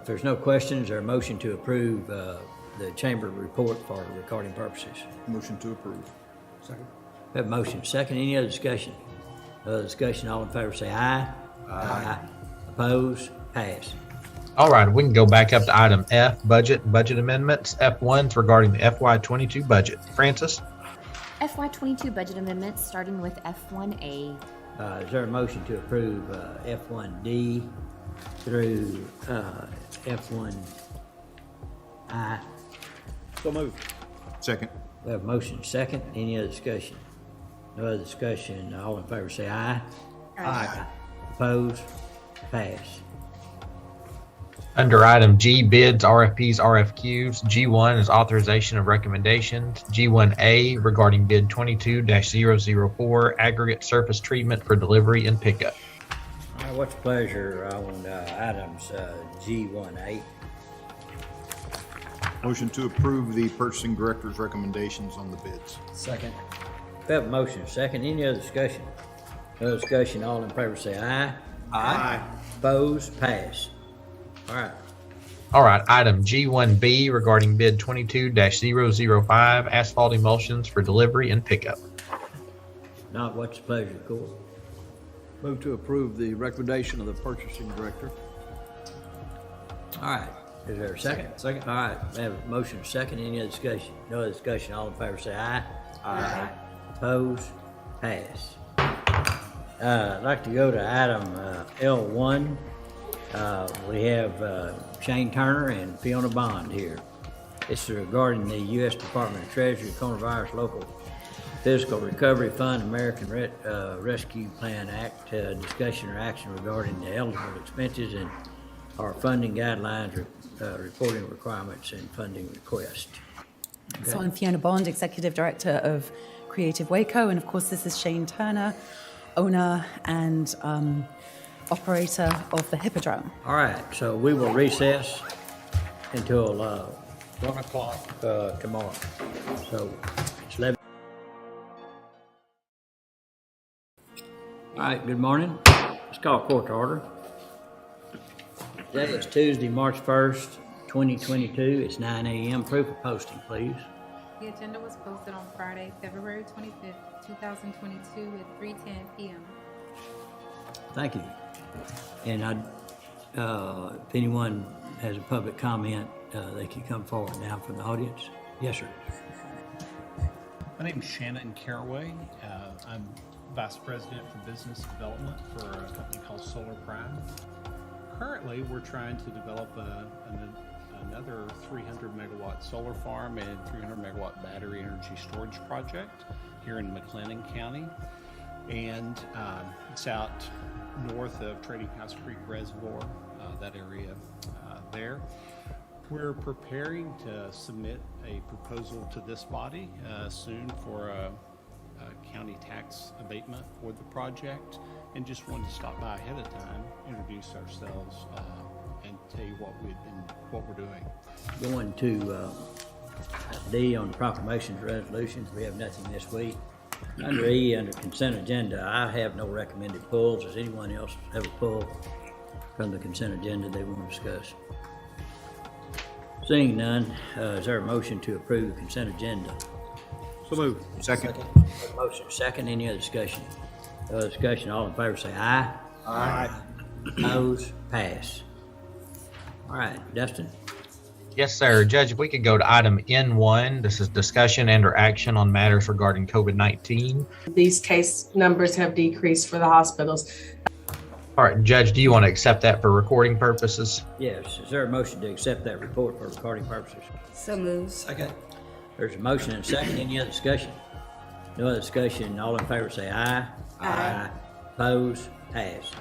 If there's no questions, or a motion to approve the chamber report for recording purposes. Motion to approve. Second. We have a motion second. Any other discussion? Other discussion, all in favor say aye. Aye. Opposed? Pass. All right, we can go back up to item F, budget amendments. F1's regarding the FY22 budget. Francis? FY22 budget amendments, starting with F1A. Is there a motion to approve F1D through F1I? So moved. Second. We have a motion second. Any other discussion? No other discussion. All in favor say aye. Aye. Opposed? Pass. Under item G, bids, RFPs, RFQs. G1 is authorization of recommendations. G1A regarding bid 22-004, aggregate surface treatment for delivery and pickup. All right, what's the pleasure on items G1A? Motion to approve the purchasing director's recommendations on the bids. Second. We have a motion second. Any other discussion? No discussion. All in favor say aye. Aye. Opposed? Pass. All right, item G1B regarding bid 22-005, asphalt emulsions for delivery and pickup. Not what's the pleasure of the court? Move to approve the recommendation of the purchasing director. All right. Is there a second? Second. All right. We have a motion second. Any other discussion? No other discussion. All in favor say aye. Aye. Opposed? Pass. I'd like to go to item L1. We have Shane Turner and Fiona Bond here. This is regarding the U.S. Department of Treasury Coronavirus Local Physical Recovery Fund American Rescue Plan Act, discussion or action regarding the eligible expenses and our funding guidelines, reporting requirements, and funding request. So I'm Fiona Bond, Executive Director of Creative Waco, and of course this is Shane Turner, owner and operator of the Hippodrome. All right, so we will recess until 1 o'clock tomorrow. So it's 11. All right, good morning. Let's call court to order. Today is Tuesday, March 1st, 2022. It's 9 a.m. Proof of posting, please. The agenda was posted on Friday, February 25th, 2022 at 3:10 p.m. Thank you. And if anyone has a public comment, they can come forward now from the audience. Yes, sir. My name is Shannon Caraway. I'm Vice President for Business Development for a company called Solar Prime. Currently, we're trying to develop another 300 megawatt solar farm and 300 megawatt battery energy storage project here in McLennan County. And it's out north of Trading House Creek Reservoir, that area there. We're preparing to submit a proposal to this body soon for a county tax abatement for the project, and just wanted to stop by ahead of time, introduce ourselves, and tell you what we're doing. Going to D on the proclamations resolutions. We have nothing this week. Under E, under consent agenda, I have no recommended pulls. Does anyone else have a pull from the consent agenda they want to discuss? Seeing none, is there a motion to approve the consent agenda? So moved. Second. Motion second. Any other discussion? No other discussion. All in favor say aye. Aye. Opposed? Pass. All right, Dustin. Yes, sir. Judge, if we could go to item N1, this is discussion and or action on matters regarding COVID-19. These case numbers have decreased for the hospitals. All right, Judge, do you want to accept that for recording purposes? Yes. Is there a motion to accept that report for recording purposes? So moved. Second. There's a motion and a second. Any other discussion? No other discussion. All in favor say aye. Aye. Opposed? Pass.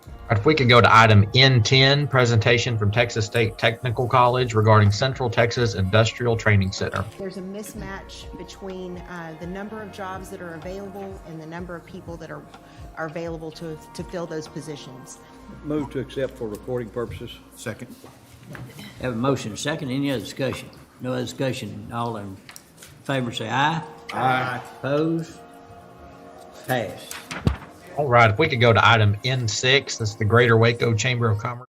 All right, if we could go to item N10, presentation from Texas State Technical College regarding Central Texas Industrial Training Center. There's a mismatch between the number of jobs that are available and the number of people that are available to fill those positions. Move to accept for recording purposes. Second. Have a motion and a second. Any other discussion? No other discussion. All in favor say aye. Aye. Opposed? Pass. All right, if we could go to item N6, that's the Greater Waco Chamber of Commerce.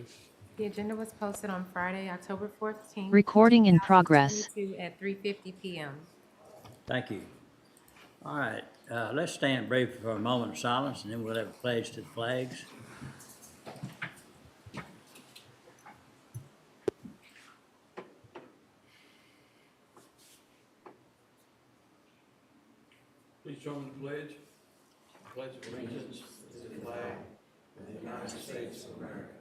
Secretary. The agenda was posted on Friday, October 14th. Recording in progress. 2022 at 3:50 PM. Thank you. All right, let's stand briefly for a moment of silence, and then we'll have a pledge to the flags. Please join the pledge. Pledge of allegiance to the flag of the United States of America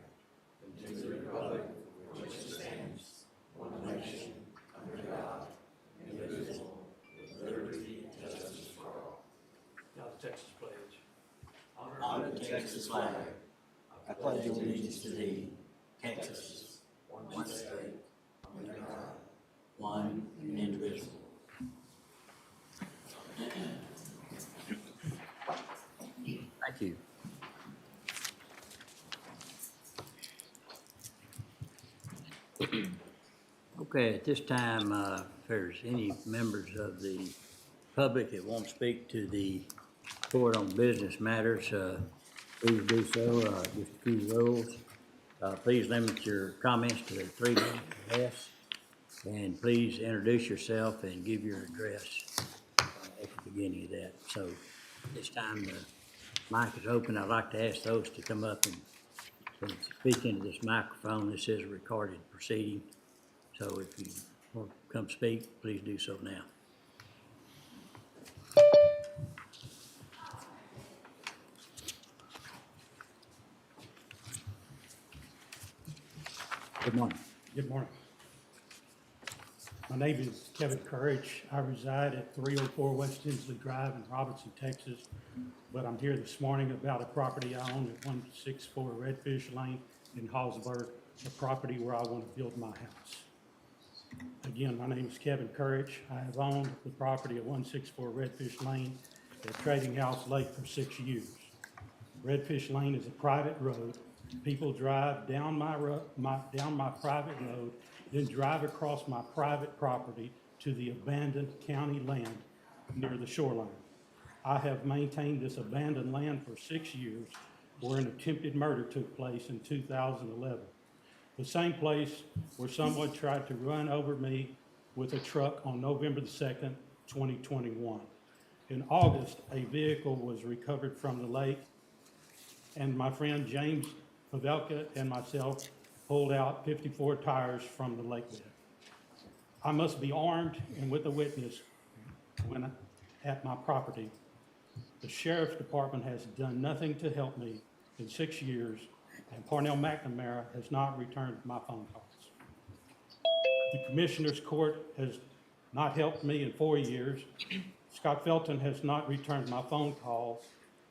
and to the republic for which it stands, one nation, under God, indivisible, with liberty and justice for all. Now the Texas pledge. Honor the Texas flag. I pledge allegiance to thee, Texas, one state, under God, one and indivisible. Thank you. Okay, at this time, if there's any members of the public that want to speak to the court on business matters, please do so, just a few rules. Please limit your comments to 3 minutes or less. And please introduce yourself and give your address at the beginning of that. So this time the mic is open. I'd like to ask those to come up and speak into this microphone. This is a recorded proceeding. So if you want to come speak, please do so now. Good morning. Good morning. My name is Kevin Courage. I reside at 304 West Inslee Drive in Robinson, Texas. But I'm here this morning about a property I own at 164 Redfish Lane in Hallsburg, a property where I want to build my house. Again, my name is Kevin Courage. I have owned the property at 164 Redfish Lane at Trading House Lake for 6 years. Redfish Lane is a private road. People drive down my private road, then drive across my private property to the abandoned county land near the shoreline. I have maintained this abandoned land for 6 years, where an attempted murder took place in 2011. The same place where someone tried to run over me with a truck on November the 2nd, 2021. In August, a vehicle was recovered from the lake, and my friend James Pavelka and myself pulled out 54 tires from the lake bed. I must be armed and with a witness when at my property. The sheriff's department has done nothing to help me in 6 years, and Parnell McNamara has not returned my phone calls. The Commissioner's Court has not helped me in 4 years. Scott Felton has not returned my phone calls,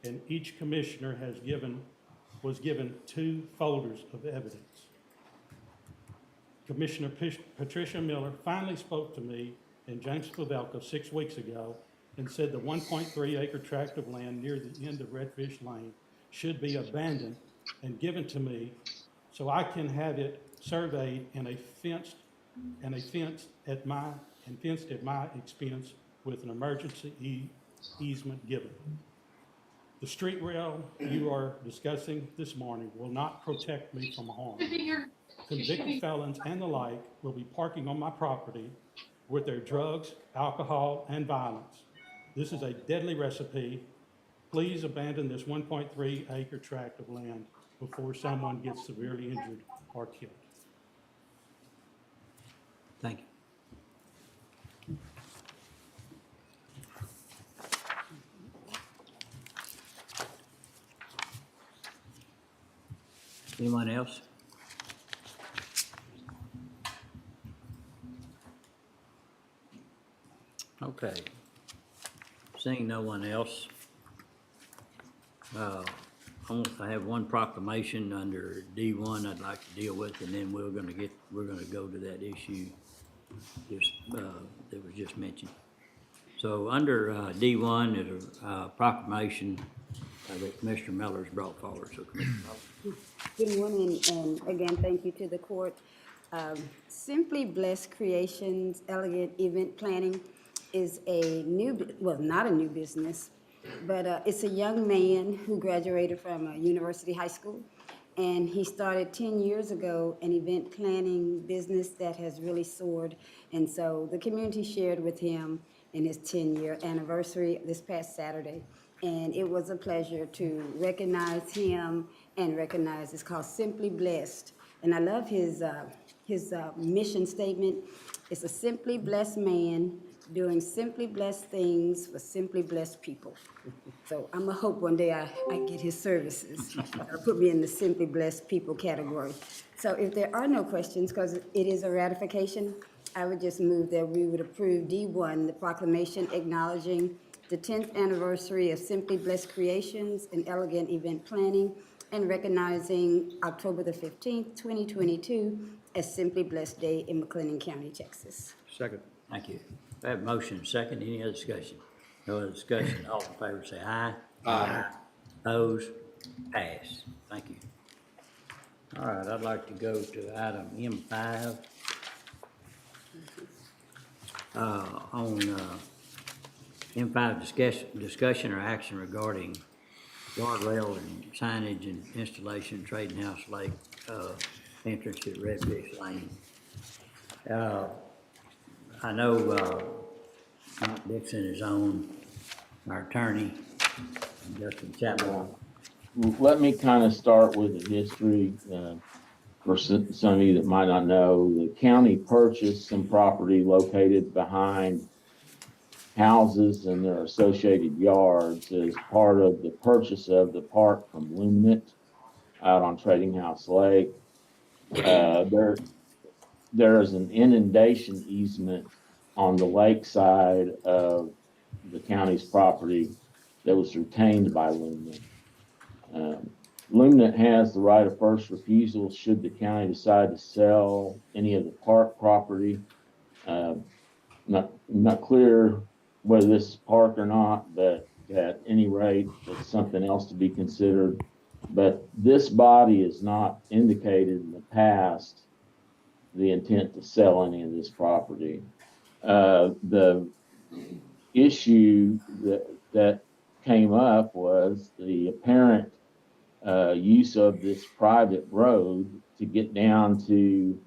and each commissioner was given 2 folders of evidence. Commissioner Patricia Miller finally spoke to me and James Pavelka 6 weeks ago and said the 1.3 acre tract of land near the end of Redfish Lane should be abandoned and given to me so I can have it surveyed and fenced at my expense with an emergency easement given. The street rail you are discussing this morning will not protect me from harm. Convicted felons and the like will be parking on my property with their drugs, alcohol, and violence. This is a deadly recipe. Please abandon this 1.3 acre tract of land before someone gets severely injured or killed. Thank you. Anyone else? Okay. Seeing no one else, I have one proclamation under D1 I'd like to deal with, and then we're gonna go to that issue that was just mentioned. So under D1 is a proclamation that Commissioner Miller's brought forward. So Commissioner Miller. Good morning, and again, thank you to the court. Simply Blessed Creations Elegant Event Planning is a not a new business, but it's a young man who graduated from a university high school, And he started 10 years ago an event planning business that has really soared. And so the community shared with him in his 10-year anniversary this past Saturday. And it was a pleasure to recognize him and recognize, it's called Simply Blessed. And I love his mission statement. It's a simply blessed man doing simply blessed things for simply blessed people. So I'm gonna hope one day I get his services. That'll put me in the simply blessed people category. So if there are no questions, because it is a ratification, I would just move that we would approve D1, the proclamation acknowledging the 10th anniversary of Simply Blessed Creations and Elegant Event Planning, and recognizing October the 15th, 2022 as Simply Blessed Day in McLennan County, Texas. Second. Thank you. I have a motion, second. Any other discussion? No other discussion. All in favor say aye. Aye. Opposed? Pass. Thank you. All right, I'd like to go to item M5. On M5, discussion or action regarding guardrail and signage and installation, Trading House Lake, entrance at Redfish Lane. I know, Mike Dixon is on, our attorney, and Justin Chapman. Let me kind of start with the history, for some of you that might not know. The county purchased some property located behind houses and their associated yards as part of the purchase of the park from Luminant out on Trading House Lake. There is an inundation easement on the lake side of the county's property that was retained by Luminant. Luminant has the right of first refusal should the county decide to sell any of the park property. Not clear whether this is park or not, but at any rate, it's something else to be considered. But this body has not indicated in the past the intent to sell any of this property. The issue that came up was the apparent use of this private road to get down to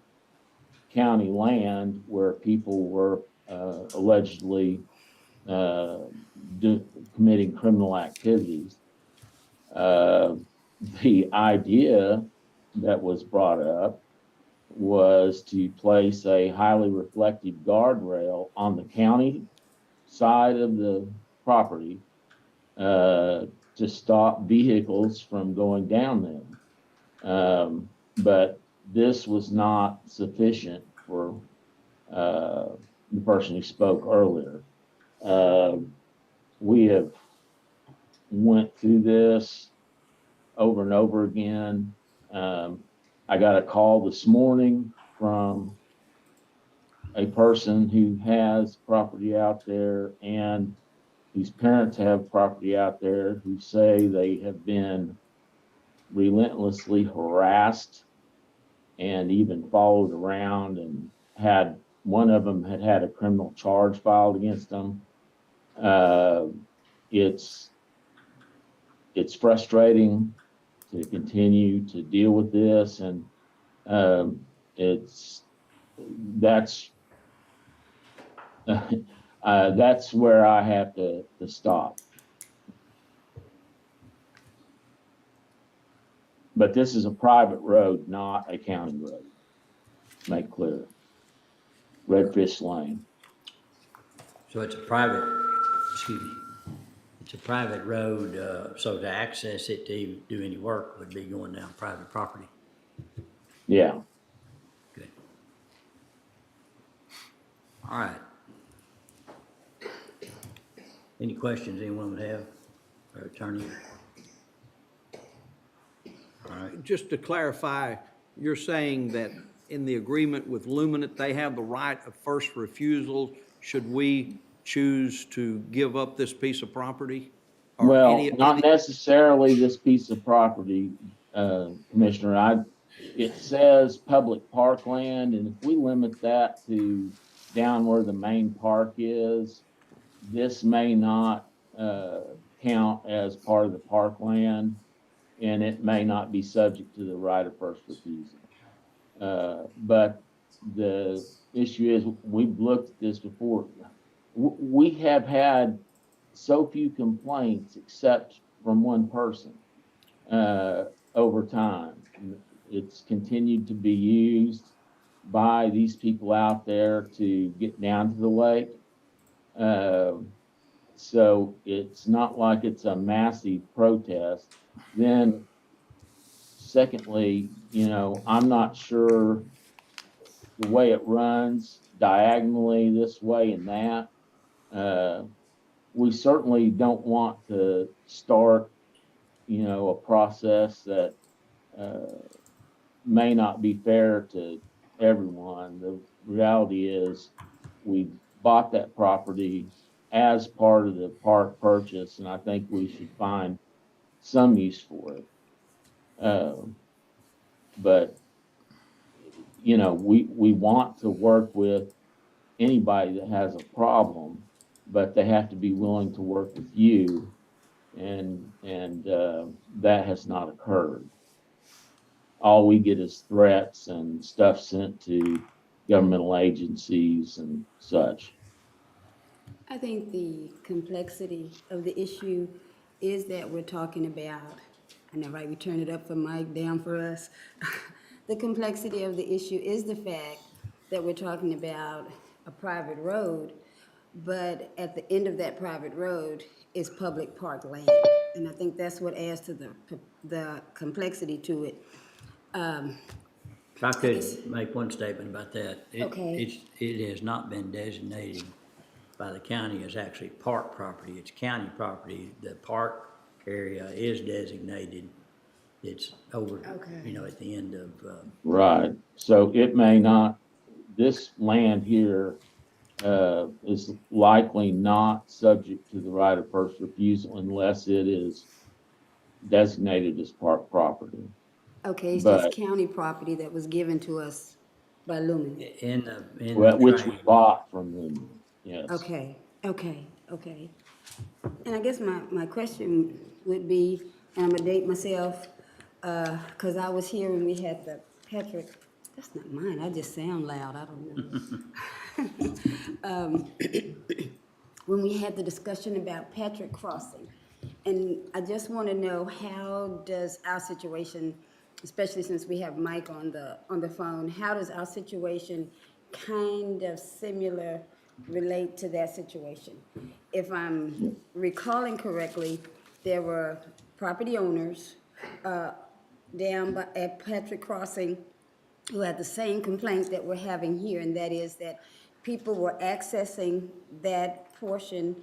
county land where people were allegedly committing criminal activities. The idea that was brought up was to place a highly reflective guardrail on the county side of the property to stop vehicles from going down them. But this was not sufficient for the person who spoke earlier. We have went through this over and over again. I got a call this morning from a person who has property out there and whose parents have property out there who say they have been relentlessly harassed and even followed around, and one of them had a criminal charge filed against them. It's frustrating to continue to deal with this, and that's where I have to stop. But this is a private road, not a county road. Make clear. Redfish Lane. So it's a private, it's a private road, so to access it to even do any work would be going down private property. Yeah. Good. All right. Any questions anyone would have, our attorney? All right. Just to clarify, you're saying that in the agreement with Luminant, they have the right of first refusal should we choose to give up this piece of property? Or Well, not necessarily this piece of property, Commissioner. It says public parkland, and if we limit that to down where the main park is, this may not count as part of the parkland. and it may not be subject to the right of first refusal. But the issue is, we've looked at this before. We have had so few complaints except from one person over time. It's continued to be used by these people out there to get down to the lake. So it's not like it's a massive protest. Then secondly, I'm not sure the way it runs diagonally this way and that. We certainly don't want to start, a process that may not be fair to everyone. The reality is, we bought that property as part of the park purchase, and I think we should find some use for it. But we want to work with anybody that has a problem, but they have to be willing to work with you, and that has not occurred. All we get is threats and stuff sent to governmental agencies and such. I think the complexity of the issue is that we're talking about, I know, right, we turn it up for Mike, down for us. The complexity of the issue is the fact that we're talking about a private road, but at the end of that private road is public park land. And I think that's what adds to the complexity to it. If I could make one statement about that. Okay. It has not been designated by the county as actually park property. It's county property. The park area is designated. It's over, at the end of. Right. So it may not, this land here is likely not subject to the right of first refusal unless it is designated as park property. Okay, it's just county property that was given to us by Lumen. Which we bought from Lumen, yes. Okay. And I guess my question would be, and I'm gonna date myself, because I was here when we had the Patrick, that's not mine, I just sound loud, I don't know. When we had the discussion about Patrick Crossing, and I just want to know, how does our situation, especially since we have Mike on the phone, how does our situation kind of similar relate to that situation? If I'm recalling correctly, there were property owners down at Patrick Crossing who had the same complaint that we're having here, and that is that people were accessing that portion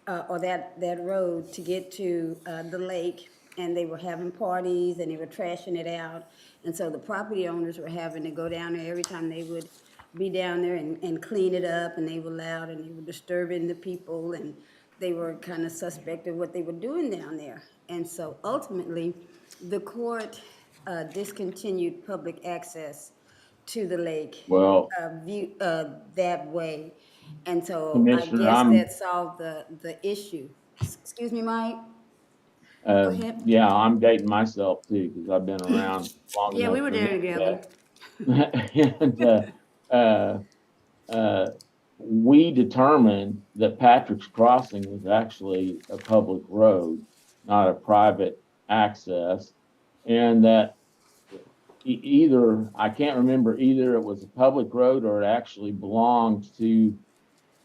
or that road to get to the lake, and they were having parties and they were trashing it out. And so the property owners were having to go down there every time they would be down there and clean it up, and they were loud and they were disturbing the people, and they were kind of suspect of what they were doing down there. And so ultimately, the court discontinued public access to the lake that way. And so I guess that solved the issue. Excuse me, Mike? Go ahead. Yeah, I'm dating myself too, because I've been around long enough. Yeah, we were there together. We determined that Patrick's Crossing was actually a public road, not a private access, and that I can't remember, either it was a public road or it actually belonged to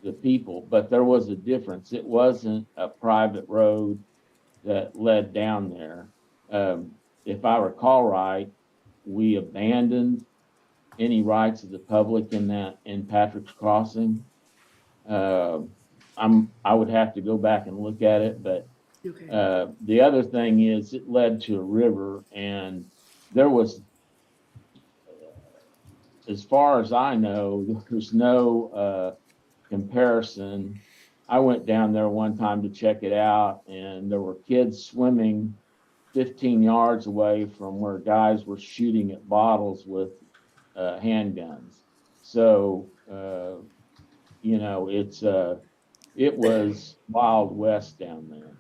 the people, but there was a difference. It wasn't a private road that led down there. If I recall right, we abandoned any rights of the public in Patrick's Crossing. I would have to go back and look at it, but the other thing is, it led to a river, and there was, as far as I know, there's no comparison. I went down there one time to check it out, and there were kids swimming 15 yards away from where guys were shooting at bottles with handguns. So, it was Wild West down there.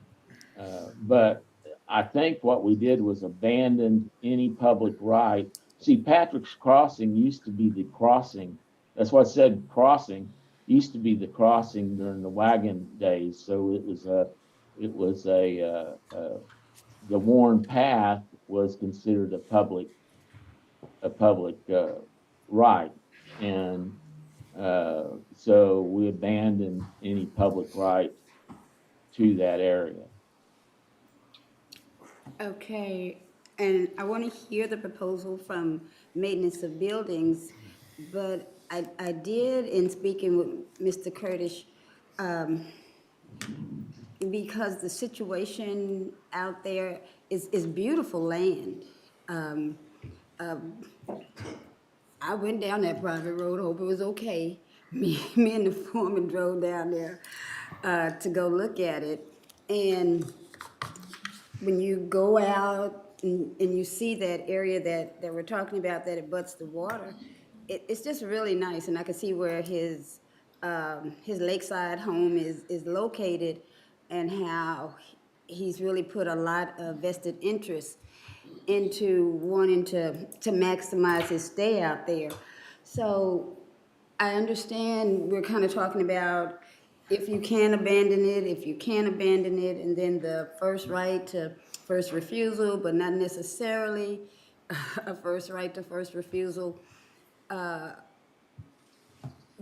But I think what we did was abandon any public right. See, Patrick's Crossing used to be the crossing. That's what I said, crossing used to be the crossing during the wagon days. So the worn path was considered a public right. And so we abandoned any public right to that area. Okay, and I want to hear the proposal from maintenance of buildings, but I did, in speaking with Mr. Curtis, because the situation out there is beautiful land. I went down that private road, hope it was okay. Me and the foreman drove down there to go look at it. And when you go out and you see that area that we're talking about, that it butts the water, it's just really nice. And I can see where his lakeside home is located and how he's really put a lot of vested interest into wanting to maximize his stay out there. So I understand we're kind of talking about if you can abandon it, if you can't abandon it, and then the first right to first refusal, but not necessarily a first right to first refusal.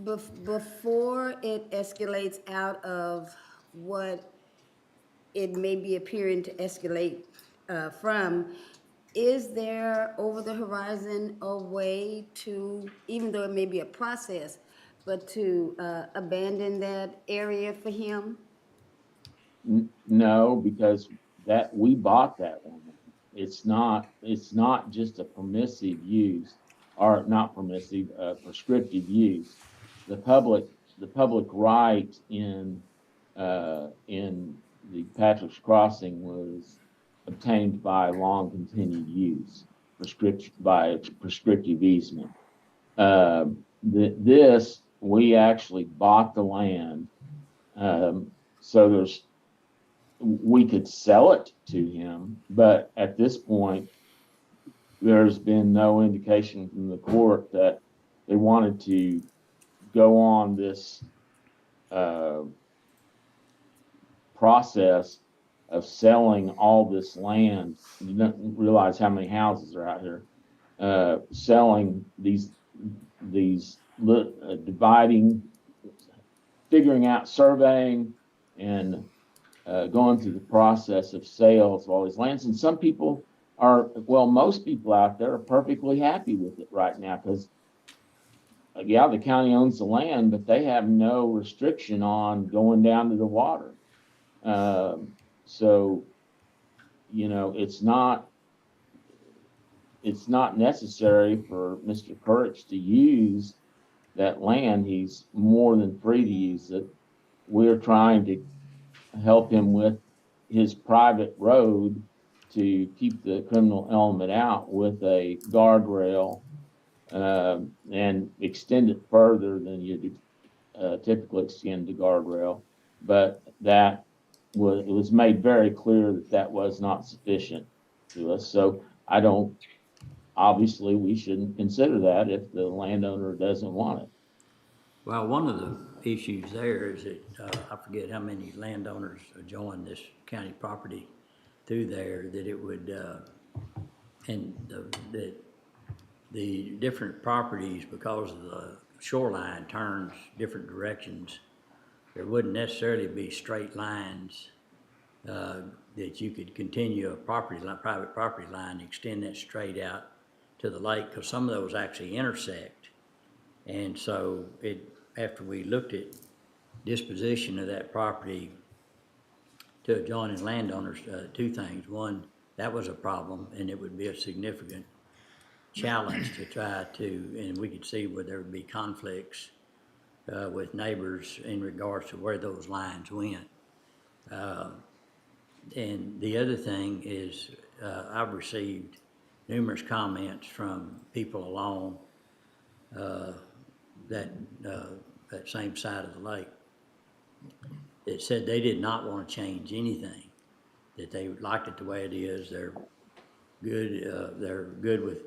Before it escalates out of what it may be appearing to escalate from, is there over the horizon a way to, even though it may be a process, but to abandon that area for him? No, because that we bought that one. It's not just a permissive use, or not permissive, prescriptive use. The public right in the Patrick's Crossing was obtained by long continued use, by prescriptive easement. This, we actually bought the land, so we could sell it to him, but at this point, there's been no indication from the court that they wanted to go on this process of selling all this land. You don't realize how many houses are out here. Selling these dividing, figuring out, surveying, and going through the process of sales of all these lands. And some people most people out there are perfectly happy with it right now because, yeah, the county owns the land, but they have no restriction on going down to the water. So, it's not necessary for Mr. Courage to use that land. He's more than free to use it. We're trying to help him with his private road to keep the criminal element out with a guardrail and extend it further than you typically extend the guardrail. But it was made very clear that was not sufficient to us. So obviously we shouldn't consider that if the landowner doesn't want it. Well, one of the issues there is that, I forget how many landowners joined this county property through there, that it would, that the different properties, because of the shoreline turns different directions, there wouldn't necessarily be straight lines that you could continue a private property line, extend that straight out to the lake, because some of those actually intersect. And so after we looked at disposition of that property to adjoining landowners, two things. One, that was a problem, and it would be a significant challenge to try to, and we could see where there would be conflicts with neighbors in regards to where those lines went. And the other thing is, I've received numerous comments from people along that same side of the lake that said they did not want to change anything, that they liked it the way it is. They're good with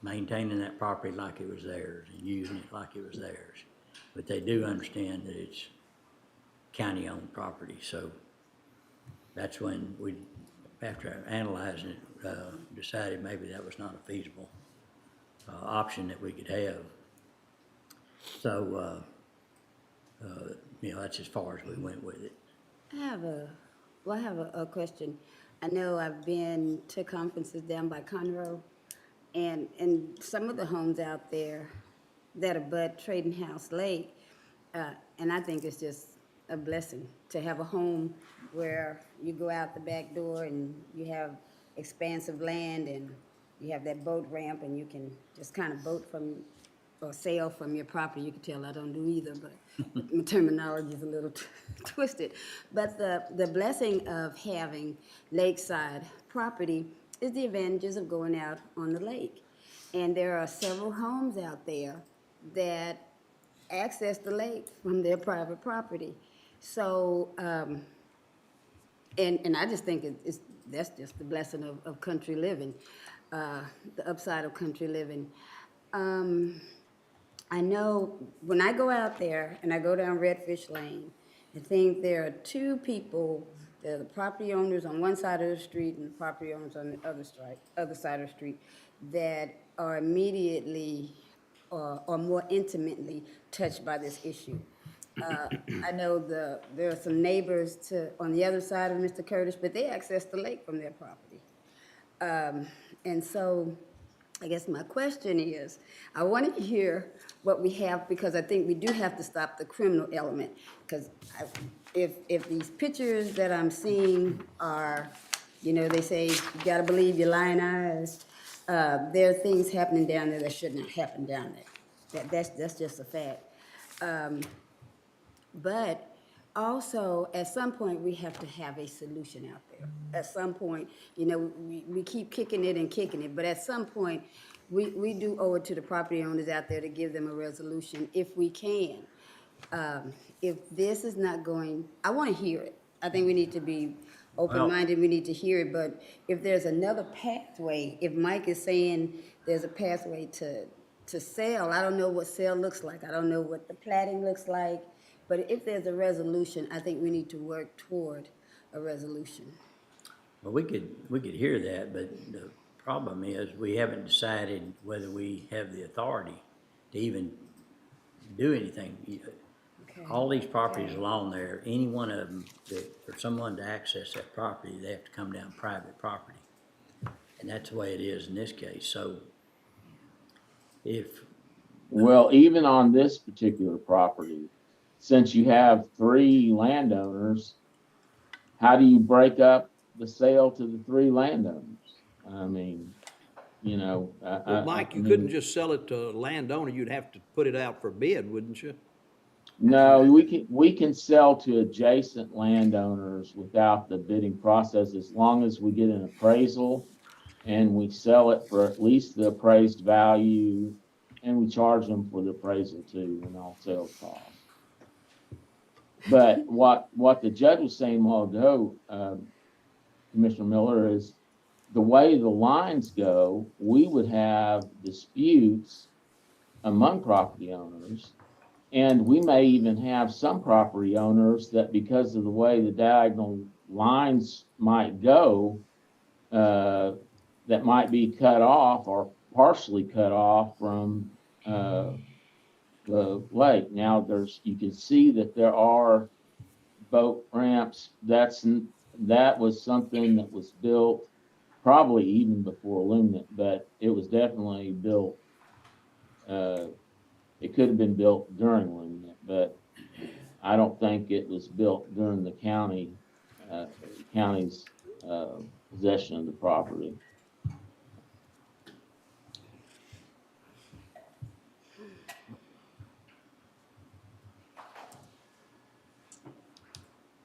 maintaining that property like it was theirs and using it like it was theirs. But they do understand that it's county-owned property, so that's when we, after analyzing it, decided maybe that was not a feasible option that we could have. So, that's as far as we went with it. I have a question. I know I've been to conferences down by Conroe, and some of the homes out there that abut Trading House Lake, and I think it's just a blessing to have a home where you go out the back door and you have expansive land and you have that boat ramp and you can just kind of boat from or sail from your property. You can tell I don't do either, but my terminology is a little twisted. But the blessing of having lakeside property is the advantages of going out on the lake. And there are several homes out there that access the lake from their private property. So, and I just think that's just the blessing of country living, the upside of country living. I know when I go out there and I go down Redfish Lane, I think there are two people, there are the property owners on one side of the street and the property owners on the other side of the street that are immediately or more intimately touched by this issue. I know there are some neighbors on the other side of Mr. Curtis, but they access the lake from their property. And so I guess my question is, I want to hear what we have, because I think we do have to stop the criminal element. Because if these pictures that I'm seeing are, they say you got to believe your lying eyes, there are things happening down there that should not happen down there. That's just a fact. But also, at some point, we have to have a solution out there. At some point, we keep kicking it, but at some point, we do owe it to the property owners out there to give them a resolution if we can. If this is not going, I want to hear it. I think we need to be open-minded, we need to hear it, but if there's another pathway, if Mike is saying there's a pathway to sell, I don't know what sale looks like, I don't know what the platting looks like, but if there's a resolution, I think we need to work toward a resolution. Well, we could hear that, but the problem is we haven't decided whether we have the authority to even do anything. Okay. All these properties along there, any one of them, for someone to access that property, they have to come down private property. And that's the way it is in this case. So Well, even on this particular property, since you have 3 landowners, how do you break up the sale to the 3 landowners? I mean, Well, Mike, you couldn't just sell it to a landowner. You'd have to put it out for bid, wouldn't you? No, we can sell to adjacent landowners without the bidding process, as long as we get an appraisal and we sell it for at least the appraised value, and we charge them for the appraisal too, and all sales costs. But what the judge was saying a while ago, Commissioner Miller, is the way the lines go, we would have disputes among property owners, and we may even have some property owners that, because of the way the diagonal lines might go, that might be cut off or partially cut off from the lake. Now you can see that there are boat ramps. That was something that was built probably even before Luminant, but it was definitely built. It could have been built during Luminant, but I don't think it was built during the county's possession of the property.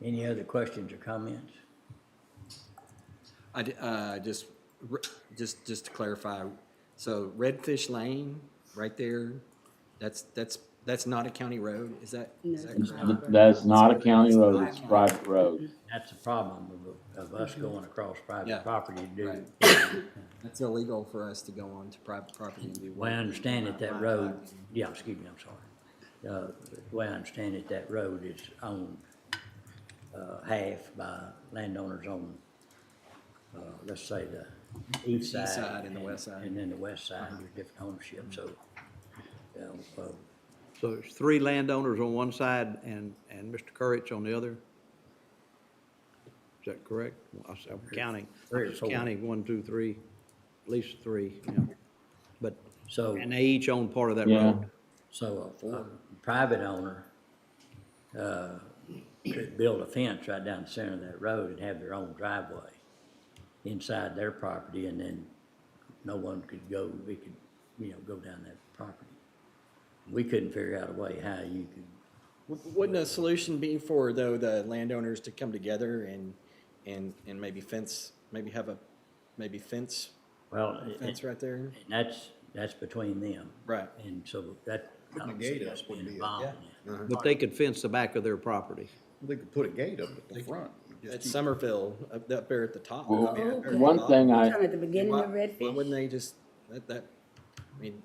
any other questions or comments? Just to clarify, so Redfish Lane, right there, that's That's not a county road, is that correct? That's not a county road, it's a private road. That's the problem of us going across private Yeah. property to do. That's illegal for us to go on to private property and do. The way I understand it, that road, yeah, excuse me, I'm sorry. The way I understand it, that road is owned, half by landowners on, let's say the east side. East side and the west side. And then the west side, there's different ownership, so, So there's 3 landowners on one side and Mr. Courage on the other? Is that correct? I'm counting. 3 or I'm just 4. counting 1, 2, 3, at least 3, yeah. But, So. and they each own part of that Yeah. road? So a private owner, could build a fence right down the center of that road and have their own driveway inside their property, and then no one could go, we could, go down that property. We couldn't figure out a way how you could. Wouldn't a solution be for, though, the landowners to come together and maybe fence, fence right there? And that's between them. Right. And so that, I don't see us being involved in that. But they could fence the back of their property. They could put a gate up at the front. At Somerville, up there at the top. Well, I mean, up there at the one top. thing I, At the beginning of Why Redfish. wouldn't they just, I mean,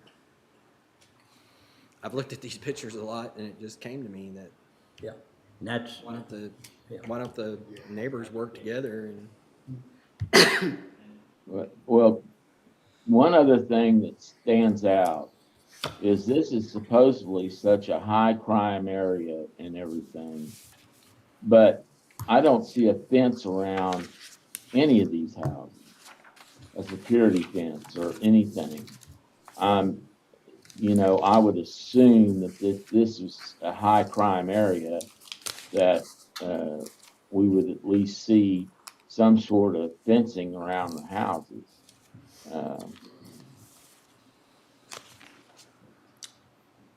I've looked at these pictures a lot, and it just came to me that Yeah, and that's, why don't Yeah. the neighbors work together and well, one other thing that stands out is this is supposedly such a high crime area and everything, but I don't see a fence around any of these houses, a security fence or anything. I would assume that this is a high crime area, that we would at least see some sort of fencing around the houses.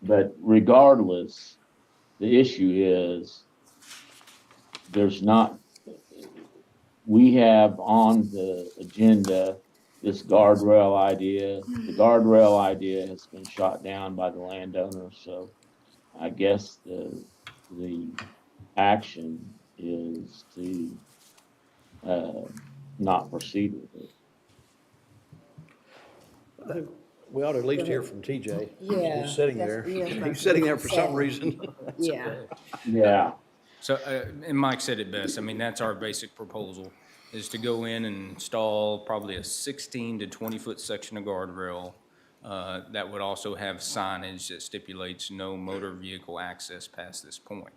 But regardless, the issue is we have on the agenda this guardrail idea. The guardrail idea has been shot down by the landowner, so I guess the action is to not proceed with it. I think we ought to at least hear from TJ. Yeah, He's sitting that's- there. yeah, He's that's sitting there what for he some said. reason. Yeah. Yeah. So, and Mike said it best. I mean, that's our basic proposal, is to go in and install probably a 16 to 20-foot section of guardrail that would also have signage that stipulates no motor vehicle access past this point.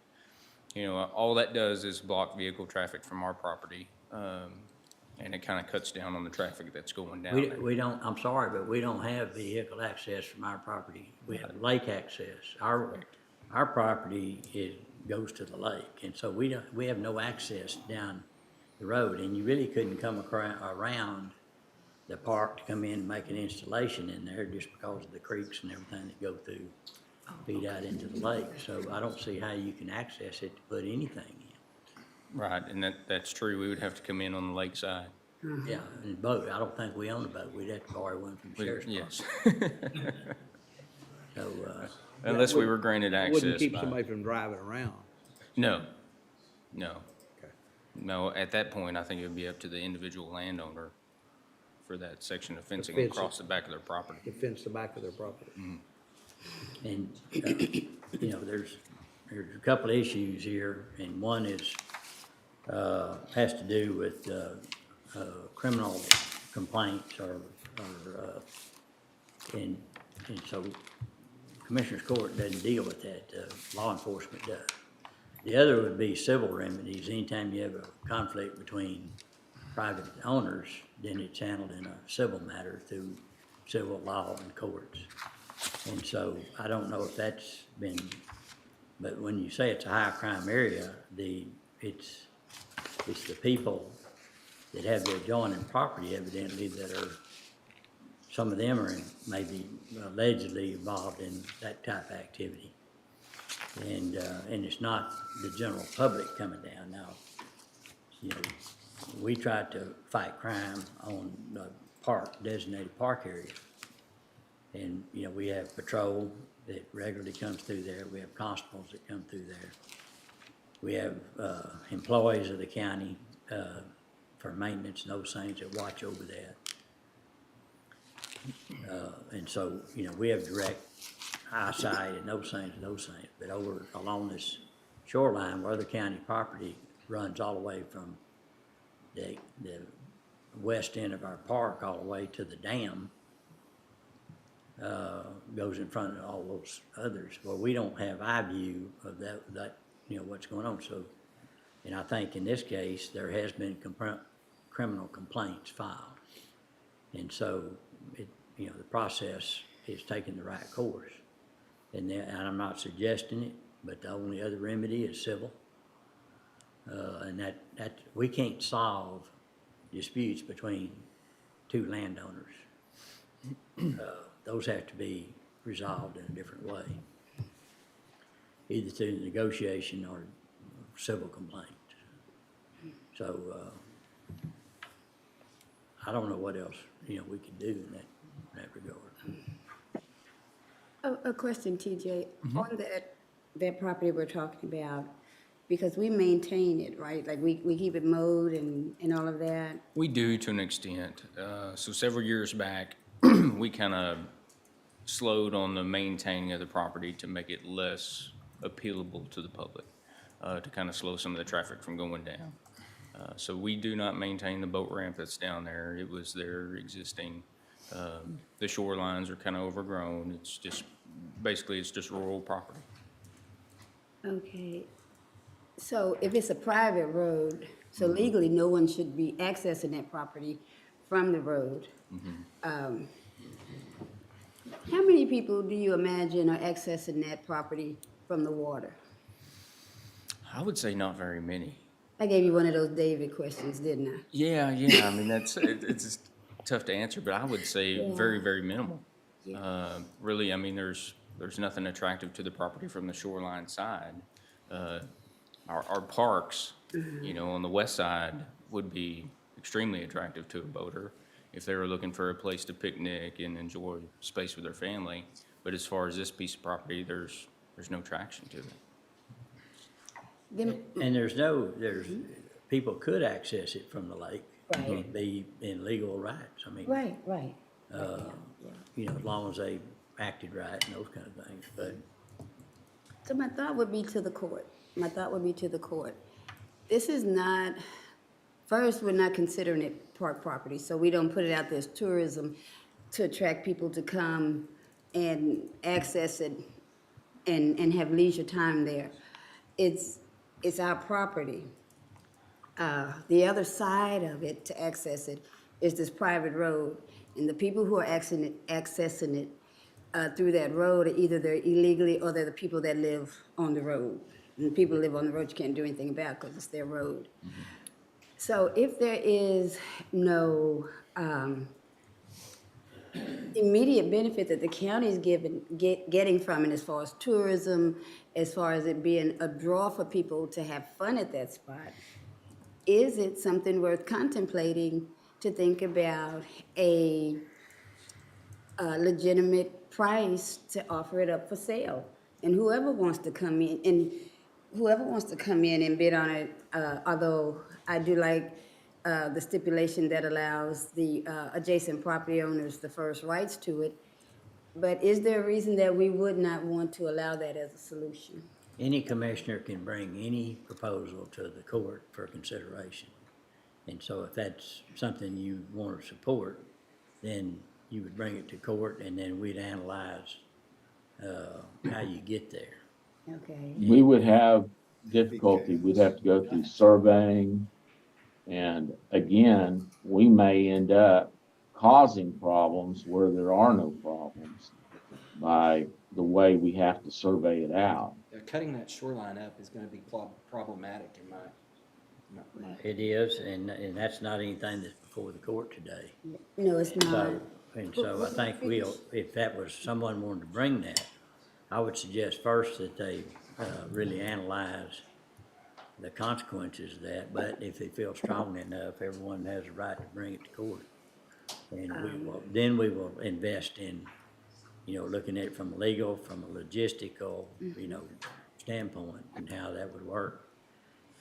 All that does is block vehicle traffic from our property, and it kind of cuts down on the traffic that's going down there. we don't, I'm sorry, but we don't have vehicle access from our property. We have lake access. Our property goes to the lake, and so we have no access down the road, and you really couldn't come around the park to come in and make an installation in there just because of the creeks and everything that go through, feed out into the lake. So I don't see how you can access it to put anything in. Right, and that's true. We would have to come in on the lakeside. Yeah, and boat, I don't think we own a boat. We'd have to borrow one from the sheriff's department. Yes. So, Unless we were granted access. Wouldn't keep by- somebody from driving around. No. No, at that point, I think it would be up to the individual landowner for that section of fencing fence it. across the back of their property. To fence the back of their property. and, there's a couple of issues here, and one is, has to do with, criminal complaints and so Commissioner's Court doesn't deal with that, law enforcement does. The other would be civil remedies. Anytime you have a conflict between private owners, then it's handled in a civil matter through civil law and courts. And so I don't know if that's been, but when you say it's a high crime area, it's the people that have the adjoining property evidently that are, some of them are maybe allegedly involved in that type of activity. And it's not the general public coming down now. We try to fight crime on the designated park area. And, we have patrol that regularly comes through there. We have constables that come through there. We have, employees of the county, for maintenance and those things that watch over that. And so, you know, we have direct eyesight and those things, but over along this shoreline where other county property runs all the way from the west end of our park all the way to the dam, goes in front of all those others. Well, we don't have eye view of that, you know, what's going on. So, and I think in this case, there has been criminal complaints filed. And so, you know, the process is taking the right course. And I'm not suggesting it, but the only other remedy is civil. And that we can't solve disputes between two landowners. Those have to be resolved in a different way, either through negotiation or civil complaint. So I don't know what else, you know, we could do in that regard. A question, TJ, on that property we're talking about, because we maintain it, right? Like we keep it mowed and all of that. We do to an extent. So several years back, we kind of slowed on the maintaining of the property to make it less appealable to the public, to kind of slow some of the traffic from going down. So we do not maintain the boat ramp that's down there. It was there existing. The shorelines are kind of overgrown. It's just, basically, it's just rural property. Okay. So if it's a private road, so legally no one should be accessing that property from the road. How many people do you imagine are accessing that property from the water? I would say not very many. I gave you one of those David questions, didn't I? Yeah. I mean, it's just tough to answer, but I would say very, very minimal. Really, I mean, there's nothing attractive to the property from the shoreline side. Our parks, you know, on the west side would be extremely attractive to a boater if they were looking for a place to picnic and enjoy space with their family. But as far as this piece of property, there's no traction to it. And people could access it from the lake. Right. And be in legal rights. I mean. Right. You know, as long as they acted right and those kind of things, but. So my thought would be to the court. This is not, first, we're not considering it park property, so we don't put it out there as tourism to attract people to come and access it and have leisure time there. It's our property. The other side of it, to access it, is this private road. And the people who are accessing it through that road are either they're illegally or they're the people that live on the road. And the people who live on the road you can't do anything about because it's their road. So if there is no immediate benefit that the county is getting from it as far as tourism, as far as it being a draw for people to have fun at that spot, is it something worth contemplating to think about a legitimate price to offer it up for sale? And whoever wants to come in and bid on it, although I do like the stipulation that allows the adjacent property owners the first rights to it, but is there a reason that we would not want to allow that as a solution? Any commissioner can bring any proposal to the court for consideration. And so if that's something you want to support, then you would bring it to court and then we'd analyze how you get there. Okay. We would have difficulty. We'd have to go through surveying. And again, we may end up causing problems where there are no problems by the way we have to survey it out. Cutting that shoreline up is going to be problematic in my. It is, and that's not anything that's before the court today. No, it's not. So I think if that was someone wanted to bring that, I would suggest first that they really analyze the consequences of that, but if they feel strongly enough, everyone has a right to bring it to court. And then we will invest in you know, looking at it from a legal, from a logistical, you know, standpoint and how that would work.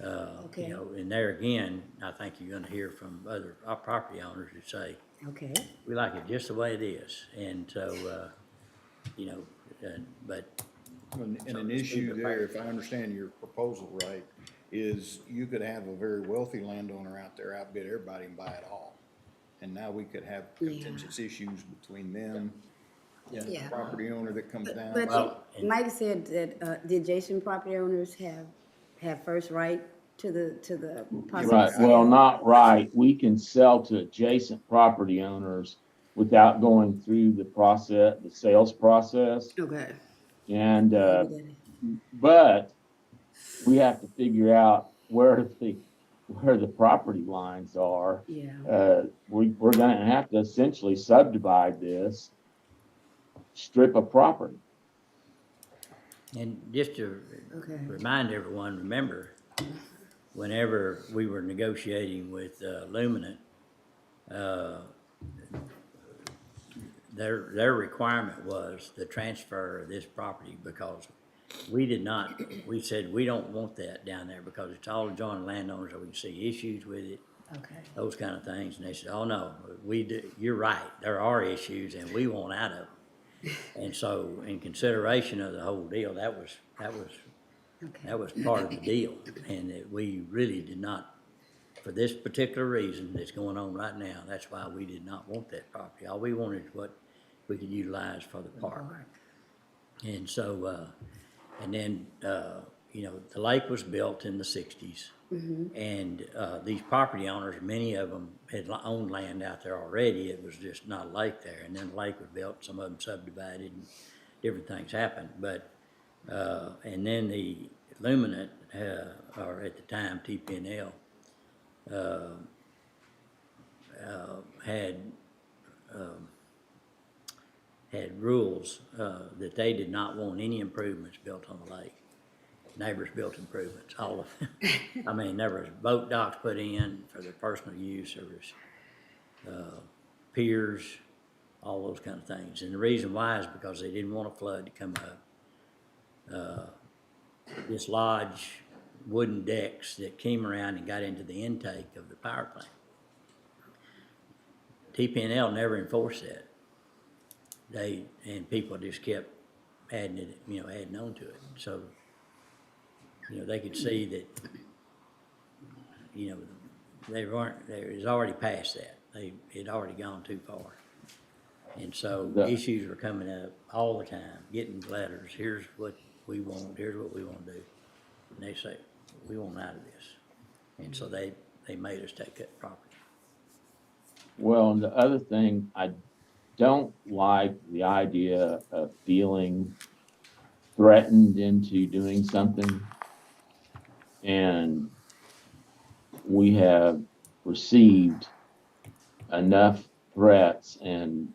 Okay. You know, and there again, I think you're gonna hear from other property owners who say, Okay. we like it just the way it is. And so, you know, but. And an issue there, if I understand your proposal right, is you could have a very wealthy landowner out there outbid everybody and buy it all. And now we could have contentious issues between them, the Yeah. property owner that comes down. But Mike said that the adjacent property owners have first right to the possible Right, sale. well, not right. We can sell to adjacent property owners without going through the sales process. Okay. And, but we have to figure out where the property lines are. Yeah. We're gonna have to essentially subdivide this strip of property. And just to remind everyone, remember, whenever we were negotiating with Luminant, their requirement was the transfer of this property because we said, we don't want that down there because it's all adjoining landowners, or we can see issues with it, Okay. those kind of things. And they said, oh, no, you're right, there are issues and we want out of them. And so in consideration of the whole deal, that was part of the deal. And that we really did not, for this particular reason that's going on right now, that's why we did not want that property. All we wanted is what we could utilize for the park. And so, and then, you know, the lake was built in the 60s. And these property owners, many of them had owned land out there already. It was just not a lake there. And then the lake was built, some of them subdivided, and different things happened. But, and then the Luminant, or at the time TPNL, had rules that they did not want any improvements built on the lake. Neighbors built improvements, all of them. I mean, there was boat docks put in for their personal use, there was piers, all those kind of things. And the reason why is because they didn't want a flood to come up. Dislodge wooden decks that came around and got into the intake of the power plant. TPNL never enforced that. And people just kept adding it, you know, adding on to it. So, you know, they could see that, you know, they was already past that. They had already gone too far. And so issues were coming up all the time, getting letters, here's what we want, here's what we want to do. And they say, we want out of this. And so they made us take that property. Well, and the other thing, I don't like the idea of feeling threatened into doing something. And we have received enough threats and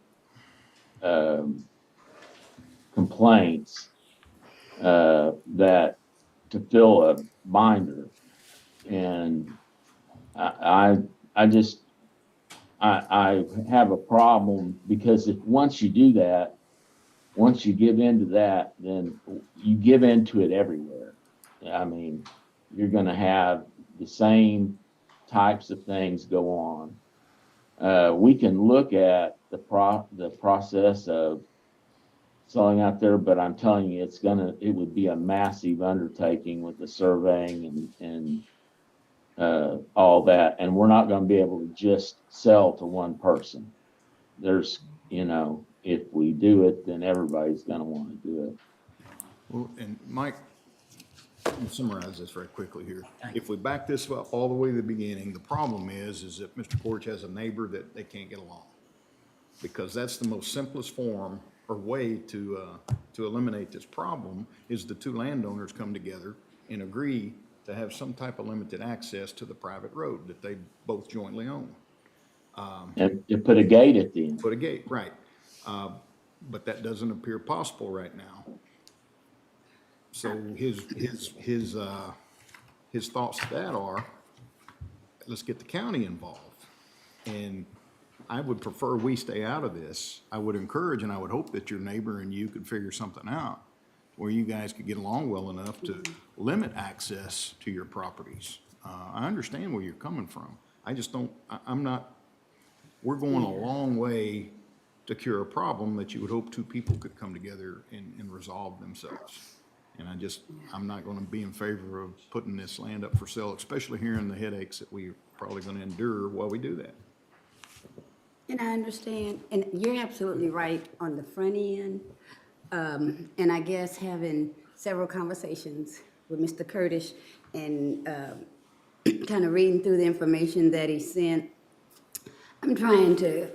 complaints that to fill a binder. And I have a problem because if once you do that, once you give into that, then you give into it everywhere. I mean, you're going to have the same types of things go on. We can look at the process of selling out there, but I'm telling you, it would be a massive undertaking with the surveying and all that, and we're not going to be able to just sell to one person. There's, you know, if we do it, then everybody's going to want to do it. Well, and Mike, let me summarize this very quickly here. If we back this up all the way to the beginning, the problem is that Mr. Corch has a neighbor that they can't get along. Because that's the most simplest form or way to eliminate this problem is the two landowners come together and agree to have some type of limited access to the private road that they both jointly own. And you put a gate at the end. Put a gate, right. But that doesn't appear possible right now. So his thoughts to that are, let's get the county involved. And I would prefer we stay out of this. I would encourage and I would hope that your neighbor and you could figure something out where you guys could get along well enough to limit access to your properties. I understand where you're coming from. I just don't, I'm not, we're going a long way to cure a problem that you would hope two people could come together and resolve themselves. And I'm not gonna be in favor of putting this land up for sale, especially hearing the headaches that we're probably gonna endure while we do that. And I understand, and you're absolutely right on the front end. And I guess having several conversations with Mr. Curtis and kind of reading through the information that he sent, I'm trying to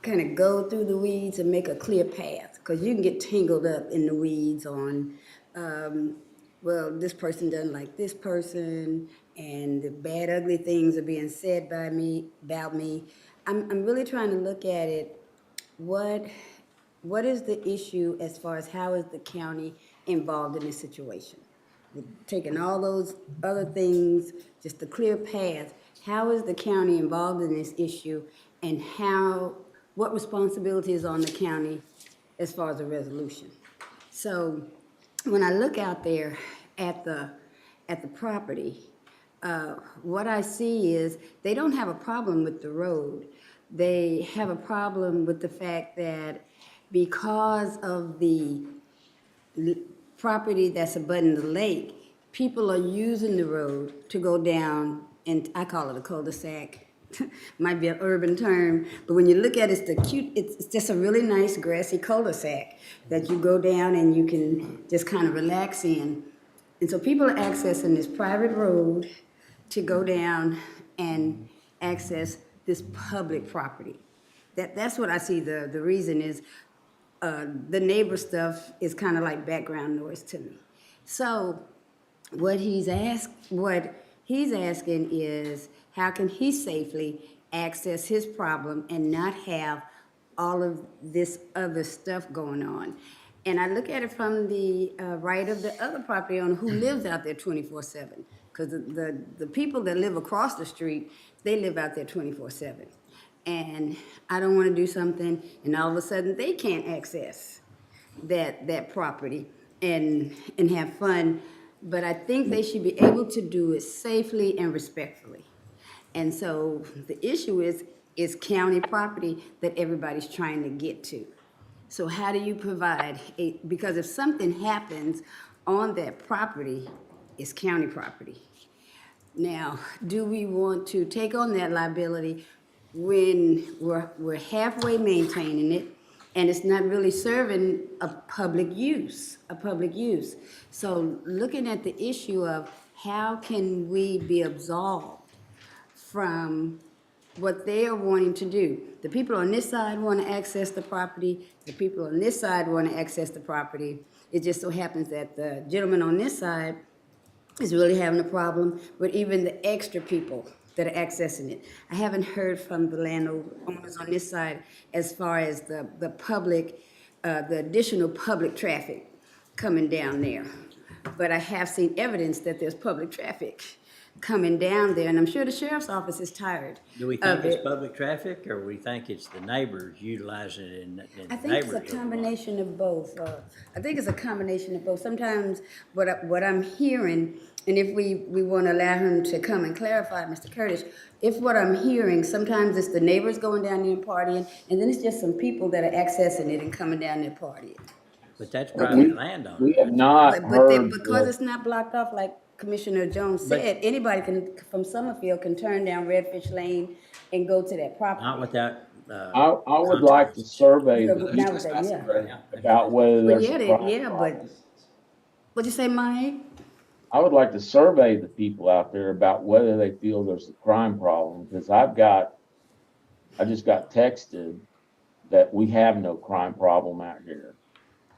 kind of go through the weeds and make a clear path, because you can get tangled up in the weeds on, well, this person doesn't like this person, and the bad, ugly things are being said by me, about me. I'm really trying to look at it, what is the issue as far as how is the county involved in this situation? Taking all those other things, just a clear path, how is the county involved in this issue, and what responsibility is on the county as far as a resolution? So when I look out there at the property, what I see is they don't have a problem with the road. They have a problem with the fact that because of the property that's abutting the lake, people are using the road to go down, and I call it a cul-de-sac. Might be an urban term, but when you look at it, it's just a really nice grassy cul-de-sac that you go down and you can just kind of relax in. And so people are accessing this private road to go down and access this public property. That's what I see the reason is. The neighbor stuff is kind of like background noise to me. So what he's asking is how can he safely access his problem and not have all of this other stuff going on? And I look at it from the right of the other property owner who lives out there 24/7. Because the people that live across the street, they live out there 24/7. And I don't want to do something, and all of a sudden they can't access that property and have fun. But I think they should be able to do it safely and respectfully. And so the issue is county property that everybody's trying to get to. So how do you provide because if something happens on that property, it's county property. Now, do we want to take on that liability when we're halfway maintaining it and it's not really serving a public use? So looking at the issue of how can we be absolved from what they are wanting to do. The people on this side want to access the property, the people on this side want to access the property. It just so happens that the gentleman on this side is really having a problem with even the extra people that are accessing it. I haven't heard from the landowners on this side as far as the public, the additional public traffic coming down there. But I have seen evidence that there's public traffic coming down there, and I'm sure the sheriff's office is tired. Do we think it's public traffic, or we think it's the neighbors utilizing it in I think it's a neighborhood? combination of both. I think it's a combination of both. Sometimes what I'm hearing, and if we want to allow him to come and clarify, Mr. Curtis, if what I'm hearing, sometimes it's the neighbors going down there and partying, and then it's just some people that are accessing it and coming down there partying. But that's private land on We it. have not heard. Because it's not blocked off like Commissioner Jones said, anybody from Summerfield can turn down Redfish Lane and go to that property. Not without, I would like to survey the Now people with that, yeah. about whether Well, there's yeah, a crime but problem. what'd you say, Mike? I would like to survey the people out there about whether they feel there's a crime problem, because I just got texted that we have no crime problem out here.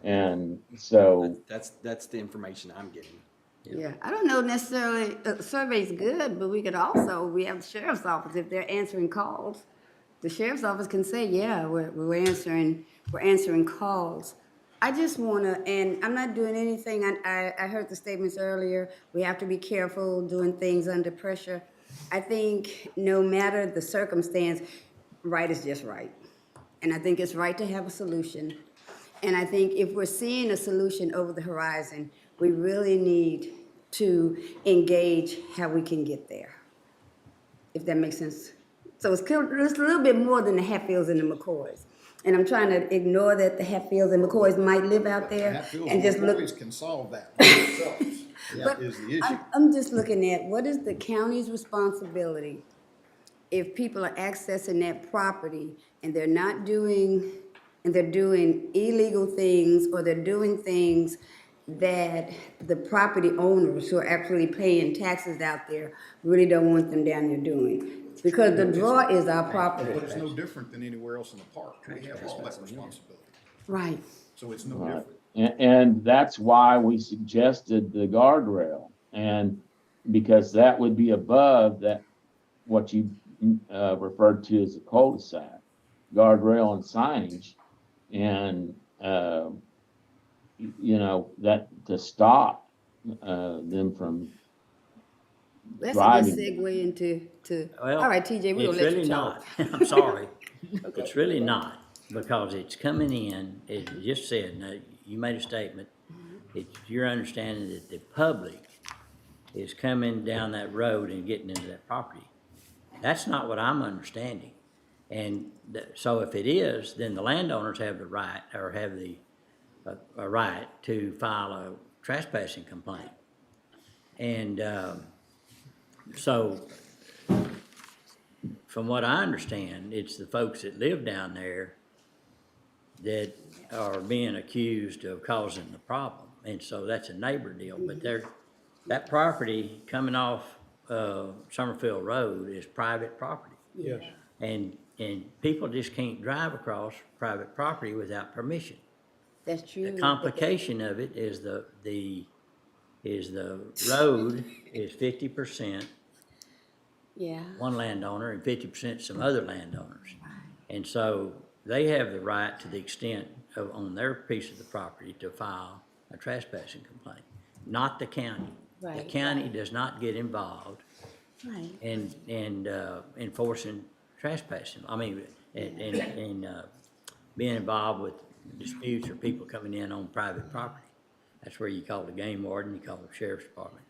And so That's the information I'm getting. Yeah, I don't know necessarily, survey's good, but we have the sheriff's office, if they're answering calls. The sheriff's office can say, yeah, we're answering calls. I just wanna, and I'm not doing anything, I heard the statements earlier, we have to be careful doing things under pressure. I think no matter the circumstance, right is just right. And I think it's right to have a solution. And I think if we're seeing a solution over the horizon, we really need to engage how we can get there, if that makes sense. So it's a little bit more than the Hatfields and the McCoys. And I'm trying to ignore that the Hatfields and McCoys might live out there Hatfields and just look. McCoys can solve that by themselves. That is the issue. I'm just looking at what is the county's responsibility if people are accessing that property and they're not doing, and they're doing illegal things, or they're doing things that the property owners who are actually paying taxes out there really don't want them down there doing. Because the draw is our property. But it's no different than anywhere else in the park. We have all that responsibility. Right. So it's no Right. different. And that's why we suggested the guardrail, and because that would be above that, what you referred to as a cul-de-sac, guardrail and signage, and that to stop them from That's driving. a good segue into, Well, all right, TJ, we're it's gonna let really you talk. not. I'm sorry. It's really not, because it's coming in, as you just said, now, you made a statement. It's your understanding that the public is coming down that road and getting into that property. That's not what I'm understanding. And so if it is, then the landowners have the right, or have a right to file a trespassing complaint. And, so, from what I understand, it's the folks that live down there that are being accused of causing the problem. And so that's a neighbor deal, but that property coming off, Summerfield Road is private property. Yes. And people just can't drive across private property without permission. That's true. The complication of it is the road is 50% Yeah. one landowner and 50% some other landowners. And so they have the right, to the extent of, on their piece of the property, to file a trespassing complaint, not the county. The Right. county does not get involved Right. in enforcing trespassing. I mean, and being involved with disputes or people coming in on private property. That's where you call the game warden, you call the sheriff's department.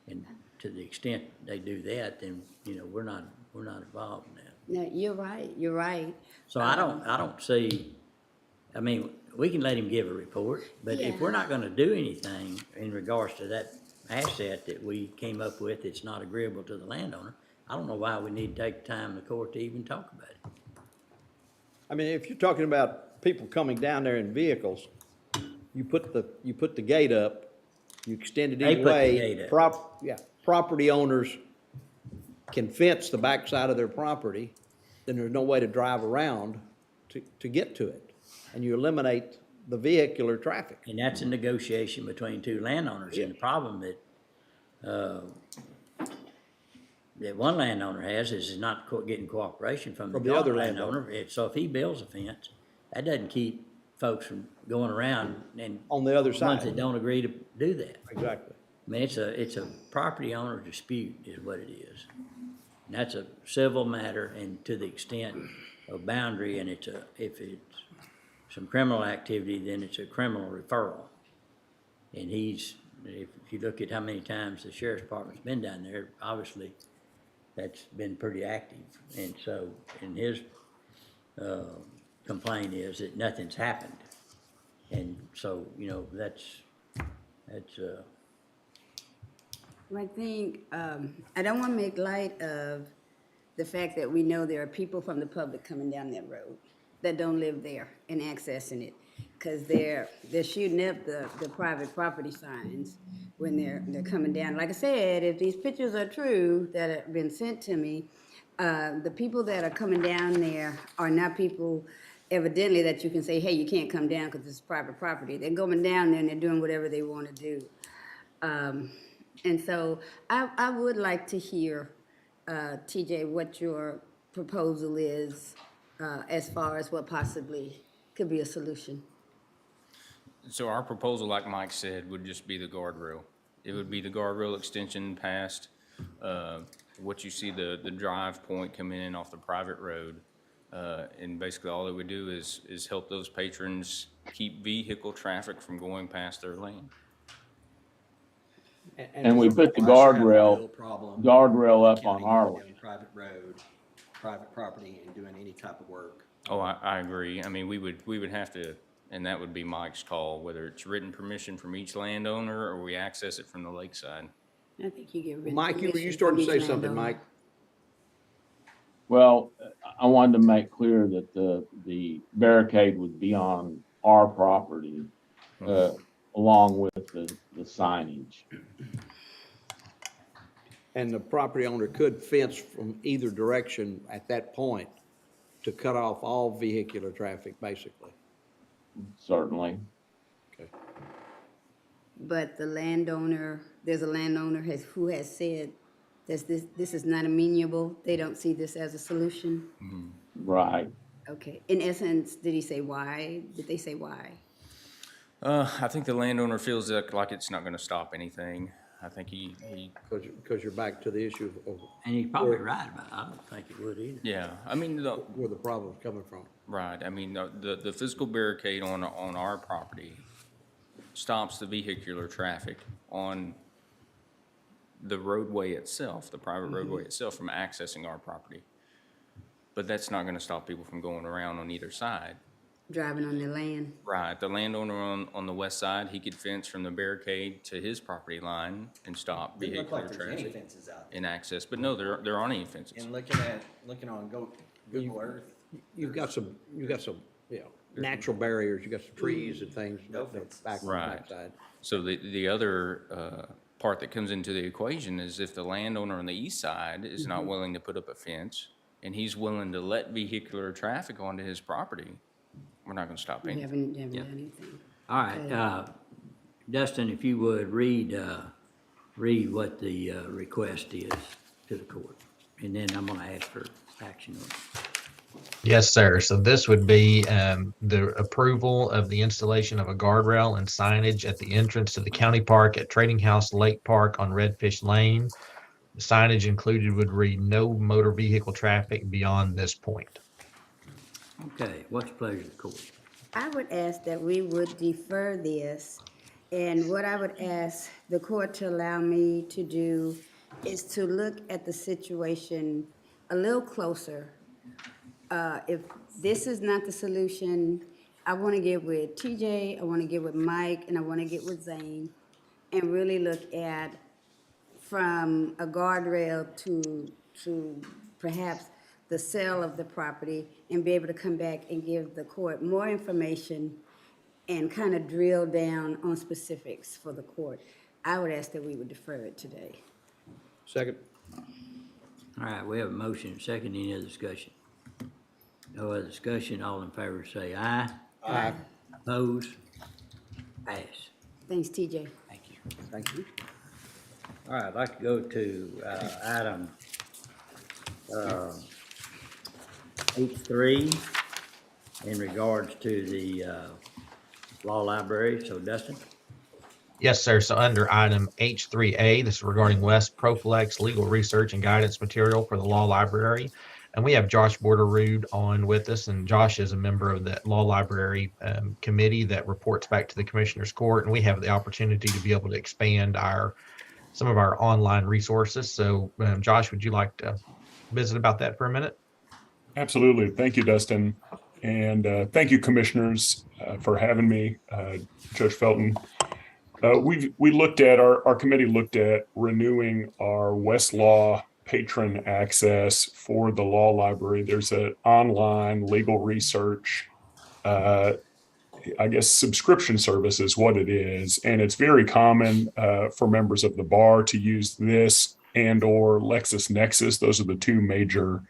And to the extent they do that, then, we're not involved in that. No, you're right. So I don't see, I mean, we can let him give a report, but if we're not gonna do anything in regards to that asset that we came up with that's not agreeable to the landowner, I don't know why we need to take time in the court to even talk about it. I mean, if you're talking about people coming down there in vehicles, you put the gate up, you extend it They either put the way. gate up. Property owners can fence the backside of their property, then there's no way to drive around to get to it. And you eliminate the vehicular traffic. And that's a negotiation between two landowners, and the problem that one landowner has is not getting cooperation from the From the other other landowner. So if he builds a fence, that doesn't keep folks from going around and. On the other Ones side. that don't agree to do that. Exactly. I mean, it's a property owner dispute is what it is. And that's a civil matter, and to the extent of boundary, and if it's some criminal activity, then it's a criminal referral. And if you look at how many times the sheriff's department's been down there, obviously, that's been pretty active. And so, and his complaint is that nothing's happened. And so, that's I think, I don't want to make light of the fact that we know there are people from the public coming down that road that don't live there and accessing it, because they're shooting up the private property signs when they're coming down. Like I said, if these pictures are true that have been sent to me, the people that are coming down there are not people evidently that you can say, hey, you can't come down because it's private property. They're going down there and they're doing whatever they want to do. And so I would like to hear, TJ, what your proposal is as far as what possibly could be a solution. So our proposal, like Mike said, would just be the guardrail. It would be the guardrail extension past what you see the drive point coming in off the private road. And basically all it would do is help those patrons keep vehicle traffic from going past their lane. And we put the I sure have a real guardrail problem up on county our going lane. Private road, private property and doing any type of work. Oh, I agree. I mean, we would have to, and that would be Mike's call, whether it's written permission from each landowner or we access it from the lakeside. I think you get rid of. Mike, you started to say something, Mike. Well, I wanted to make clear that the barricade would be on our property, along with the signage. And the property owner could fence from either direction at that point to cut off all vehicular traffic, basically. Certainly. But the landowner, there's a landowner who has said that this is not amenable. They don't see this as a solution. Right. Okay. In essence, did he say why? Did they say why? I think the landowner feels like it's not gonna stop anything. I think he. Because you're back to the issue of. And he's probably right about it. I don't think it would either. Yeah, I mean, Where the problem's coming from. right, I mean, the physical barricade on our property stops the vehicular traffic on the roadway itself, the private roadway itself, from accessing our property. But that's not gonna stop people from going around on either side. Driving on their land. Right, the landowner on the west side, he could fence from the barricade to his property line and stop Doesn't look vehicular like there's any traffic fences out there. and access, but no, there aren't any fences. And looking on Google Earth, You've got some, natural barriers, you've got some trees and things. No that fences. back on the Right. backside. So the other part that comes into the equation is if the landowner on the east side is not willing to put up a fence and he's willing to let vehicular traffic onto his property, we're not gonna stop We anything. haven't done anything. All right, Dustin, if you would, read what the request is to the court. And then I'm gonna ask for action on it. Yes, sir. So this would be the approval of the installation of a guardrail and signage at the entrance to the county park at Trading House Lake Park on Redfish Lane. The signage included would read "No motor vehicle traffic beyond this point." Okay, what's the pleasure of the court? I would ask that we would defer this, and what I would ask the court to allow me to do is to look at the situation a little closer. If this is not the solution, I want to get with TJ, I want to get with Mike, and I want to get with Zane, and really look at from a guardrail to perhaps the sale of the property, and be able to come back and give the court more information and kind of drill down on specifics for the court. I would ask that we would defer it today. Second. All right, we have a motion, second, any other discussion? No other discussion, all in favor say aye. Aye. Opposed? Pass. Thanks, TJ. Thank you. Thank you. All right, I'd like to go to item H3 in regards to the law library. So Dustin? Yes, sir. So under item H3A, this is regarding West Proflex legal research and guidance material for the law library. And we have Josh Borderood on with us, and Josh is a member of the law library committee that reports back to the commissioner's court. And we have the opportunity to be able to expand some of our online resources. So Josh, would you like to visit about that for a minute? Absolutely. Thank you, Dustin. And thank you, commissioners, for having me, Judge Felton. Our committee looked at renewing our Westlaw patron access for the law library. There's an online legal research, subscription service is what it is. And it's very common for members of the bar to use this and or LexisNexis. Those are the two major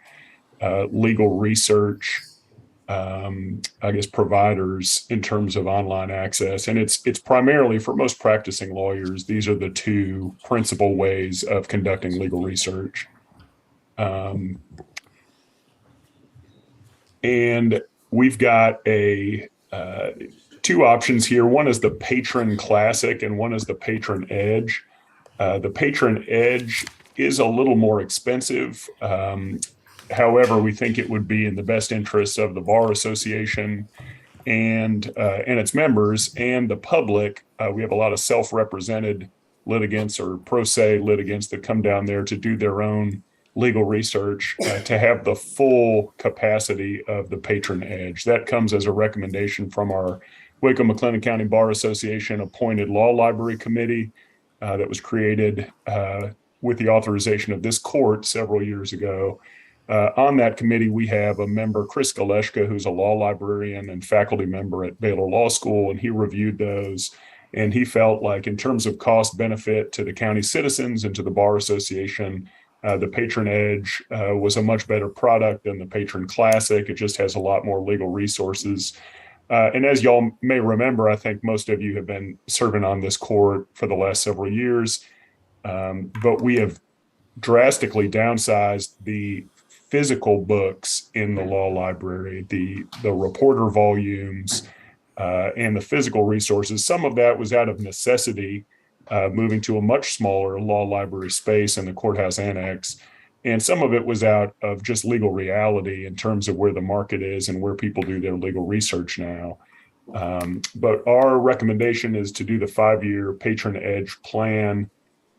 legal research providers in terms of online access. And it's primarily for most practicing lawyers. These are the two principal ways of conducting legal research. And we've got two options here. One is the Patron Classic and one is the Patron Edge. The Patron Edge is a little more expensive. However, we think it would be in the best interests of the Bar Association and its members and the public. We have a lot of self-represented litigants or pro se litigants that come down there to do their own legal research, to have the full capacity of the patron edge. That comes as a recommendation from our Waco McLennan County Bar Association appointed law library committee that was created with the authorization of this court several years ago. On that committee, we have a member, Chris Galeshka, who's a law librarian and faculty member at Baylor Law School, and he reviewed those. And he felt like in terms of cost benefit to the county citizens and to the Bar Association, the Patron Edge was a much better product than the Patron Classic. It just has a lot more legal resources. And as y'all may remember, I think most of you have been serving on this court for the last several years, but we have drastically downsized the physical books in the law library, the reporter volumes, and the physical resources. Some of that was out of necessity, moving to a much smaller law library space in the courthouse annex. And some of it was out of just legal reality in terms of where the market is and where people do their legal research now. But our recommendation is to do the 5-year Patron Edge plan,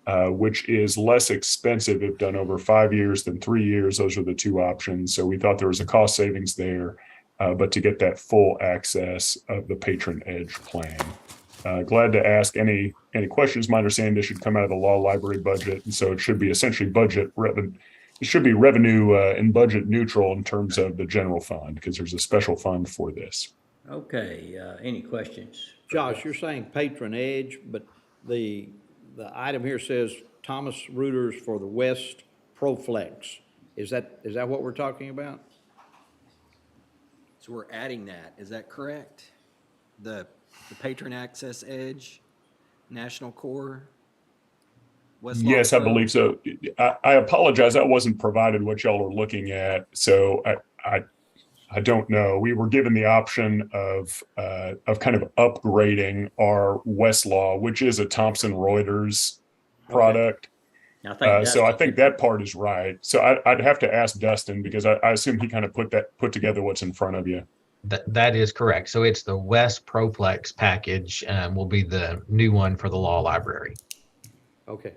which is less expensive if done over 5 years than 3 years. Those are the two options. So we thought there was a cost savings there, but to get that full access of the Patron Edge plan. Glad to ask any questions. My understanding this should come out of the law library budget, and so it should be essentially it should be revenue and budget neutral in terms of the general fund, because there's a special fund for this. Okay, any questions? Josh, you're saying Patron Edge, but the item here says Thomas Reuters for the West ProFlex. Is that what we're talking about? So we're adding that, is that correct? The Patron Access Edge, National Core? Westlaw Yes, I Pro? believe so. I apologize. That wasn't provided what y'all are looking at. So I don't know. We were given the option of kind of upgrading our Westlaw, which is a Thomson Reuters product. So I think that part is right. So I'd have to ask Dustin, because I assume he kind of put together what's in front of you. That is correct. So it's the West ProFlex package will be the new one for the law library. Okay.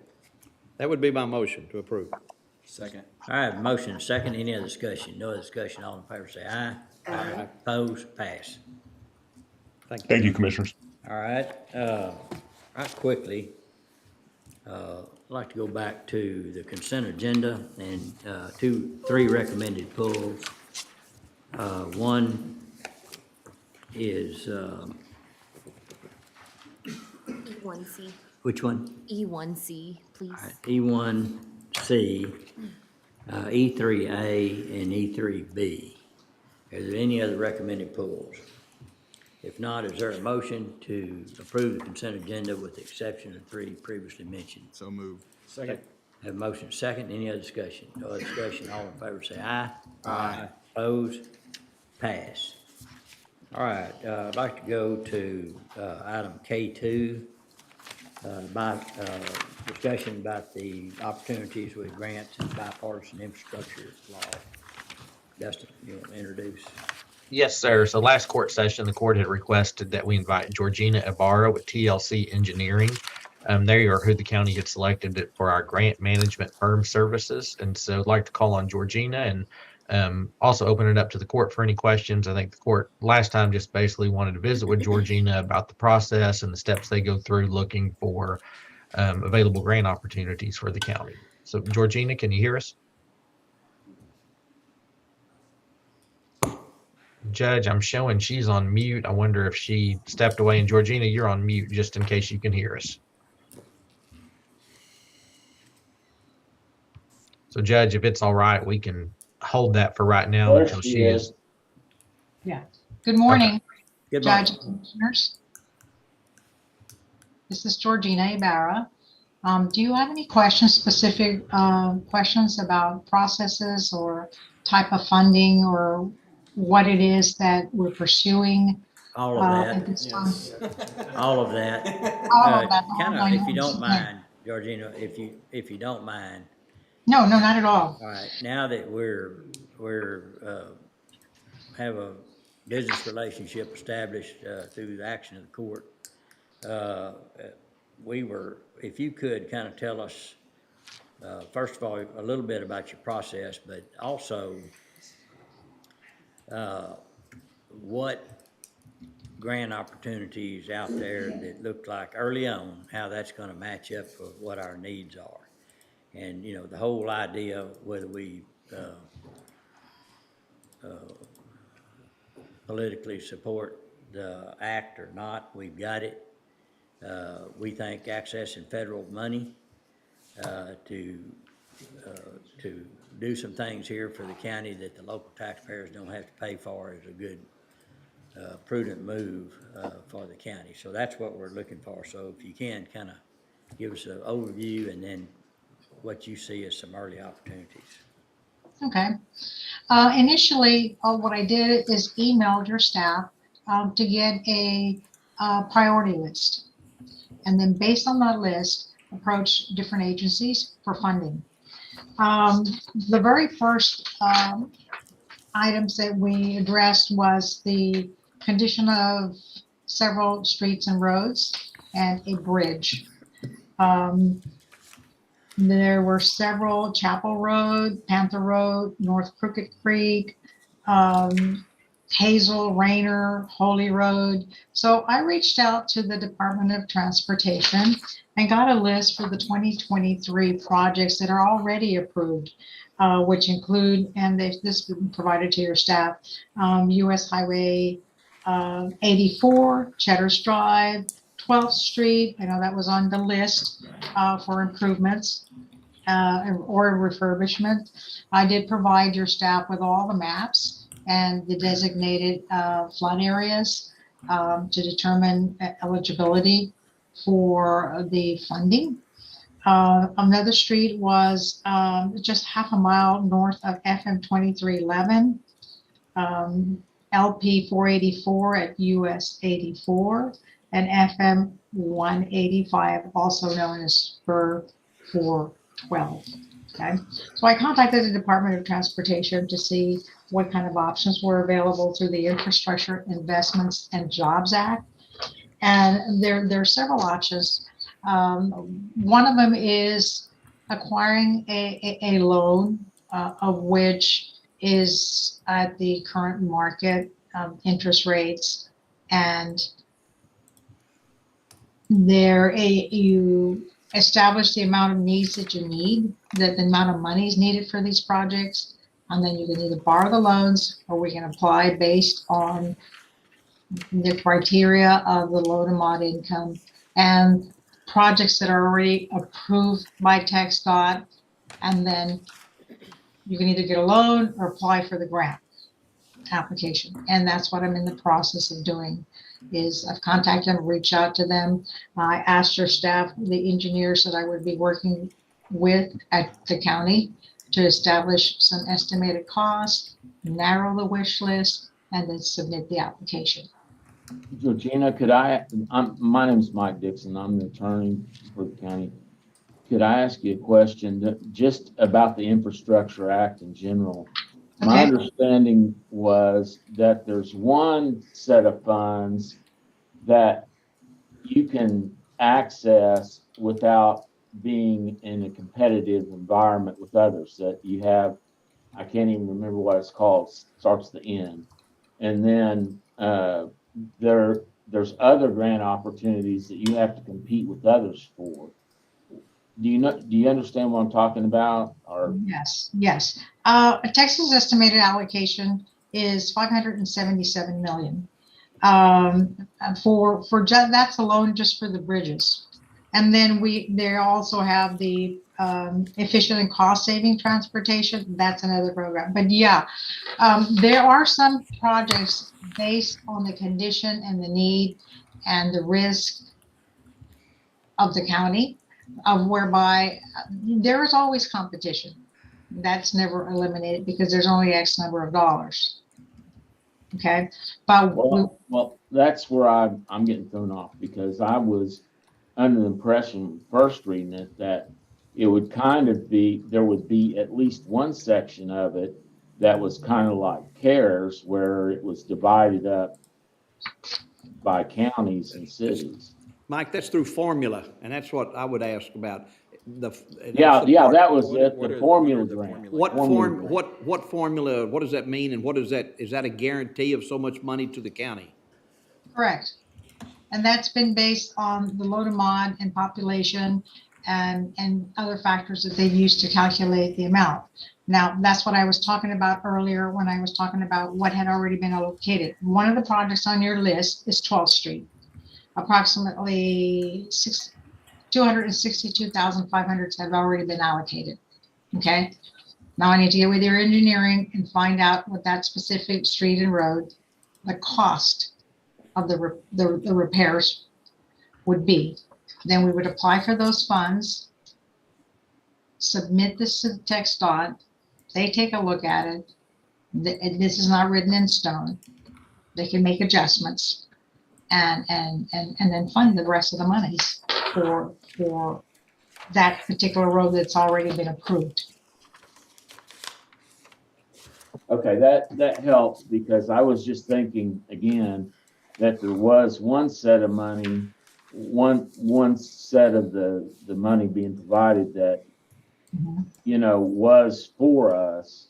That would be my motion to approve. Second. All right, motion and second. Any other discussion? No other discussion. All in favor say aye. Aye. Opposed? Pass. Thank you, Commissioners. All right, right quickly, I'd like to go back to the consent agenda and three recommended pulls. One is, E1C. which one? E1C, please. All right, E1C, E3A, and E3B. Is there any other recommended pulls? If not, is there a motion to approve the consent agenda with the exception of three previously mentioned? So moved. Second. Have a motion second. Any other discussion? No other discussion. All in favor say aye. Aye. Opposed? Pass. All right, I'd like to go to item K2, discussion about the opportunities with grants and bipartisan infrastructure law. Dustin, you want to introduce? Yes, sir. So last court session, the court had requested that we invite Georgina Ibarra with TLC Engineering. They are who the county had selected for our grant management firm services. And so I'd like to call on Georgina and also open it up to the court for any questions. I think the court last time just basically wanted to visit with Georgina about the process and the steps they go through looking for available grant opportunities for the county. So Georgina, can you hear us? Judge, I'm showing she's on mute. I wonder if she stepped away. And Georgina, you're on mute just in case you can hear us. So Judge, if it's all right, we can hold that for right now until she is. Yeah. Good morning, Good Judge morning. and Commissioners. This is Georgina Ibarra. Do you have any specific questions about processes or type of funding or what it is that we're pursuing? All of that. At this time? All of that. All of that. Kind I of, if you don't understand. mind, Georgina, if you don't mind. No, not at all. All right, now that we're have a business relationship established through the action of the court. If you could kind of tell us, first of all, a little bit about your process, but also what grant opportunities out there that look like early on, how that's going to match up with what our needs are. And, you know, the whole idea of whether we politically support the act or not, we've got it. We think accessing federal money to do some things here for the county that the local taxpayers don't have to pay for is a good, prudent move for the county. So that's what we're looking for. So if you can kind of give us an overview and then what you see as some early opportunities. Okay. Initially, what I did is emailed your staff to get a priority list. And then based on that list, approach different agencies for funding. The very first items that we addressed was the condition of several streets and roads and a bridge. There were several: Chapel Road, Panther Road, North Crooked Creek, Hazel, Rayner, Holy Road. So I reached out to the Department of Transportation and got a list for the 2023 projects that are already approved, which include, and this has been provided to your staff, US Highway 84, Cheddar's Drive, 12th Street. I know that was on the list for improvements or refurbishment. I did provide your staff with all the maps and the designated flood areas to determine eligibility for the funding. Another street was just half a mile north of FM 2311, LP 484 at US 84, and FM 185, also known as Spur 412. Okay, so I contacted the Department of Transportation to see what kind of options were available through the Infrastructure Investments and Jobs Act. And there are several options. One of them is acquiring a loan of which is at the current market interest rates, and you establish the amount of needs that you need, that the amount of money is needed for these projects, and then you can either borrow the loans or we can apply based on the criteria of the low to mod income and projects that are already approved by TxDOT, and then you can either get a loan or apply for the grant application. And that's what I'm in the process of doing. Is I've contacted them, reached out to them. I asked your staff, the engineers that I would be working with at the county, to establish some estimated costs, narrow the wish list, and then submit the application. Georgina, my name is Mike Dixon. I'm the attorney for the county. Could I ask you a question just about the Infrastructure Act in general? Okay. My understanding was that there's one set of funds that you can access without being in a competitive environment with others, that you have, I can't even remember what it's called, starts the N. And then there's other grant opportunities that you have to compete with others for. Do you understand what I'm talking about? Or Yes. Texas estimated allocation is $577 million. That's alone just for the bridges. And then they also have the efficient and cost saving transportation. That's another program. But yeah, there are some projects based on the condition and the need and the risk of the county, whereby there is always competition. That's never eliminated because there's only X number of dollars. Okay, but well, that's where I'm getting thrown off, because I was under the impression first reading it that it would kind of be, there would be at least one section of it that was kind of like CARES, where it was divided up by counties and cities. Mike, that's through formula, and that's what I would ask about. Yeah, that was What it, are the the formula formula grant. What Formula form, grant. what formula, what does that mean, and what is that a guarantee of so much money to the county? Correct. And that's been based on the load of mod and population and other factors that they use to calculate the amount. Now, that's what I was talking about earlier when I was talking about what had already been allocated. One of the projects on your list is 12th Street. Approximately 262,500 have already been allocated. Okay. Now I need to get with your engineering and find out what that specific street and road, the cost of the repairs would be. Then we would apply for those funds, submit this to TxDOT. They take a look at it. This is not written in stone. They can make adjustments and then fund the rest of the monies for that particular road that's already been approved. Okay, that helps, because I was just thinking again that there was one set of money, one set of the money being provided that, you know, was for us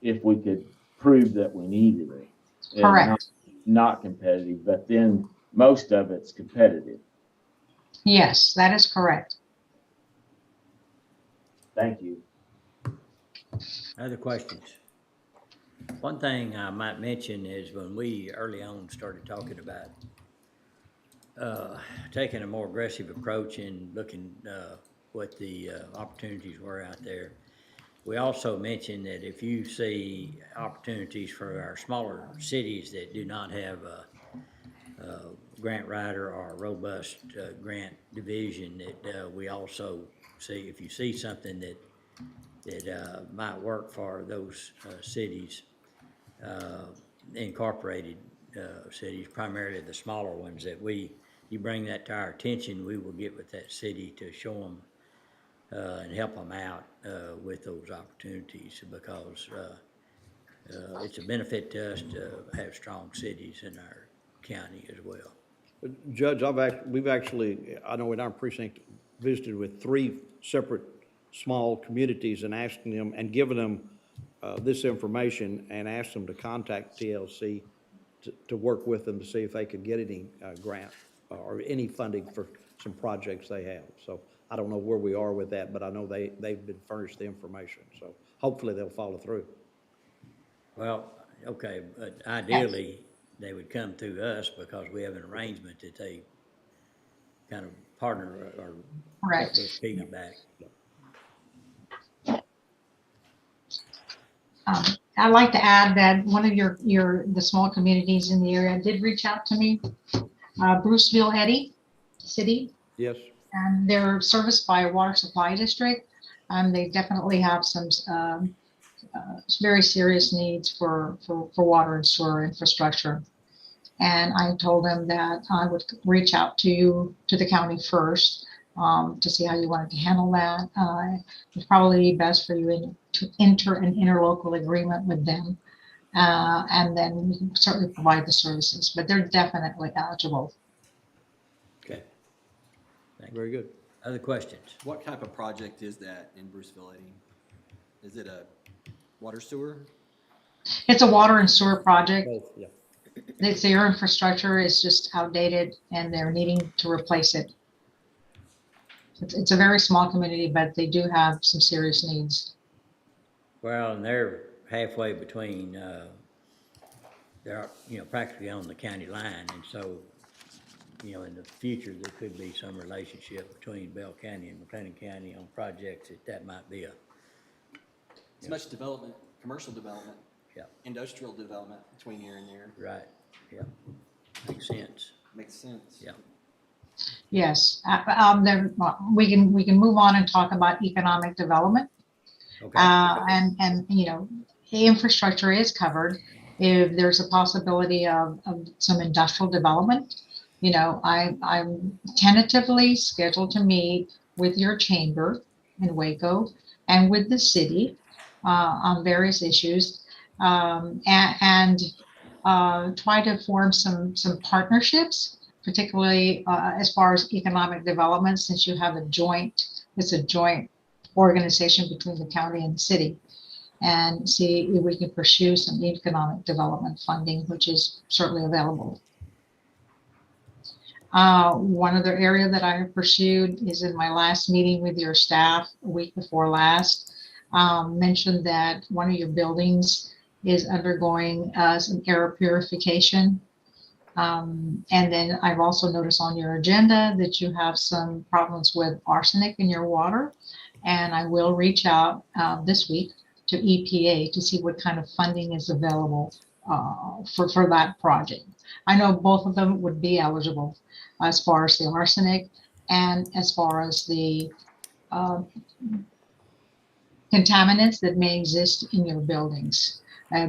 if we could prove that we needed it. And Correct. Not competitive, but then most of it's competitive. Yes, that is correct. Thank you. Other questions? One thing I might mention is when we early on started talking about taking a more aggressive approach in looking what the opportunities were out there, we also mentioned that if you see opportunities for our smaller cities that do not have a grant writer or a robust grant division, that we also see, if you see something that might work for those cities, incorporated cities, primarily the smaller ones, that you bring that to our attention, we will get with that city to show them and help them out with those opportunities, because it's a benefit to us to have strong cities in our county as well. Judge, we've actually, I know in our precinct, visited with 3 separate small communities and asking them and giving them this information and asked them to contact TLC to work with them to see if they could get any grant or any funding for some projects they have. So I don't know where we are with that, but I know they've been furnished the information. So hopefully they'll follow through. Well, okay, but ideally, they would come through us because we have an arrangement that they kind of partner or Correct. piggyback. I'd like to add that one of the small communities in the area did reach out to me, Bruceville Eddy City, Yes. and they're serviced by a water supply district. They definitely have some very serious needs for water and sewer infrastructure. And I told them that I would reach out to the county first to see how you wanted to handle that. It's probably best for you to enter an interlocal agreement with them. And then we can certainly provide the services, but they're definitely eligible. Okay. Thank you. Very good. Other questions? What type of project is that in Bruceville, Eddy? Is it a water sewer? It's a water and sewer project. Both, yeah. It's their infrastructure is just outdated and they're needing to replace it. It's a very small community, but they do have some serious needs. Well, and they're halfway between, they're, practically on the county line. And so, in the future, there could be some relationship between Bell County and McLennan County on projects that might be It's much development, commercial development, yeah, industrial development between here and there. right, yeah, makes sense. Makes sense. Yeah. Yes, we can move on and talk about economic development. Okay. And the infrastructure is covered. If there's a possibility of some industrial development, I'm tentatively scheduled to meet with your chamber in Waco and with the city on various issues. and try to form some partnerships, particularly as far as economic development, since you have it's a joint organization between the county and the city, and see if we can pursue some economic development funding, which is certainly available. One other area that I have pursued is in my last meeting with your staff a week before last, mentioned that one of your buildings is undergoing some air purification. And then I've also noticed on your agenda that you have some problems with arsenic in your water. And I will reach out this week to EPA to see what kind of funding is available for that project. I know both of them would be eligible as far as the arsenic and as far as the contaminants that may exist in your buildings,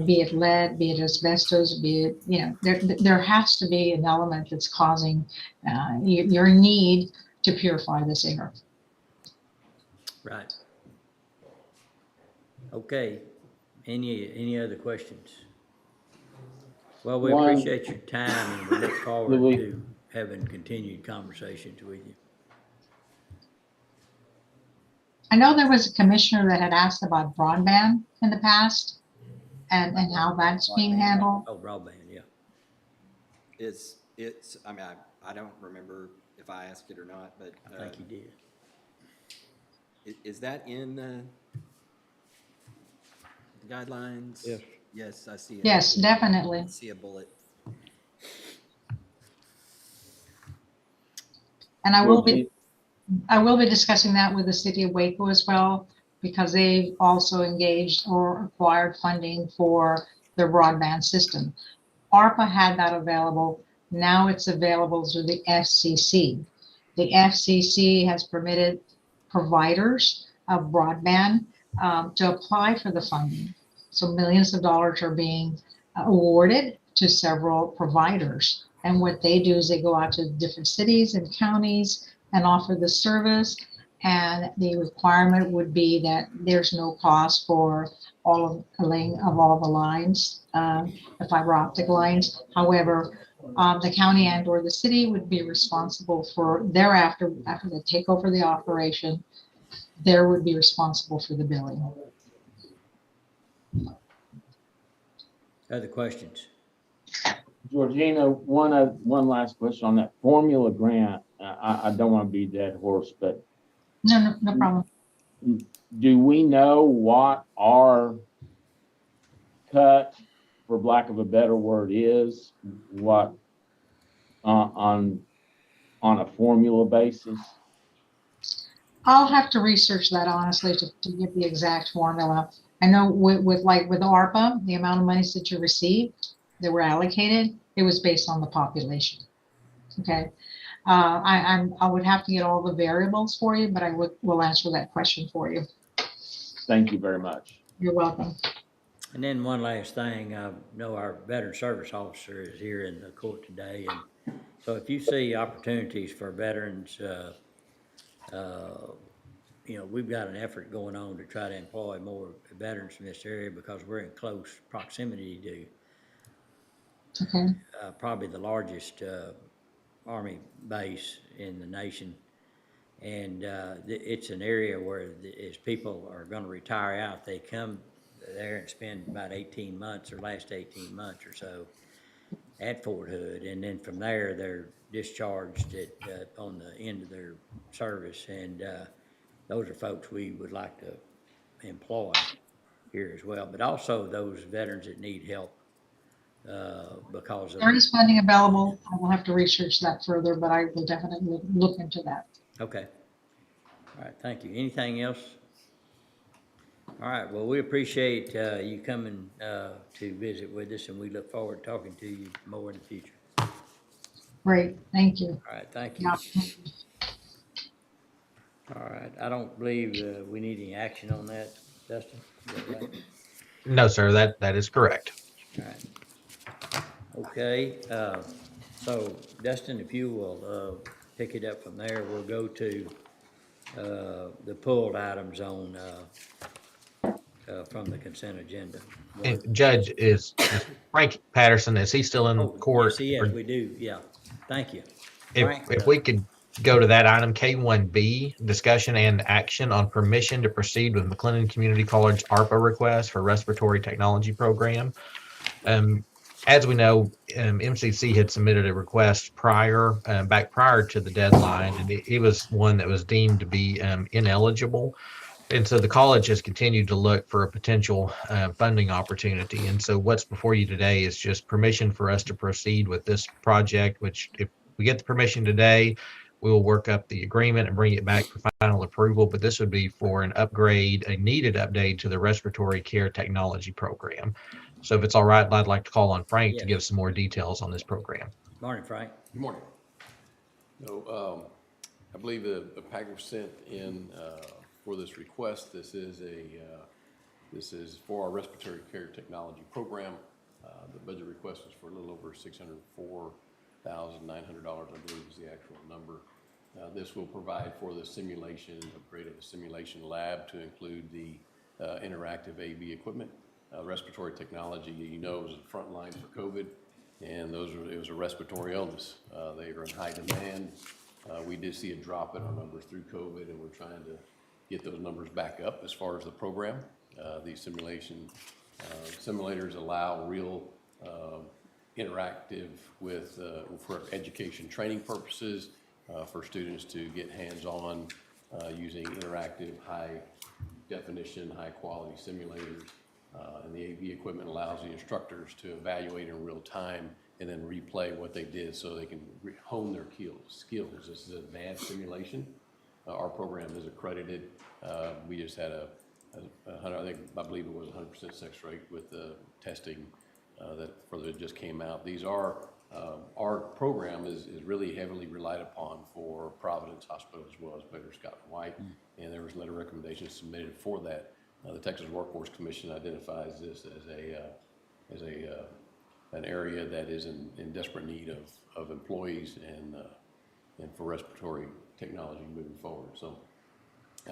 be it lead, be it asbestos, be it, there has to be an element that's causing your need to purify this air. Right. Okay, any other questions? Well, we appreciate your time and we look forward to having continued conversations with you. I know there was a commissioner that had asked about broadband in the past and how that's being handled. Oh, broadband, yeah. It's, I mean, I don't remember if I asked it or not, but. I think you did. Is that in the guidelines? Yes. Yes, I see it. Yes, definitely. I see a bullet. And I will be discussing that with the city of Waco as well, because they've also engaged or acquired funding for their broadband system. ARPA had that available. Now it's available through the FCC. The FCC has permitted providers of broadband to apply for the funding. So millions of dollars are being awarded to several providers. And what they do is they go out to different cities and counties and offer the service. And the requirement would be that there's no cost for all of the laying of all the lines, the fiber optic lines. However, the county and or the city would be responsible for thereafter, after they take over the operation, they would be responsible for the billing. Other questions? Georgina, one last question on that formula grant. I don't want to beat that horse, but No problem. do we know what our cut, for lack of a better word, is? What on a formula basis? I'll have to research that honestly to get the exact formula. I know with ARPA, the amount of monies that you received that were allocated, it was based on the population. Okay. I would have to get all the variables for you, but I will answer that question for you. Thank you very much. You're welcome. And then one last thing, I know our veteran service officer is here in the court today, and so if you see opportunities for veterans, we've got an effort going on to try to employ more veterans from this area because we're in close proximity to probably the largest Army base in the nation. And it's an area where as people are going to retire out, they come there and spend about 18 months or last 18 months or so at Fort Hood. And then from there, they're discharged on the end of their service. And those are folks we would like to employ here as well. But also those veterans that need help because of... There is funding available. I will have to research that further, but I will definitely look into that. Okay. All right, thank you. Anything else? All right, well, we appreciate you coming to visit with us, and we look forward to talking to you more in the future. Great, thank you. All right, thank you. All right, I don't believe we need any action on that, Dustin. Is that right? No, sir, that is correct. All right. Okay, so Dustin, if you will pick it up from there, we'll go to the pulled items on from the consent agenda. And Judge, is Frank Patterson, is he still in Oh, court? yes, Or we do, yeah. Thank you. Frank, If we could go to that item, K1B, discussion and action on permission to proceed with McLennan Community College ARPA request for respiratory technology program. As we know, MCC had submitted a request back prior to the deadline, and it was one that was deemed to be ineligible. And so the college has continued to look for a potential funding opportunity. And so what's before you today is just permission for us to proceed with this project, which if we get the permission today, we will work up the agreement and bring it back for final approval. But this would be for an upgrade, a needed update to the respiratory care technology program. So if it's all right, I'd like to call on Frank to give some more details on this program. Morning, Frank. Good morning. So, I believe the packet was sent in for this request. This is for our respiratory care technology program. The budget request was for a little over $604,900, I believe is the actual number. This will provide for the simulation, upgrade of the simulation lab to include the interactive AV equipment. Respiratory technology, you know, is the front line for COVID, and it was a respiratory illness. They are in high demand. We did see a drop in our numbers through COVID, and we're trying to get those numbers back up as far as the program. These simulators allow real interactive with for education training purposes, for students to get hands-on using interactive, high definition, high quality simulators. And the AV equipment allows the instructors to evaluate in real time and then replay what they did so they can hone their skills. This is advanced simulation. Our program is accredited. We just had I believe it was 100% success rate with the testing that just came out. These are, our program is really heavily relied upon for Providence Hospital as well as Baylor Scott & White, and there was a letter of recommendation submitted for that. The Texas Workforce Commission identifies this as an area that is in desperate need of employees and for respiratory technology moving forward. So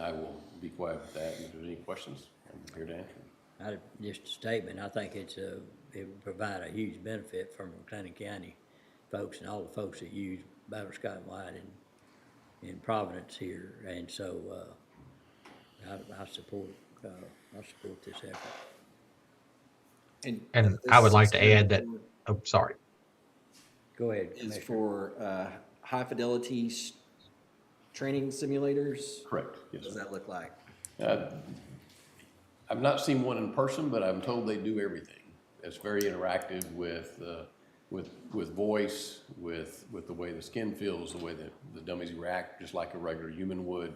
I will be quiet with that, and if there's any questions, I'm here to answer them. Just a statement, I think it would provide a huge benefit for McLennan County folks and all the folks that use Baylor Scott & White in Providence here, and so I support this effort. And I would like to add that, oh, sorry. Go ahead. Is for high fidelity training simulators? Correct, yes. What does that look like? I've not seen one in person, but I'm told they do everything. It's very interactive with voice, with the way the skin feels, the way that the dummies react, just like a regular human would.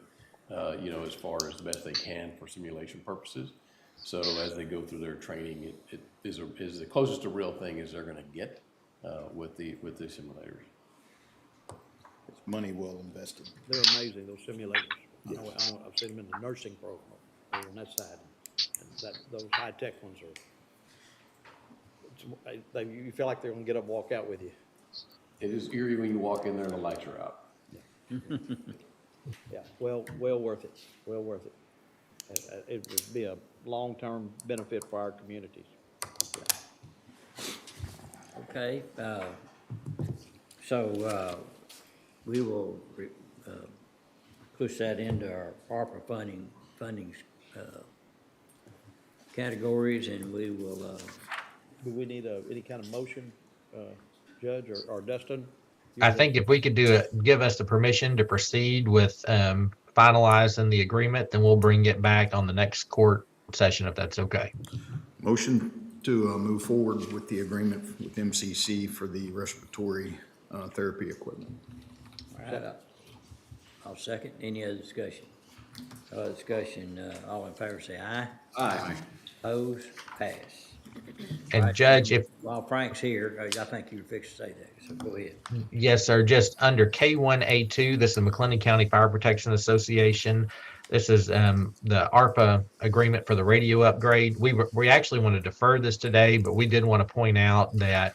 As far as the best they can for simulation purposes. So as they go through their training, it is the closest to real thing as they're going to get with the simulators. It's money well invested. They're amazing, those simulators. I know I've seen them in the nursing program over on that side. And those high-tech ones you feel like they're going to get up and walk out with you. It is eerie when you walk in there and the lights are out. Yeah, well worth it, well worth it. It would be a long-term benefit for our communities. Okay, so we will push that into our ARPA funding categories, and we will. Do we need any kind of motion, Judge or Dustin? I think if we could give us the permission to proceed with finalizing the agreement, then we'll bring it back on the next court session, if that's okay. Motion to move forward with the agreement with MCC for the respiratory therapy equipment. All right, I'll second. Any other discussion? All in favor say aye. Aye. Opposed? Pass. And Right, Judge, while Frank's here, I think you were fixing to say that, so go ahead. yes, sir, just under K1A2, this is the McLennan County Fire Protection Association. This is the ARPA agreement for the radio upgrade. We actually want to defer this today, but we did want to point out that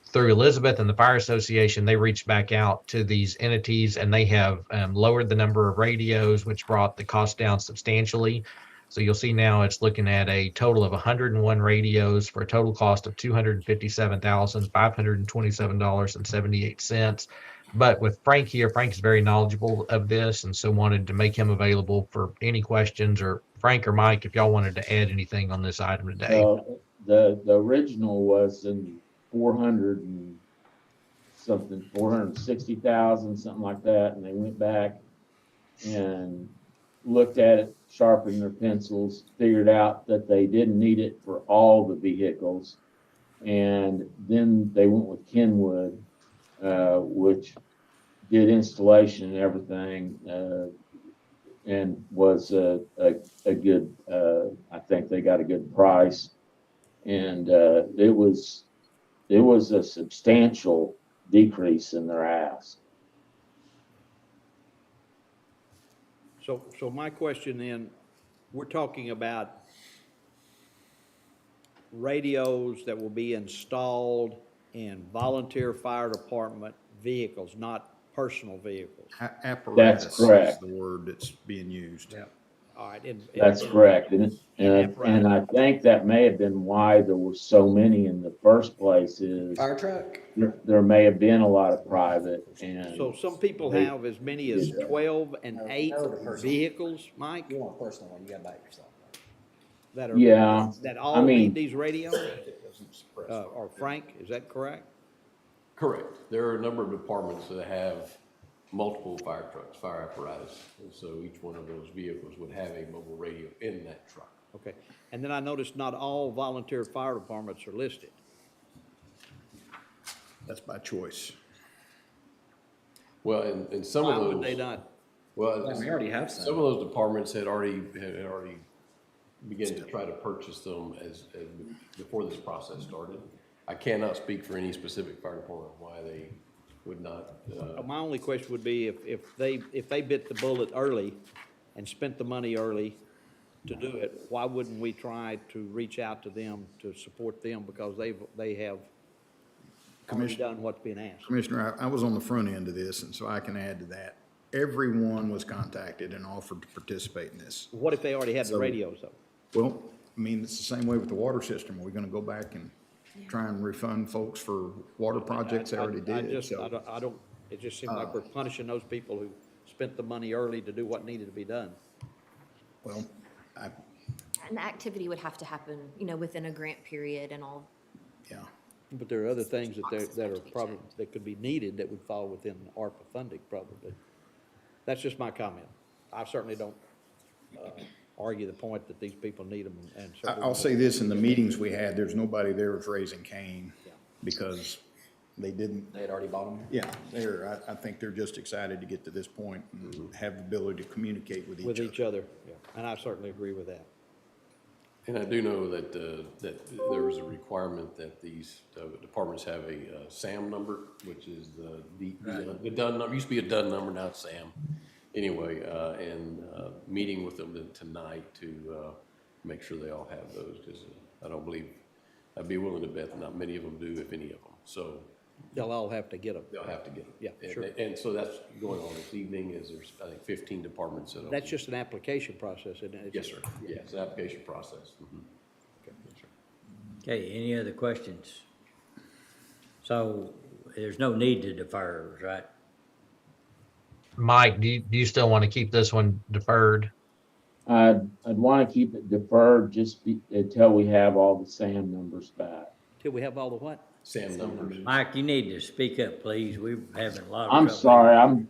through Elizabeth and the Fire Association, they reached back out to these entities, and they have lowered the number of radios, which brought the cost down substantially. So you'll see now it's looking at a total of 101 radios for a total cost of $257,527.78. But with Frank here, Frank is very knowledgeable of this, and so wanted to make him available for any questions, or Frank or Mike, if y'all wanted to add anything on this item today. The original was in 400 and something, 460,000, something like that, and they went back and looked at it, sharpened their pencils, figured out that they didn't need it for all the vehicles, and then they went with Kenwood, which did installation and everything, and was a good, I think they got a good price. And it was a substantial decrease in their ask. So my question then, we're talking about radios that will be installed in volunteer fire department vehicles, not personal vehicles. Apparatus That's correct. is the word that's being used. Yeah. All right. That's correct. And I think that may have been why there were so many in the first place is Fire truck. there may have been a lot of private and. So some people have as many as 12 and 8 vehicles, Mike, You want a personal one, you gotta buy it yourself. that are, Yeah, that I all mean- need these radios? Or Frank, is that correct? Correct. There are a number of departments that have multiple fire trucks, fire apparatus, and so each one of those vehicles would have a mobile radio in that truck. Okay. And then I noticed not all volunteer fire departments are listed. That's by choice. Well, and some Why of would those. they not? Well, We already have some. Some of those departments had already began to try to purchase them as before this process started. I cannot speak for any specific fire department why they would not. My only question would be if they bit the bullet early and spent the money early to do it, why wouldn't we try to reach out to them to support them because they have already done what's being asked? Commissioner, I was on the front end of this, and so I can add to that. Everyone was contacted and offered to participate in this. What if they already had the So- radios though? Well, I mean, it's the same way with the water system. We're gonna go back and try and refund folks for water projects they already I did, just, so. I don't, it just seems like we're punishing those people who spent the money early to do what needed to be done. Well, And the activity would have to happen, within a grant period and all. yeah. But there are other things that are probably, that could be needed that would fall within ARPA funding probably. That's just my comment. I certainly don't argue the point that these people need them and. I'll say this, in the meetings we had, there's nobody there was raising Cain because they didn't. They had already bought them? Yeah, I think they're just excited to get to this point and have the ability to communicate with each other. With each other, and I certainly agree with that. And I do know that there is a requirement that these departments have a SAM number, which is the DUN number. Used to be a DUN number, now it's SAM. Anyway, and meeting with them tonight to make sure they all have those, because I don't believe, I'd be willing to bet that not many of them do, if any of them. So They'll all have to get them. they'll have to get them. Yeah, And- sure. And so that's going on this evening, is there's, I think, 15 departments that. That's just an application process, isn't it? Yes, sir. Yeah, it's an application process. Mhm. Okay, any other questions? So there's no need to defer, right? Mike, do you still want to keep this one deferred? I'd want to keep it deferred until we have all the SAM numbers back. Till we have all the what? SAM numbers. Mike, you need to speak up, please. We're having a lot of I'm trouble. sorry,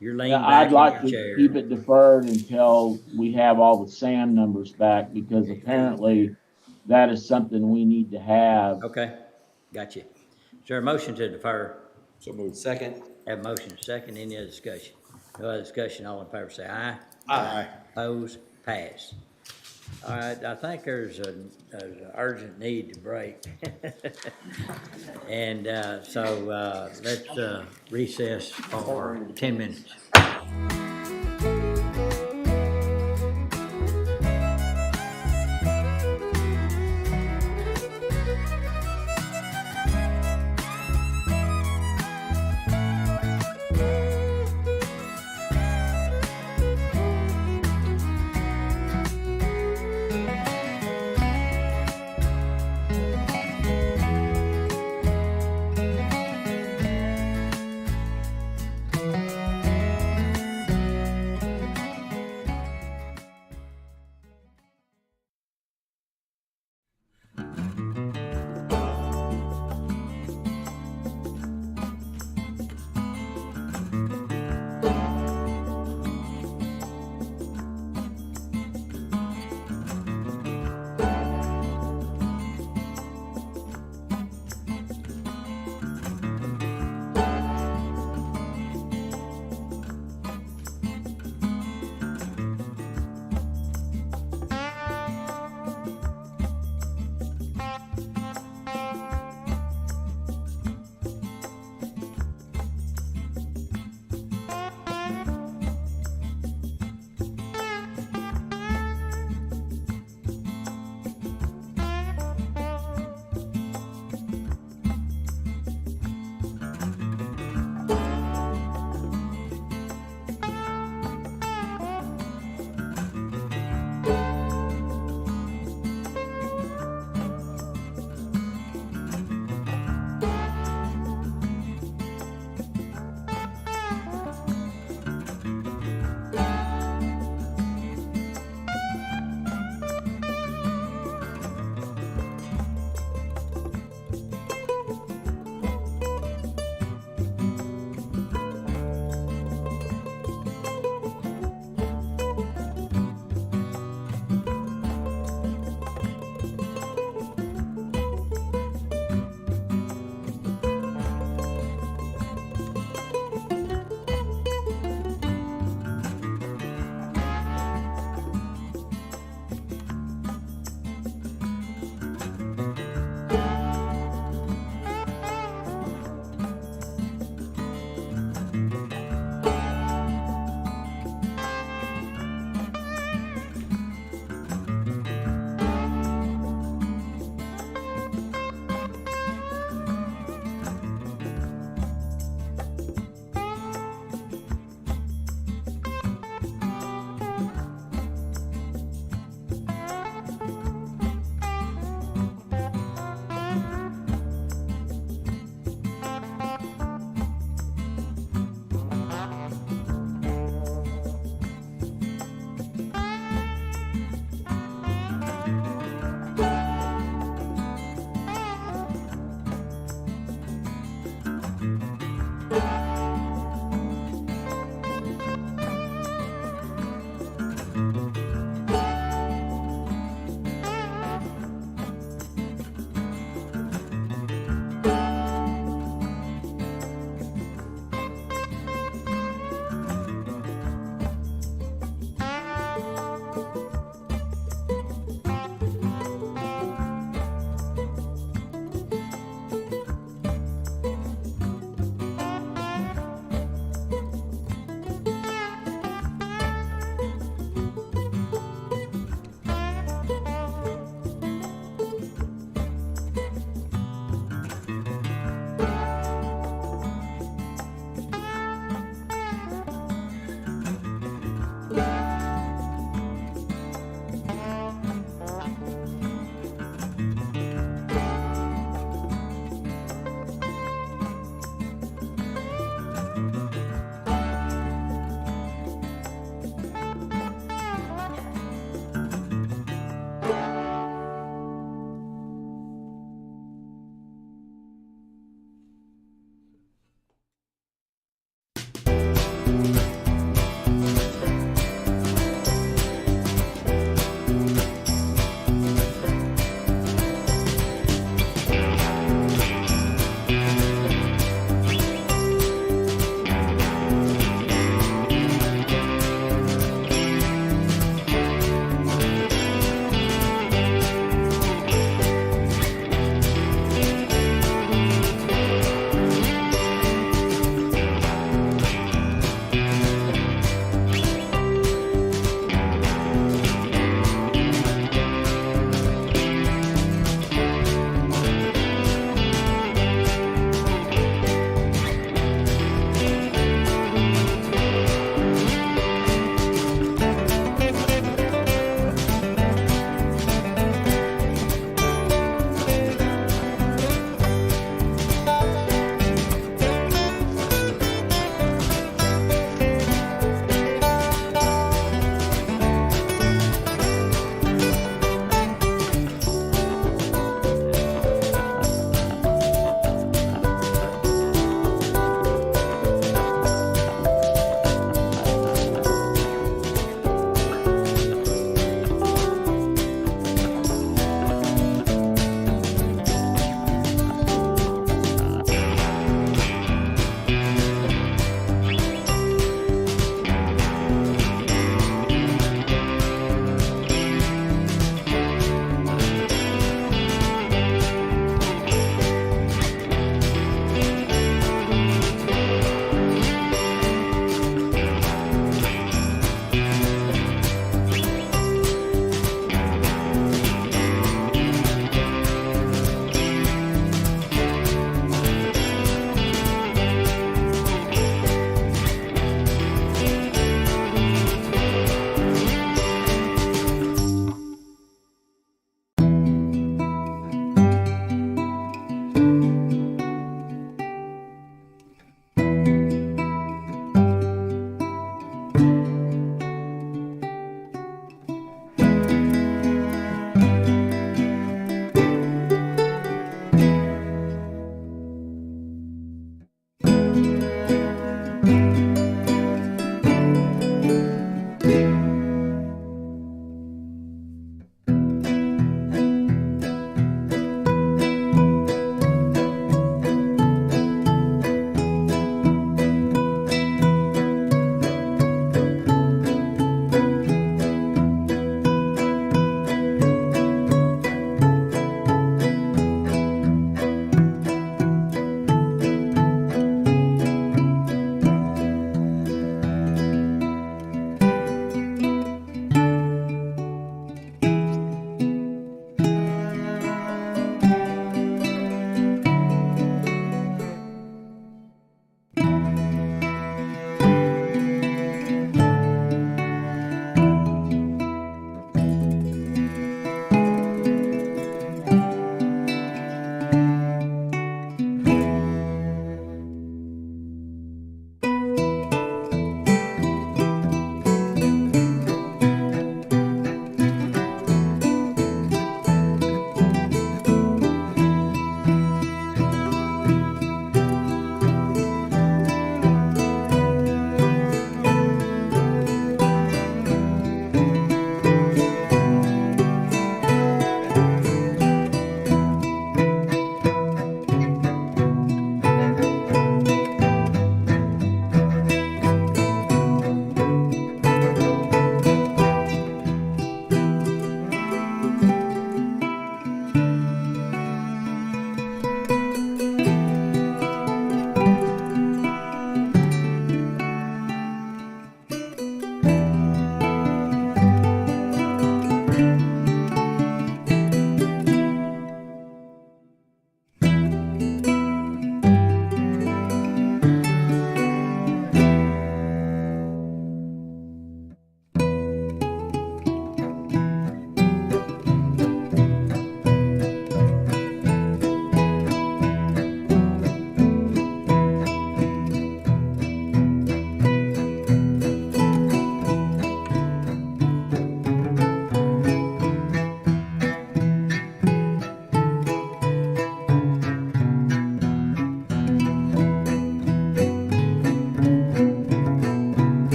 You're leaning back I'd in like your to chair. keep it deferred until we have all the SAM numbers back, because apparently that is something we need to have. Okay, got you. Is there a motion to defer? So moved. Second. Have a motion second, any other discussion? No other discussion, all in favor say aye. Aye. Opposed, pass. All right, I think there's an urgent need to break. And so let's recess for 10 minutes.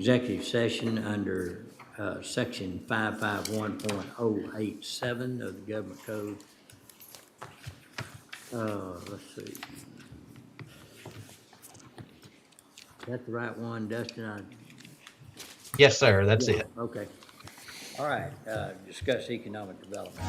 executive session under section 551.087 of the government code. Let's see. Is that the right one, Dustin? Yes, sir, that's it. Okay. All right, discuss economic development.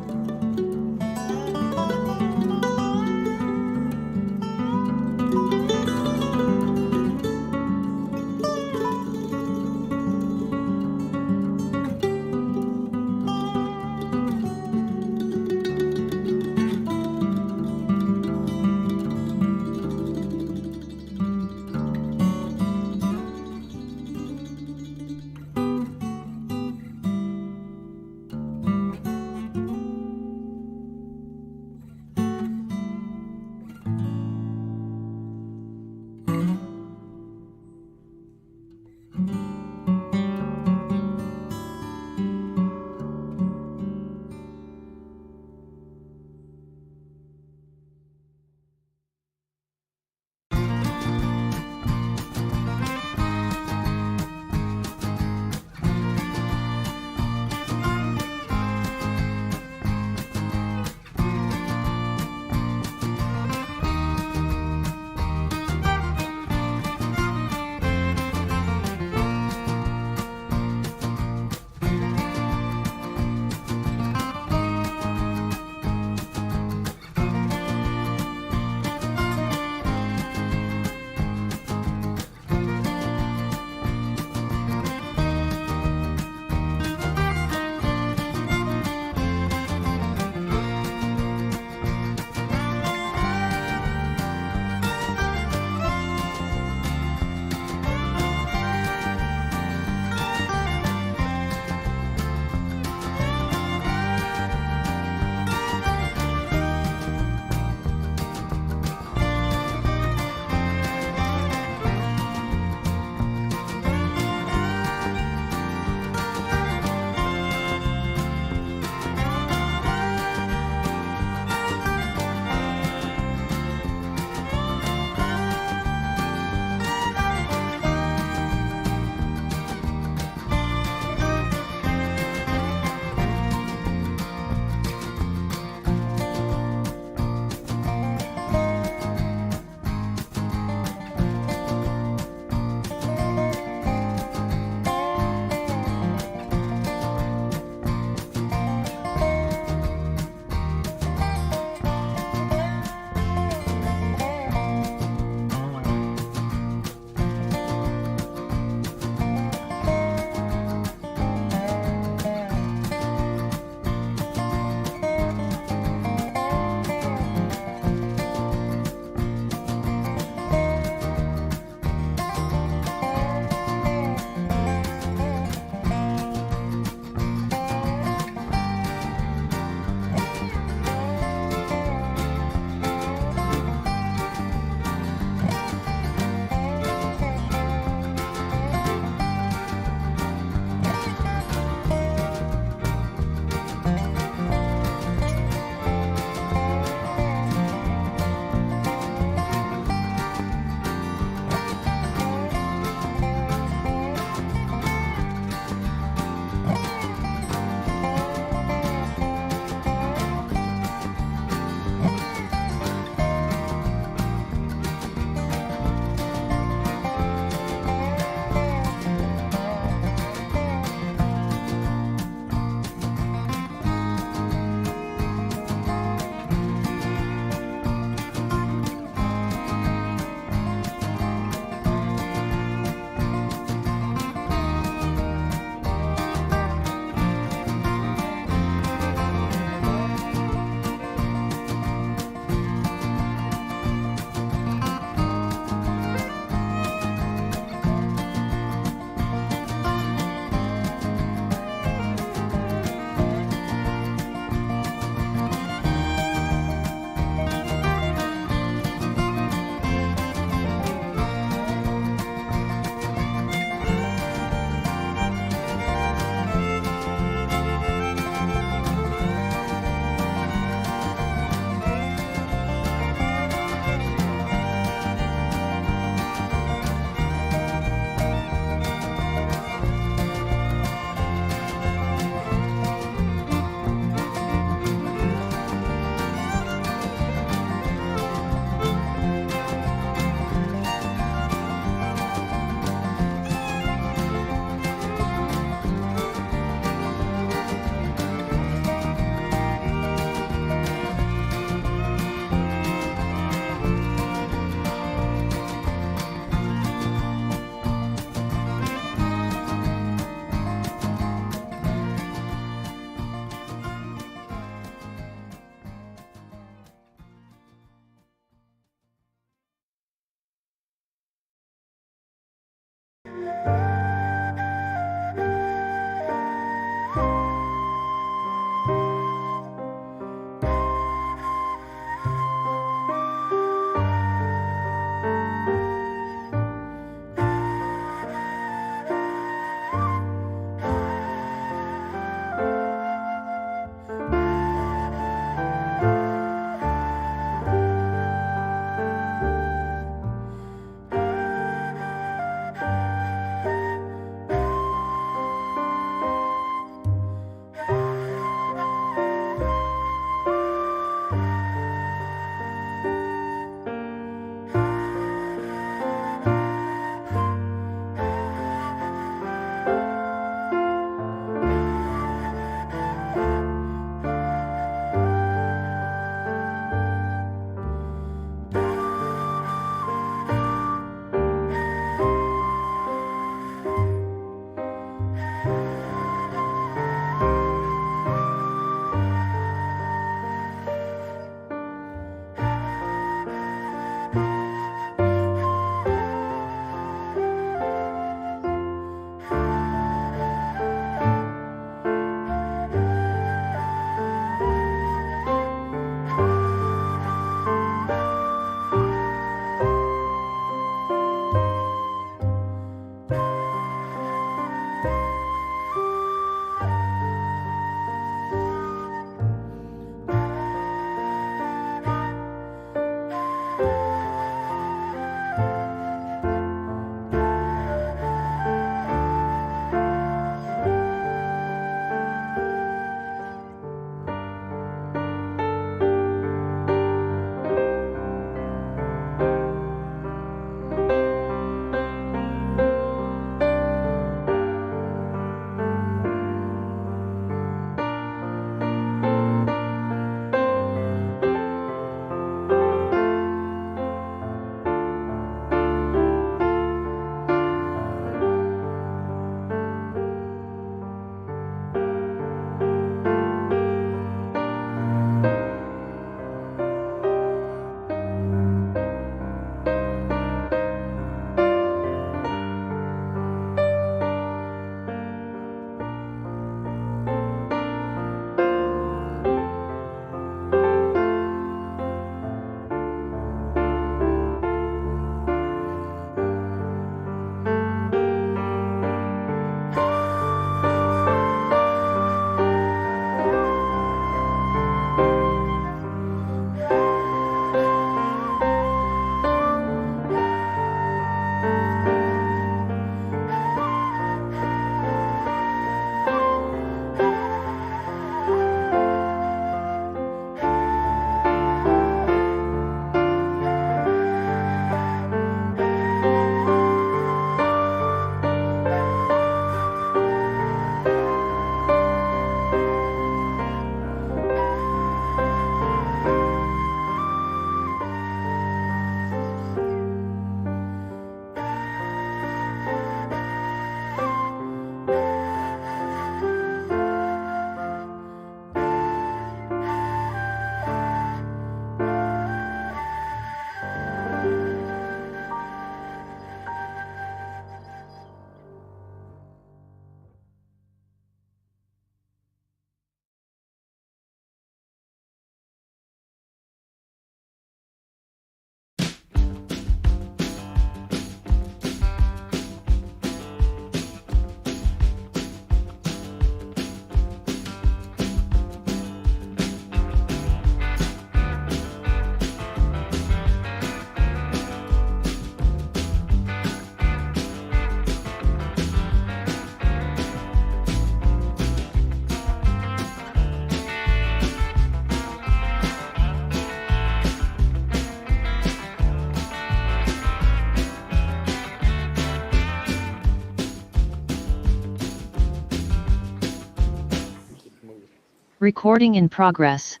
Recording in progress.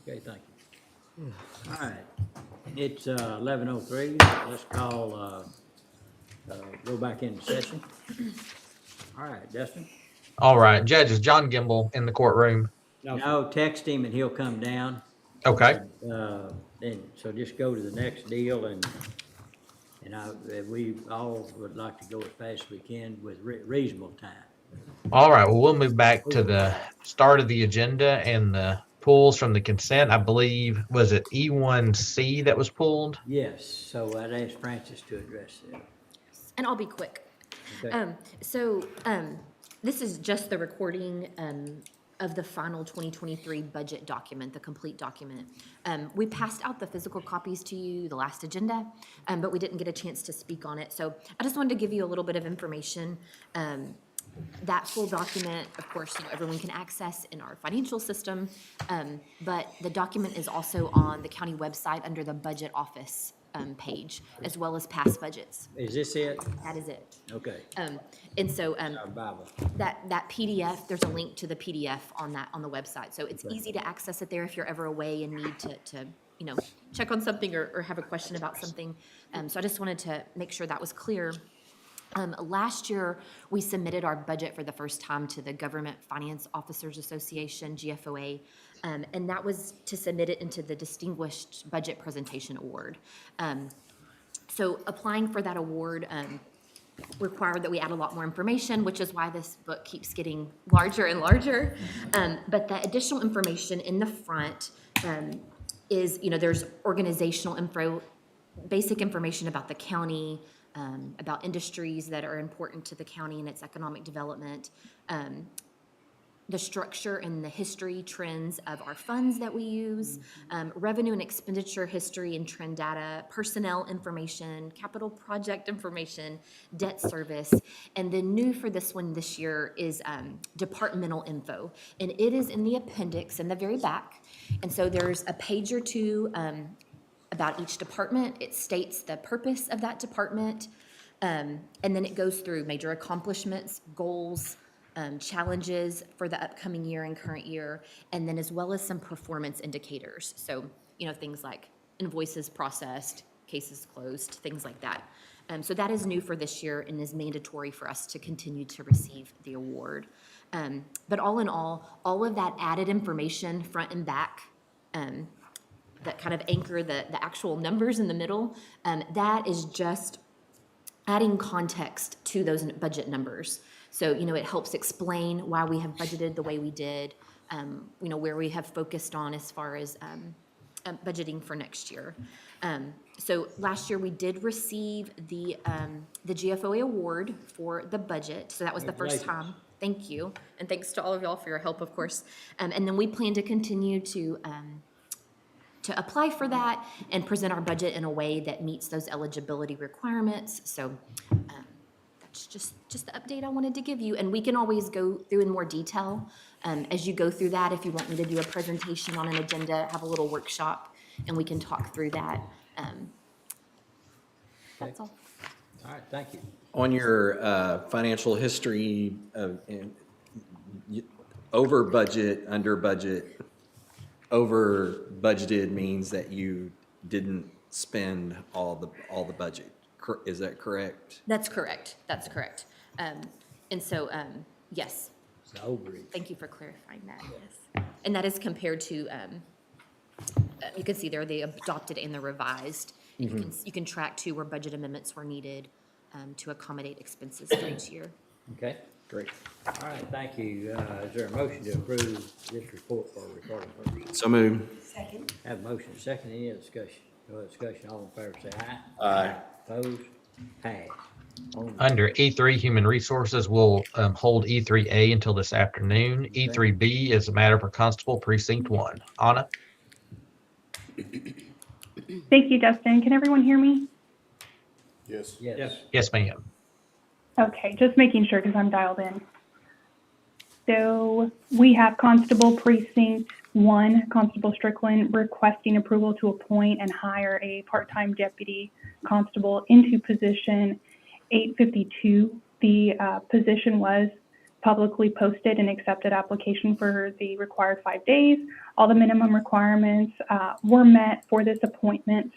Okay, thank you. All right, it's 11:03. Let's call, go back into session. All right, Dustin? All right, judges, John Gimbel in the courtroom. No, text him and he'll come down. Okay. And so just go to the next deal and we all would like to go as fast as we can with reasonable time. All right, well, we'll move back to the start of the agenda and the pulls from the consent. I believe, was it E1C that was pulled? Yes, so I'd ask Francis to address that. And I'll be quick. Okay. This is just the recording of the final 2023 budget document, the complete document. We passed out the physical copies to you the last agenda, but we didn't get a chance to speak on it. So I just wanted to give you a little bit of information. That full document, of course, everyone can access in our financial system, but the document is also on the county website under the budget office page, as well as past budgets. Is this it? That is it. Okay. And so Our Bible. that PDF, there's a link to the PDF on the website. So it's easy to access it there if you're ever away and need to check on something or have a question about something. So I just wanted to make sure that was clear. Last year, we submitted our budget for the first time to the Government Finance Officers Association, GFOA, and that was to submit it into the Distinguished Budget Presentation Award. So applying for that award required that we add a lot more information, which is why this book keeps getting larger and larger. But the additional information in the front is, there's organizational info, basic information about the county, about industries that are important to the county and its economic development, the structure and the history trends of our funds that we use, revenue and expenditure history and trend data, personnel information, capital project information, debt service, and then new for this one this year is departmental info, and it is in the appendix in the very back. And so there's a page or two about each department. It states the purpose of that department, and then it goes through major accomplishments, goals, challenges for the upcoming year and current year, and then as well as some performance indicators. So, things like invoices processed, cases closed, things like that. So that is new for this year and is mandatory for us to continue to receive the award. But all in all of that added information, front and back, that kind of anchor the actual numbers in the middle, that is just adding context to those budget numbers. So, it helps explain why we have budgeted the way we did, where we have focused on as far as budgeting for next year. So last year we did receive the GFOA award for the budget. So that was the first time. Thank you. And thanks to all of y'all for your help, of course. And then we plan to continue to apply for that and present our budget in a way that meets those eligibility requirements. So that's just the update I wanted to give you. And we can always go through in more detail as you go through that. If you want me to do a presentation on an agenda, have a little workshop, and we can talk through that. That's all. All right, thank you. On your financial history, over budget, under budget, over budgeted means that you didn't spend all the budget. Is that correct? That's correct. That's correct. And so, yes. It's overage. Thank you for clarifying that. Yes. And that is compared to, you can see there the adopted and the revised. Mm-hmm. You can track too where budget amendments were needed to accommodate expenses for each year. Okay. Great. All right, thank you. Is there a motion to approve this report for recording purposes? So moved. Second. Have a motion, second, any other discussion? No other discussion, all in favor say aye. Aye. Opposed? Passed. Under E3 Human Resources, we'll hold E3A until this afternoon. Okay. E3B is a matter for Constable Precinct 1. Anna? Thank you, Dustin. Can everyone hear me? Yes. Yes. Yes, ma'am. Okay, just making sure because I'm dialed in. So we have Constable Precinct 1, Constable Strickland, requesting approval to appoint and hire a part-time deputy constable into position 852. The position was publicly posted and accepted application for the required 5 days. All the minimum requirements were met for this appointment,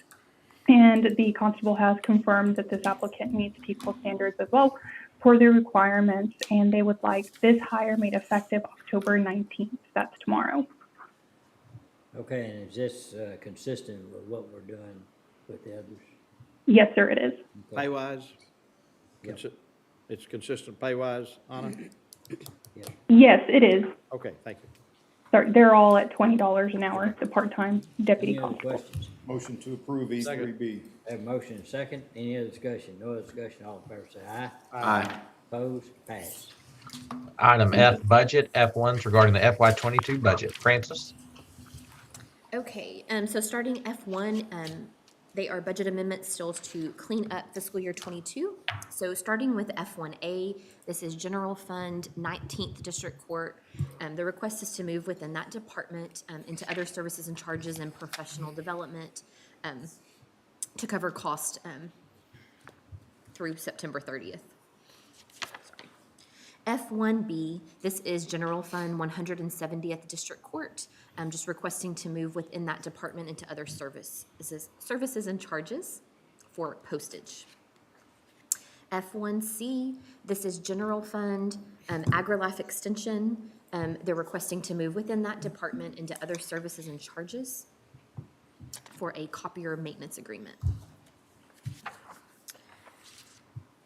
and the constable has confirmed that this applicant meets equal standards as well for the requirements, and they would like this hire made effective October 19th. That's tomorrow. Okay, and is this consistent with what we're doing with the others? Yes, sir, it is. Pay-wise? It's consistent pay-wise, Anna? Yes, it is. Okay, thank you. They're all at $20 an hour, the part-time deputy Any other constable. questions? Motion to approve E3B. Have a motion and second. Any other discussion? No other discussion. All in favor say aye. Aye. Opposed? Passed. Item F, budget. F1's regarding the FY22 budget. Francis? Okay, so starting F1, they are budget amendments still to clean up fiscal year '22. So starting with F1A, this is General Fund 19th District Court. The request is to move within that department into other services and charges and professional development to cover cost through September 30th. F1B, this is General Fund 170th District Court. I'm just requesting to move within that department into other services and charges for postage. F1C, this is General Fund AgriLife Extension. They're requesting to move within that department into other services and charges for a copier maintenance agreement.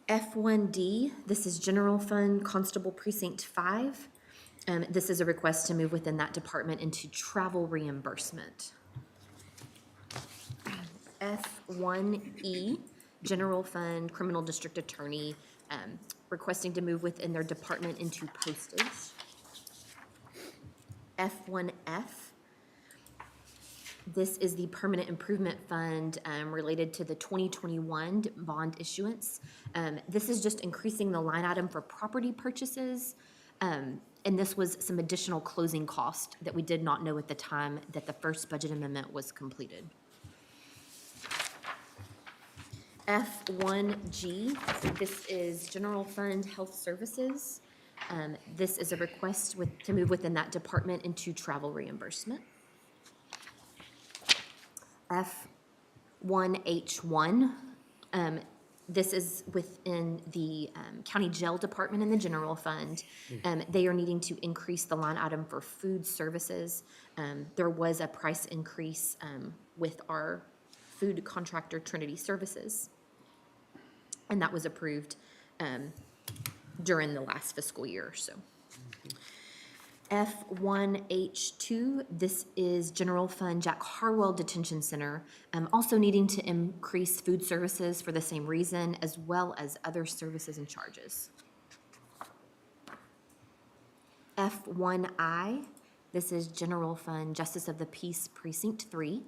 F1D, this is General Fund Constable Precinct 5. This is a request to move within that department into travel reimbursement. F1E, General Fund Criminal District Attorney, requesting to move within their department into postage. F1F, this is the Permanent Improvement Fund related to the 2021 bond issuance. This is just increasing the line item for property purchases. And this was some additional closing cost that we did not know at the time that the first budget amendment was completed. F1G, this is General Fund Health Services. This is a request to move within that department into travel reimbursement. F1H1, this is within the county jail department in the general fund. They are needing to increase the line item for food services. There was a price increase with our food contractor Trinity Services, and that was approved during the last fiscal year or so. F1H2, this is General Fund Jack Harwell Detention Center, also needing to increase food services for the same reason, as well as other services and charges. F1I, this is General Fund Justice of the Peace Precinct 3,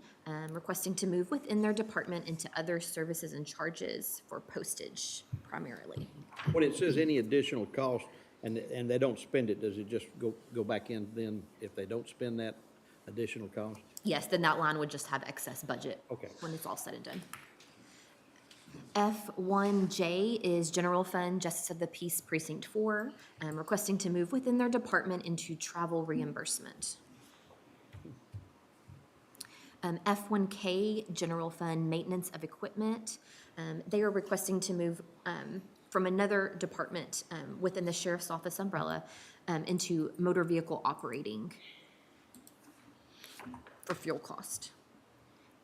requesting to move within their department into other services and charges for postage primarily. When it says any additional cost, and they don't spend it, does it just go back in then if they don't spend that additional cost? Yes, then that line would just have excess budget. Okay. When it's all said and done. F1J is General Fund Justice of the Peace Precinct 4, requesting to move within their department into travel reimbursement. F1K, General Fund Maintenance of Equipment. They are requesting to move from another department within the Sheriff's Office umbrella into motor vehicle operating for fuel cost.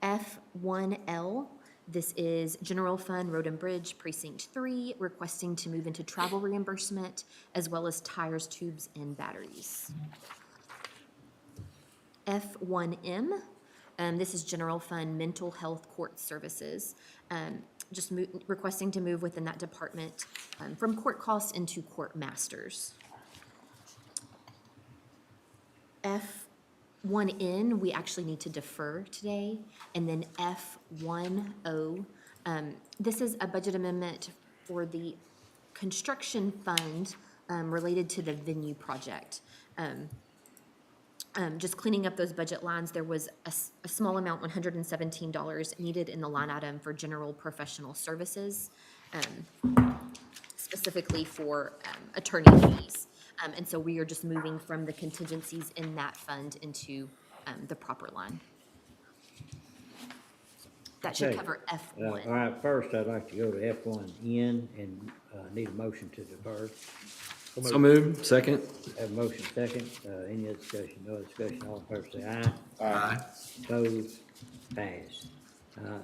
F1L, this is General Fund Road and Bridge Precinct 3, requesting to move into travel reimbursement as well as tires, tubes, and batteries. F1M, this is General Fund Mental Health Court Services, just requesting to move within that department from court costs into court masters. F1N, we actually need to defer today. And then F1O, this is a budget amendment for the construction fund related to the venue project. Just cleaning up those budget lines, there was a small amount, $117, needed in the line item for general professional services. specifically for attorney fees. And so we are just moving from the contingencies in that fund into the proper line. That should Okay. cover All F1. right, first, I'd like to go to F1N and need a motion to defer. So moved. Second. Have a motion second. Any other discussion? No other discussion. All in favor say aye. Aye. Opposed? Passed.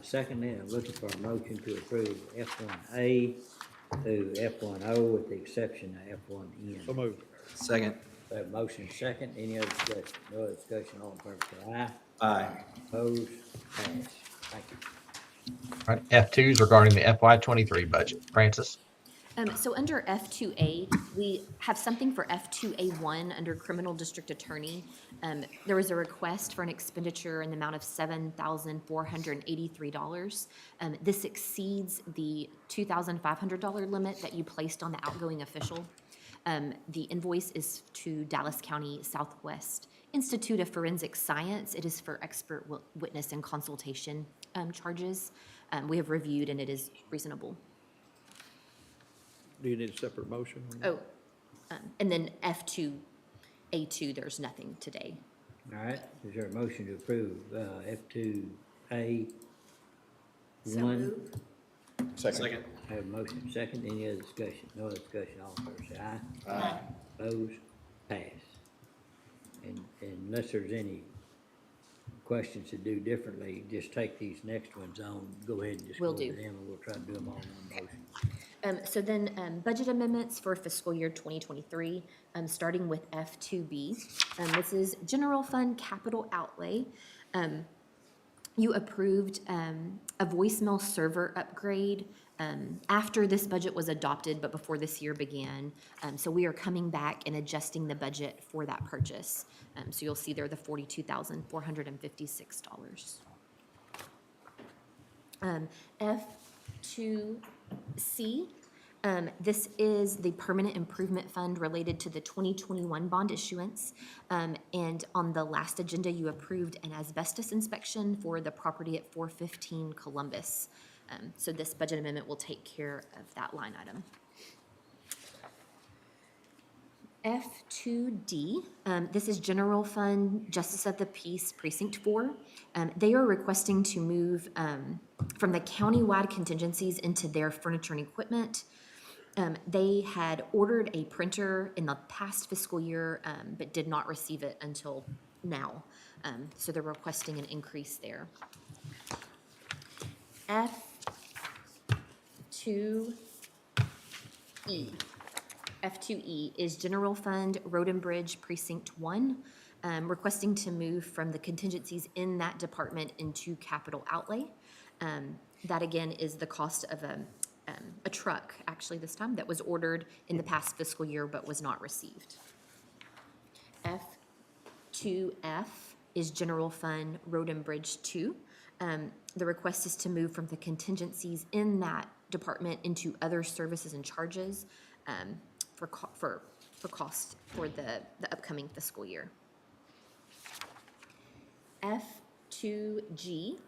Secondly, I'm looking for a motion to approve F1A through F1O with the exception of F1N. So moved. Second. Have a motion second. Any other discussion? No other discussion. All in favor say aye. Aye. Opposed? Passed. Thank you. All right, F2 is regarding the FY23 budget. Francis? So under F2A, we have something for F2A1 under Criminal District Attorney. There was a request for an expenditure in the amount of $7,483. This exceeds the $2,500 limit that you placed on the outgoing official. The invoice is to Dallas County Southwest Institute of Forensic Science. It is for expert witness and consultation charges. We have reviewed and it is reasonable. Do you need a separate motion? Oh, and then F2A2, there's nothing today. All right, is there a motion to approve F2A1? Second. Have a motion second. Any other discussion? No other discussion. All in favor say aye. Aye. Opposed? Pass. And unless there's any questions to do differently, just take these next ones on, go ahead and just go Will over do. them, and we'll try to do them all in one motion. So then, budget amendments for fiscal year 2023, starting with F2B. This is general fund capital outlay. You approved a voicemail server upgrade after this budget was adopted, but before this year began. So we are coming back and adjusting the budget for that purchase. So you'll see there the $42,456. F2C, this is the permanent improvement fund related to the 2021 bond issuance. And on the last agenda, you approved an asbestos inspection for the property at 415 Columbus. So this budget amendment will take care of that line item. F2D, this is General Fund Justice of the Peace Precinct 4. They are requesting to move from the countywide contingencies into their furniture and equipment. They had ordered a printer in the past fiscal year, but did not receive it until now. So they're requesting an increase there. F2E. F2E is General Fund Road and Bridge Precinct 1, requesting to move from the contingencies in that department into capital outlay. That again is the cost of a truck, actually this time, that was ordered in the past fiscal year but was not received. F2F is General Fund Road and Bridge 2. The request is to move from the contingencies in that department into other services and charges for cost for the upcoming fiscal year. F2G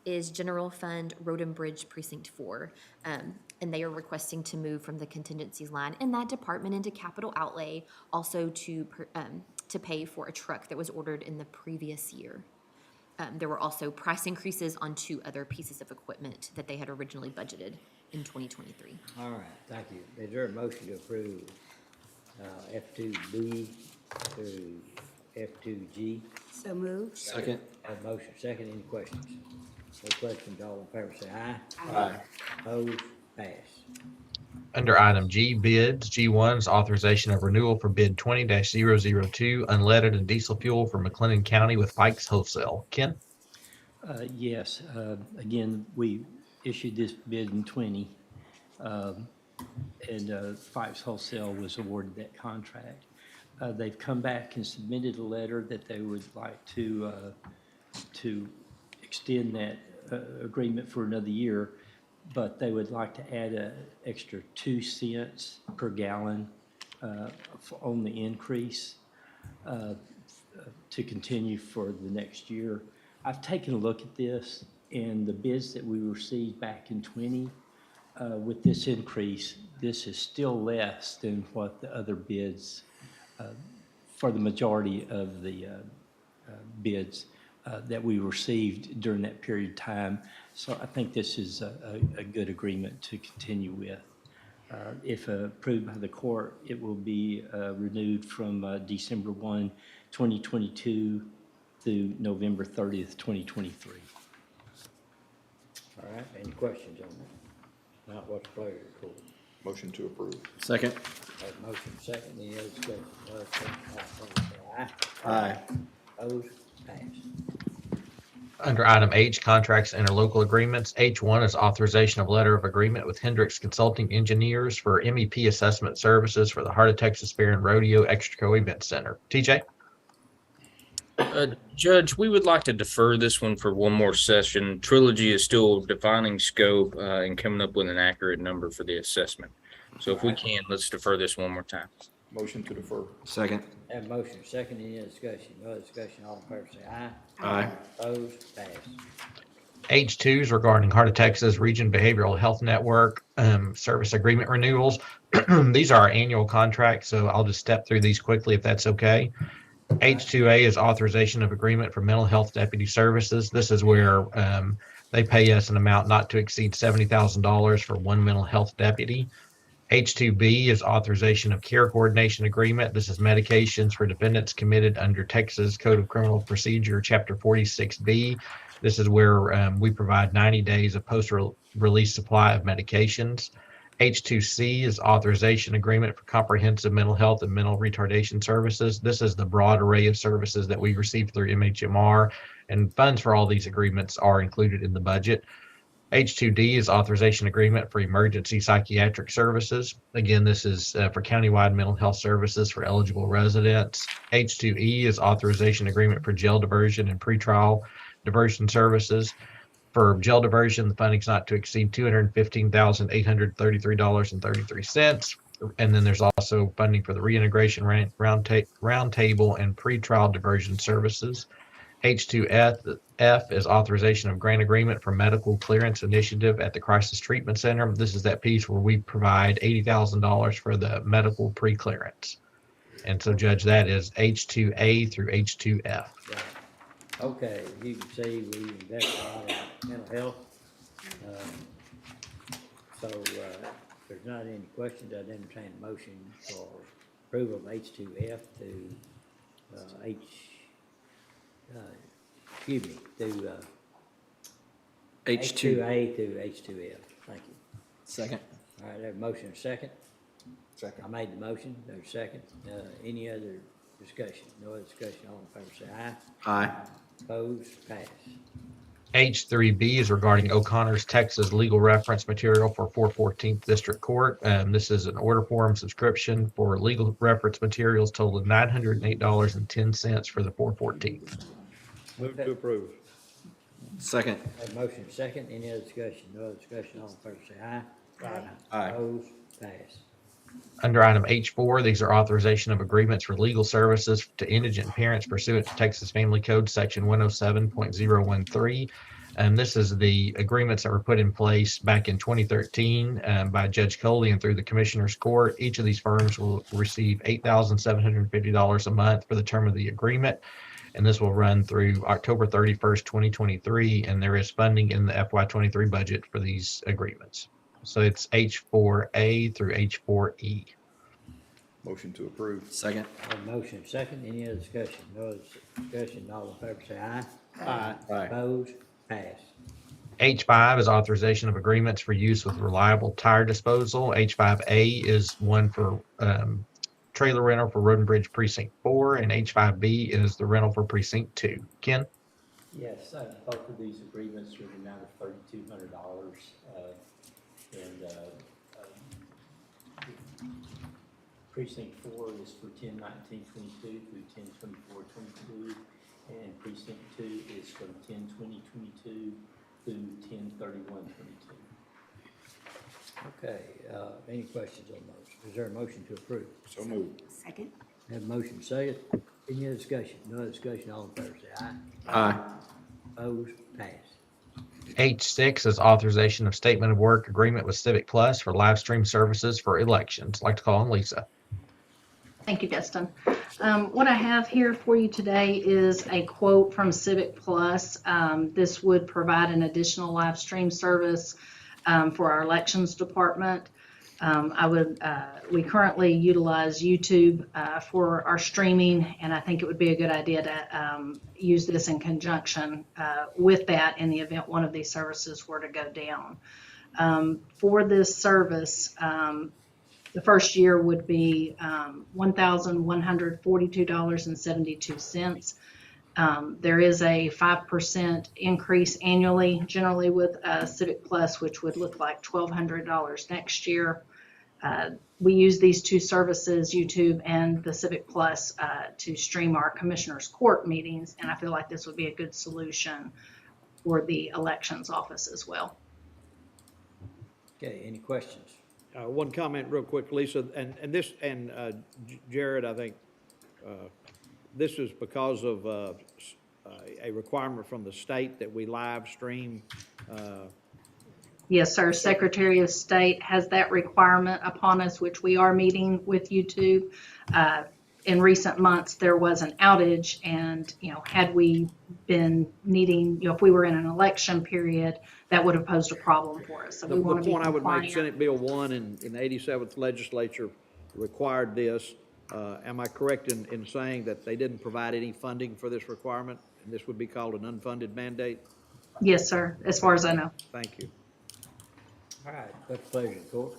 is General Fund Road and Bridge Precinct 4, and they are requesting to move from the contingencies line in that department into capital outlay, also to pay for a truck that was ordered in the previous year. There were also price increases on 2 other pieces of equipment that they had originally budgeted in 2023. All right, thank you. Is there a motion to approve F2B through F2G? So moved. Second. Have a motion second. Any questions? No questions. All in favor say aye. Aye. Opposed? Pass. Under item G, bids, G1 is authorization of renewal for bid 20-002 unleaded and diesel fuel for McLennan County with Fikes Wholesale. Ken? Yes, again, we issued this bid in 20, and Fikes Wholesale was awarded that contract. They've come back and submitted a letter that they would like to extend that agreement for another year, but they would like to add an extra 2 cents per gallon on the increase to continue for the next year. I've taken a look at this, and the bids that we received back in 20, with this increase, this is still less than what the other bids, for the majority of the bids that we received during that period of time. So I think this is a good agreement to continue with. If approved by the court, it will be renewed from December 1, 2022 through November 30th, 2023. All right, any questions on that? Not what's the pleasure of the court? Motion to approve. Second. Have a motion second, any other discussion? No other discussion, all in favor say aye. Aye. Opposed? Passed. Under item H, contracts and interlocal agreements, H1 is authorization of letter of agreement with Hendricks Consulting Engineers for MEP assessment services for the Heart of Texas Fair and Rodeo Extraco Event Center. TJ? Judge, we would like to defer this one for one more session. Trilogy is still defining scope and coming up with an accurate number for the assessment. So if we can, let's defer this one more time. Motion to defer. Second. Have a motion second, any other discussion? No other discussion, all in favor say aye. Aye. Opposed? Passed. H2 is regarding Heart of Texas Region Behavioral Health Network service agreement renewals. These are our annual contracts, so I'll just step through these quickly if that's okay. H2A is authorization of agreement for mental health deputy services. This is where they pay us an amount not to exceed $70,000 for one mental health deputy. H2B is authorization of care coordination agreement. This is medications for defendants committed under Texas Code of Criminal Procedure, Chapter 46B. This is where we provide 90 days of post-release supply of medications. H2C is authorization agreement for comprehensive mental health and mental retardation services. This is the broad array of services that we receive through MHMR, and funds for all these agreements are included in the budget. H2D is authorization agreement for emergency psychiatric services. Again, this is for countywide mental health services for eligible residents. H2E is authorization agreement for jail diversion and pretrial diversion services. For jail diversion, the funding is not to exceed $215,833.33. And then there's also funding for the reintegration roundtable and pretrial diversion services. H2F is authorization of grant agreement for medical clearance initiative at the Crisis Treatment Center. This is that piece where we provide $80,000 for the medical pre-clearance. And so, Judge, that is H2A through H2F. Okay, you can see we invest a lot in mental health. So, if there's not any questions, I'd entertain a motion for approval of H2F to H2A to H2F. Thank you. Second. All right, there's a motion second. Second. I made the motion, there's a second. Any other discussion? No other discussion, all in favor say aye. Aye. Opposed? Passed. H3B is regarding O'Connor's Texas legal reference material for 414th District Court. This is an order form subscription for legal reference materials totaling $908.10 for the 414th. Move to approve. Second. Have a motion second, any other discussion? No other discussion, all in favor say aye. Aye. Opposed? Passed. Under item H4, these are authorization of agreements for legal services to indigent parents pursuant to Texas Family Code Section 107.013. And this is the agreements that were put in place back in 2013 by Judge Coley and through the Commissioner's Court. Each of these firms will receive $8,750 a month for the term of the agreement. And this will run through October 31st, 2023. And there is funding in the FY23 budget for these agreements. So it's H4A through H4E. Motion to approve. Second. Have a motion second, any other discussion? No other discussion, all in favor say aye. Aye. Aye. Opposed? Passed. H5 is authorization of agreements for use with reliable tire disposal. H5A is one for trailer rental for Road and Bridge Precinct 4, and H5B is the rental for Precinct 2. Ken? Yes, both of these agreements are the amount of $3,200. Precinct 4 is for 10/19/22 through 10/24/22, and Precinct 2 is from 10/20/22 through 10/31/22. Okay, any questions on those? Is there a motion to approve? So moved. Second. Have a motion second, any other discussion? No other discussion, all in favor say aye. Aye. Opposed? Passed. H6 is authorization of statement of work agreement with Civic Plus for live stream services for elections. I'd like to call on Lisa. Thank you, Justin. What I have here for you today is a quote from Civic Plus. This would provide an additional live stream service for our elections department. We currently utilize YouTube for our streaming, and I think it would be a good idea to use this in conjunction with that in the event one of these services were to go down. For this service, the first year would be $1,142.72. There is a 5% increase annually, generally with Civic Plus, which would look like $1,200 next year. We use these two services, YouTube and the Civic Plus, to stream our Commissioners Court meetings, and I feel like this would be a good solution for the elections office as well. Okay, any questions? One comment real quick, Lisa, and Jared, I think this is because of a requirement from the state that we live stream. Yes, sir. Secretary of State has that requirement upon us, which we are meeting with YouTube. In recent months, there was an outage, and had we been needing, if we were in an election period, that would have posed a problem for us. So The we want to be point I would make, compliant. Senate Bill 1 in the 87th legislature required this. Am I correct in saying that they didn't provide any funding for this requirement? And this would be called an unfunded mandate? Yes, sir, as far as I know. Thank you. All right, what's the pleasure of the court?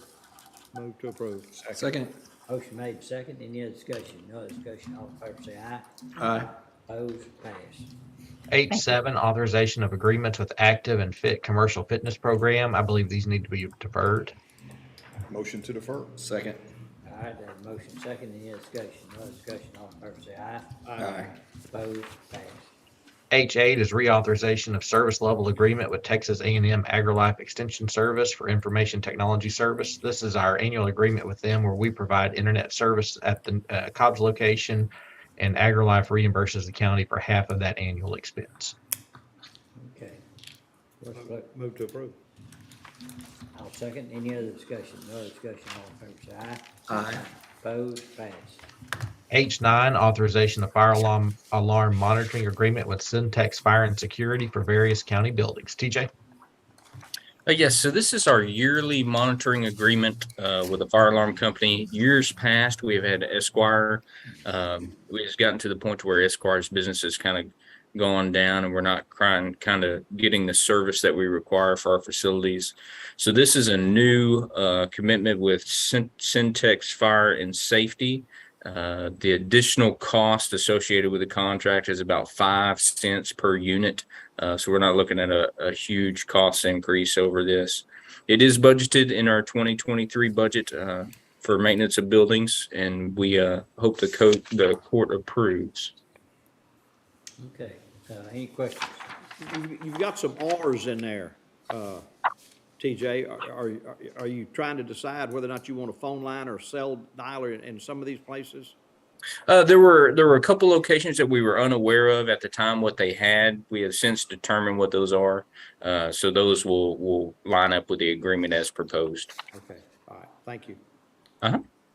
Move to approve. Second. Motion made second, any other discussion? No other discussion, all in favor say aye. Aye. Opposed, pass. H7, authorization of agreements with Active and Fit Commercial Fitness Program. I believe these need to be deferred. Motion to defer. Second. All right, there's a motion second, any other discussion? No other discussion, all in favor say aye. Aye. Opposed, pass. H8 is reauthorization of service level agreement with Texas A&M AgriLife Extension Service for information technology service. This is our annual agreement with them where we provide internet service at the Cobb's location, and AgriLife reimburses the county for half of that annual expense. Okay. What's the pleasure? Move to approve. I'll second, any other discussion? No other discussion, all in favor say aye. Aye. Opposed, pass. H9, authorization of fire alarm monitoring agreement with Syntex Fire and Security for various county buildings. TJ? Yes, so this is our yearly monitoring agreement with a fire alarm company. Years past, we have had Esquire. We just gotten to the point where Esquire's business has kind of gone down, and we're not kind of getting the service that we require for our facilities. So this is a new commitment with Syntex Fire and Safety. The additional cost associated with the contract is about 5 cents per unit. So we're not looking at a huge cost increase over this. It is budgeted in our 2023 budget for maintenance of buildings, and we hope the court approves. Okay, any questions? You've got some R's in there, TJ. Are you trying to decide whether or not you want a phone line or a cell dialer in some of these places? There were a couple locations that we were unaware of at the time what they had. We have since determined what those are. So those will line up with the agreement as proposed. Okay, all right, thank you.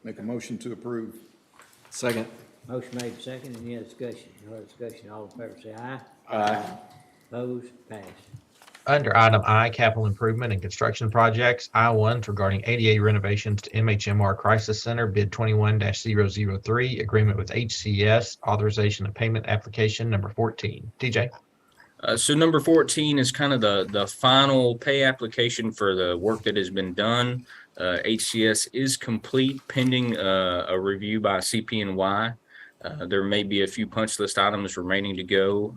Make a motion to approve. Second. Motion made second, any other discussion? No other discussion, all in favor say aye. Aye. Opposed, pass. Under item I, capital improvement and construction projects, I-1 regarding ADA renovations to MHMR Crisis Center, bid 21-003, agreement with HCS, authorization of payment application number 14. TJ? So number 14 is kind of the final pay application for the work that has been done. HCS is complete pending a review by CP&Y. There may be a few punch list items remaining to go.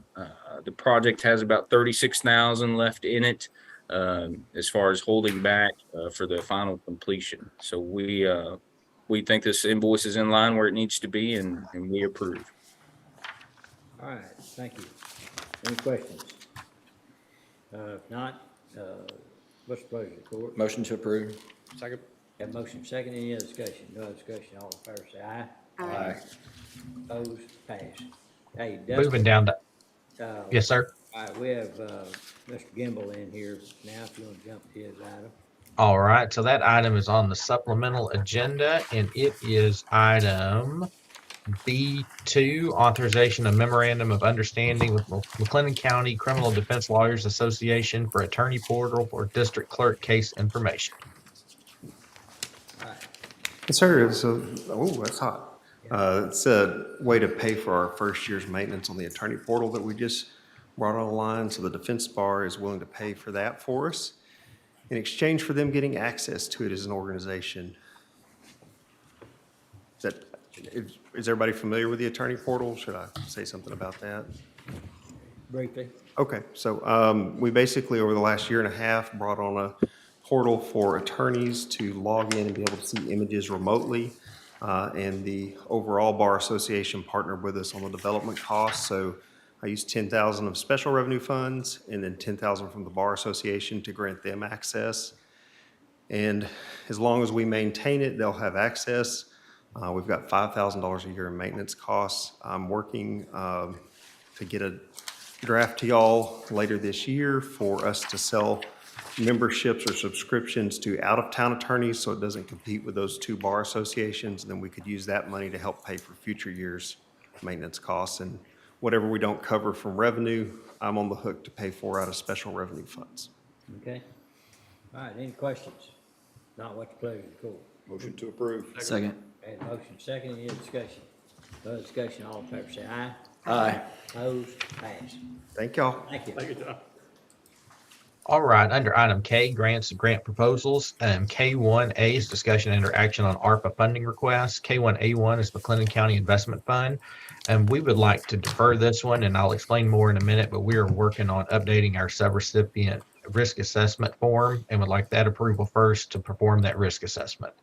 The project has about $36,000 left in it as far as holding back for the final completion. So we think this invoice is in line where it needs to be, and we approve. All right, thank you. Any questions? If not, what's the pleasure of the court? Motion to approve. Second. Got motion second, any other discussion? No other discussion, all in favor say aye. Aye. Opposed, pass. Hey, Moving down to, yes, sir. All right, we have, Mr. Gimbel in here now, if you want to jump to his item. All right, so that item is on the supplemental agenda, and it is item B2, authorization of memorandum of understanding with McLennan County Criminal Defense Lawyers Association for attorney portal for district clerk case information. Yes, sir. That's hot. It's a way to pay for our first year's maintenance on the attorney portal that we just brought online. So the defense bar is willing to pay for that for us in exchange for them getting access to it as an organization. Is everybody familiar with the attorney portal? Should I say something about that? Briefly. Okay, so we basically, over the last year and a half, brought on a portal for attorneys to log in and be able to see images remotely. And the overall Bar Association partnered with us on the development costs. So I used $10,000 of special revenue funds and then $10,000 from the Bar Association to grant them access. And as long as we maintain it, they'll have access. We've got $5,000 a year in maintenance costs. I'm working to get a draft to y'all later this year for us to sell memberships or subscriptions to out-of-town attorneys so it doesn't compete with those two bar associations. And then we could use that money to help pay for future years' maintenance costs. And whatever we don't cover from revenue, I'm on the hook to pay for out of special revenue funds. Okay. All right, any questions? Not what's the pleasure of the court? Motion to approve. Second. Okay, motion second, any discussion? No discussion, all in favor say aye. Aye. Opposed, pass. Thank y'all. Thank you. Thank you, John. All right, under item K, grants and grant proposals. K1A is discussion and action on ARPA funding requests. K1A1 is McLennan County Investment Fund. And we would like to defer this one, and I'll explain more in a minute, but we are working on updating our subrecipient risk assessment form and would like that approval first to perform that risk assessment.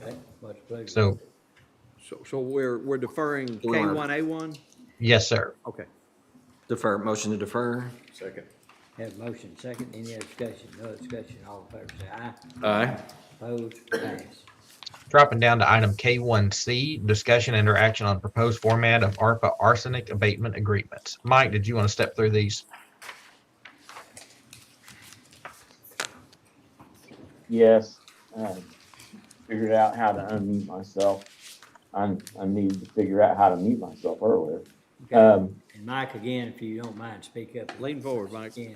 Okay, much pleasure. So, we're deferring we wanna- K1A1? yes, sir. Okay. Defer, motion to defer? Second. Have motion second, any other discussion? No discussion, all in favor say aye. Aye. Opposed, pass. Dropping down to item K1C, discussion and action on proposed format of ARPA arsenic abatement agreements. Mike, did you want to step through these? Yes, figured out how to unmute myself. I needed to figure out how to mute myself earlier. And Mike, again, if you don't mind, speak up. Lean forward, Mike. Again.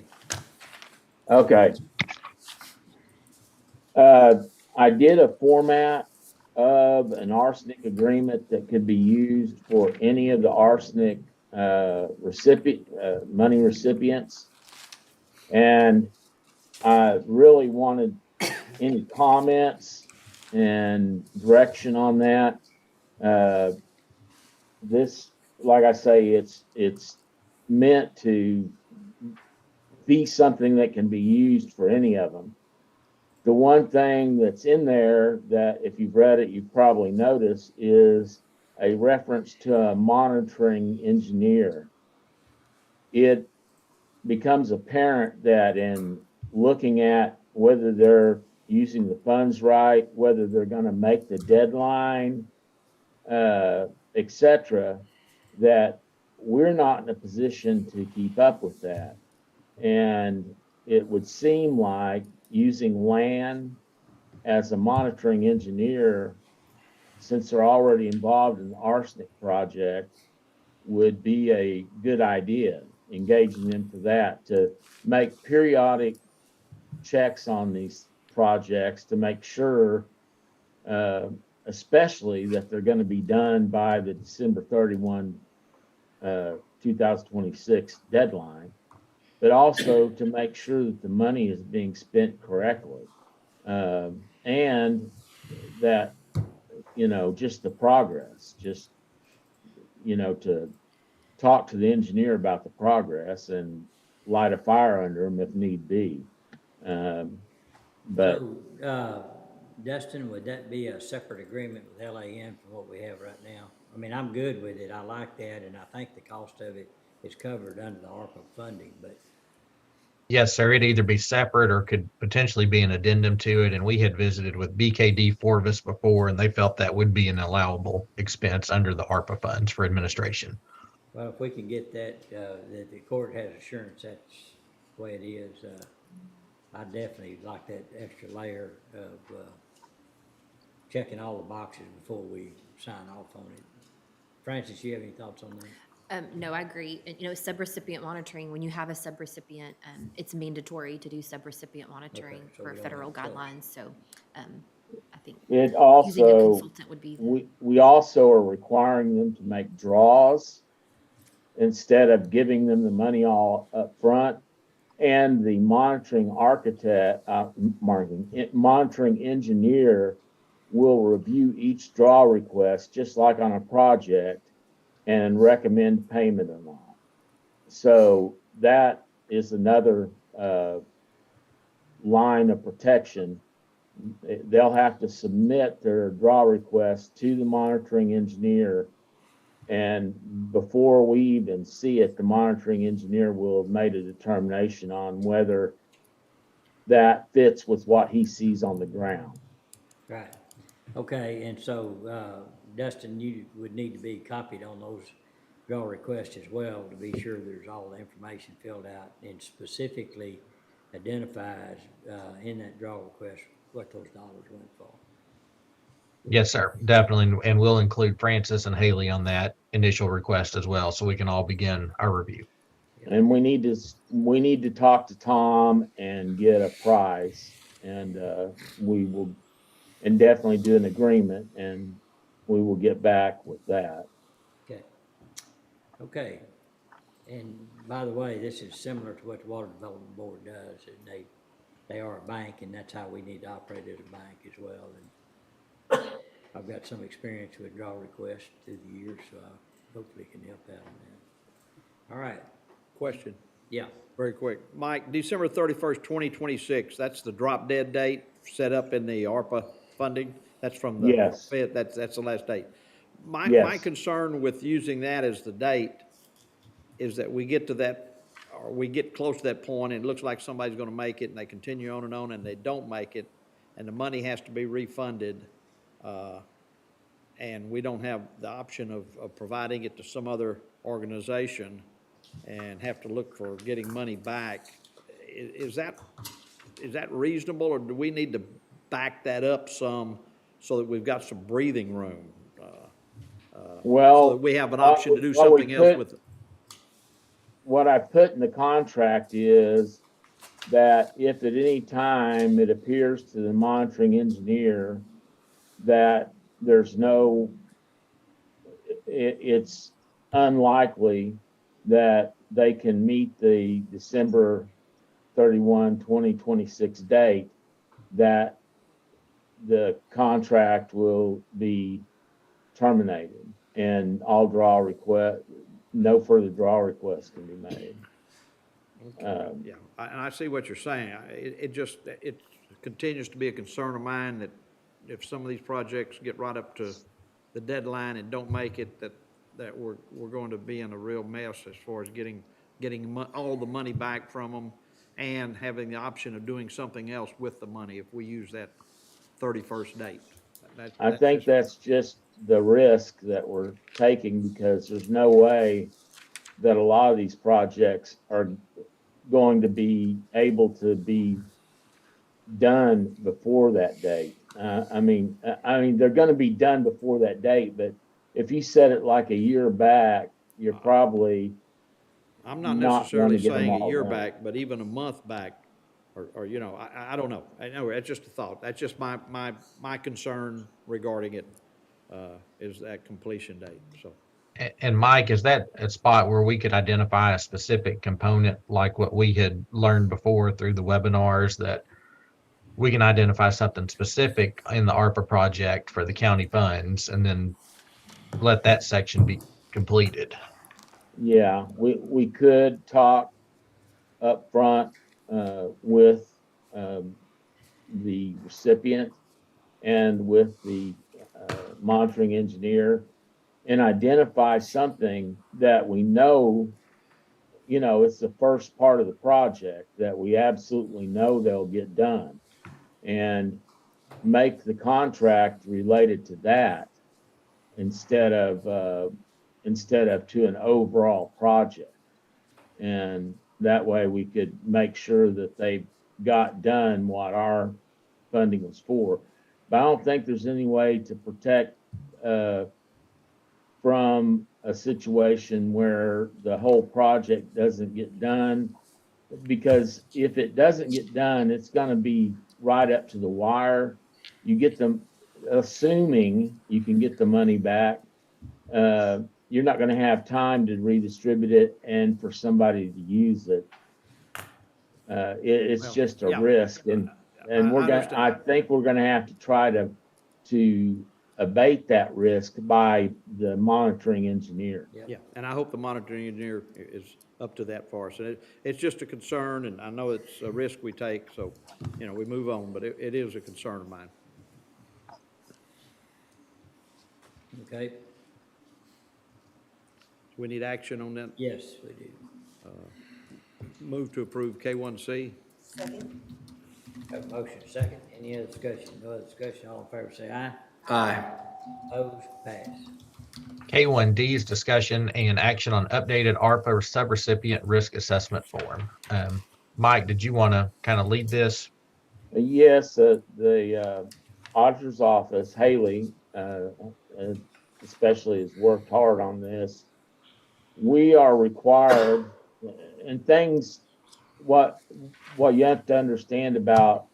Okay. I did a format of an arsenic agreement that could be used for any of the arsenic money recipients. And I really wanted any comments and direction on that. This, like I say, it's meant to be something that can be used for any of them. The one thing that's in there that if you've read it, you've probably noticed is a reference to a monitoring engineer. It becomes apparent that in looking at whether they're using the funds right, whether they're going to make the deadline, etc., that we're not in a position to keep up with that. And it would seem like using LAN as a monitoring engineer, since they're already involved in the arsenic project, would be a good idea, engaging them for that, to make periodic checks on these projects to make sure, especially that they're going to be done by the December 31, 2026 deadline, but also to make sure that the money is being spent correctly. And that, just the progress, to talk to the engineer about the progress and light a fire under them if need be. But So, Dustin, would that be a separate agreement with LAN from what we have right now? I mean, I'm good with it. I like that, and I think the cost of it is covered under the ARPA funding, but Yes, sir. It'd either be separate or could potentially be an addendum to it. And we had visited with BKD Forvis before, and they felt that would be an allowable expense under the ARPA funds for administration. Well, if we can get that, that the court has assurance that's the way it is, I definitely like that extra layer of, checking all the boxes before we sign off on it. Francis, you have any thoughts on that? No, I agree. And, you know, subrecipient monitoring, when you have a subrecipient, it's mandatory to do subrecipient monitoring Okay, so for we don't federal have to- guidelines, so, I think It using a also, consultant would be. we also are requiring them to make draws instead of giving them the money all up front. And the monitoring architect, monitoring engineer will review each draw request, just like on a project, and recommend payment or not. So that is another line of protection. They'll have to submit their draw request to the monitoring engineer, and before we even see it, the monitoring engineer will have made a determination on whether that fits with what he sees on the ground. Right. Okay, and so, Dustin, you would need to be copied on those draw requests as well to be sure there's all the information filled out and specifically identifies, in that draw request what those dollars went for. Yes, sir, definitely. And we'll include Francis and Haley on that initial request as well, so we can all begin our review. And we need to talk to Tom and get a price, and we will, and definitely do an agreement, and we will get back with that. Okay. Okay. And by the way, this is similar to what the Water Development Board does, and they are a bank, and that's how we need to operate as a bank as well. And I've got some experience with draw requests through the years, so I hopefully can help out on that. All right. Question, Yeah. very quick. Mike, December 31st, 2026, that's the drop dead date set up in the ARPA funding? That's from the Yes. Fed, that's the last date. My Yes. concern with using that as the date is that we get to that, or we get close to that point, and it looks like somebody's gonna make it, and they continue on, and they don't make it, and the money has to be refunded, and we don't have the option of providing it to some other organization and have to look for getting money back. Is that reasonable, or do we need to back that up some so that we've got some breathing room? Well, So that we have an option to do what we something else put- with it? What I put in the contract is that if at any time it appears to the monitoring engineer that there's no, it's unlikely that they can meet the December 31, 2026 date, that the contract will be terminated and all draw request, no further draw requests can be made. Yeah, and I see what you're saying. It continues to be a concern of mine that if some of these projects get right up to the deadline and don't make it, that we're going to be in a real mess as far as getting all the money back from them and having the option of doing something else with the money if we use that 31st date. I think that's just the risk that we're taking, because there's no way that a lot of these projects are going to be able to be done before that date. I mean, they're going to be done before that date, but if you set it like a year back, you're probably I'm not not necessarily gonna get them saying a all year done. back, but even a month back, or you know, I don't know. I know, that's just a thought. That's just my concern regarding it, is that completion date, so. And Mike, is that a spot where we could identify a specific component like what we had learned before through the webinars, that we can identify something specific in the ARPA project for the county funds and then let that section be completed? Yeah, we could talk up front with the recipient and with the monitoring engineer and identify something that we know, it's the first part of the project that we absolutely know they'll get done, and make the contract related to that instead of instead of to an overall project. And that way we could make sure that they got done what our funding was for. But I don't think there's any way to protect from a situation where the whole project doesn't get done. Because if it doesn't get done, it's going to be right up to the wire. You get them, assuming you can get the money back, you're not going to have time to redistribute it and for somebody to use it. It's just a risk, and I think we're going to have to try to abate that risk by the monitoring engineer. Yeah, and I hope the monitoring engineer is up to that for us. And it's just a concern, and I know it's a risk we take, so, you know, we move on, but it is a concern of mine. Okay, We need action on that. yes, we do. Move to approve K1C. Second. Have a motion, second. Any other discussion? No other discussion. All in favor say aye. Aye. Opposed? Pass. K1D is discussion and action on updated ARPA subrecipient risk assessment form. Mike, did you want to kind of lead this? Yes, the auditor's office, Haley, especially has worked hard on this. We are required, and things, what you have to understand about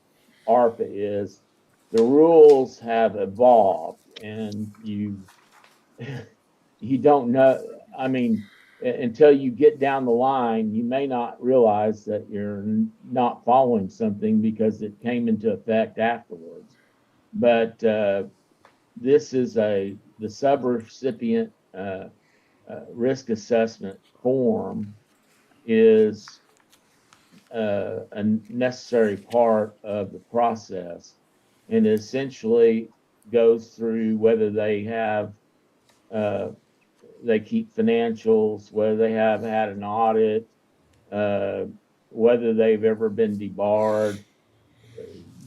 ARPA is the rules have evolved, and you don't know, I mean, until you get down the line, you may not realize that you're not following something because it came into effect afterwards. But this is the subrecipient risk assessment form is a necessary part of the process, and essentially goes through whether they have they keep financials, whether they have had an audit, whether they've ever been debarred,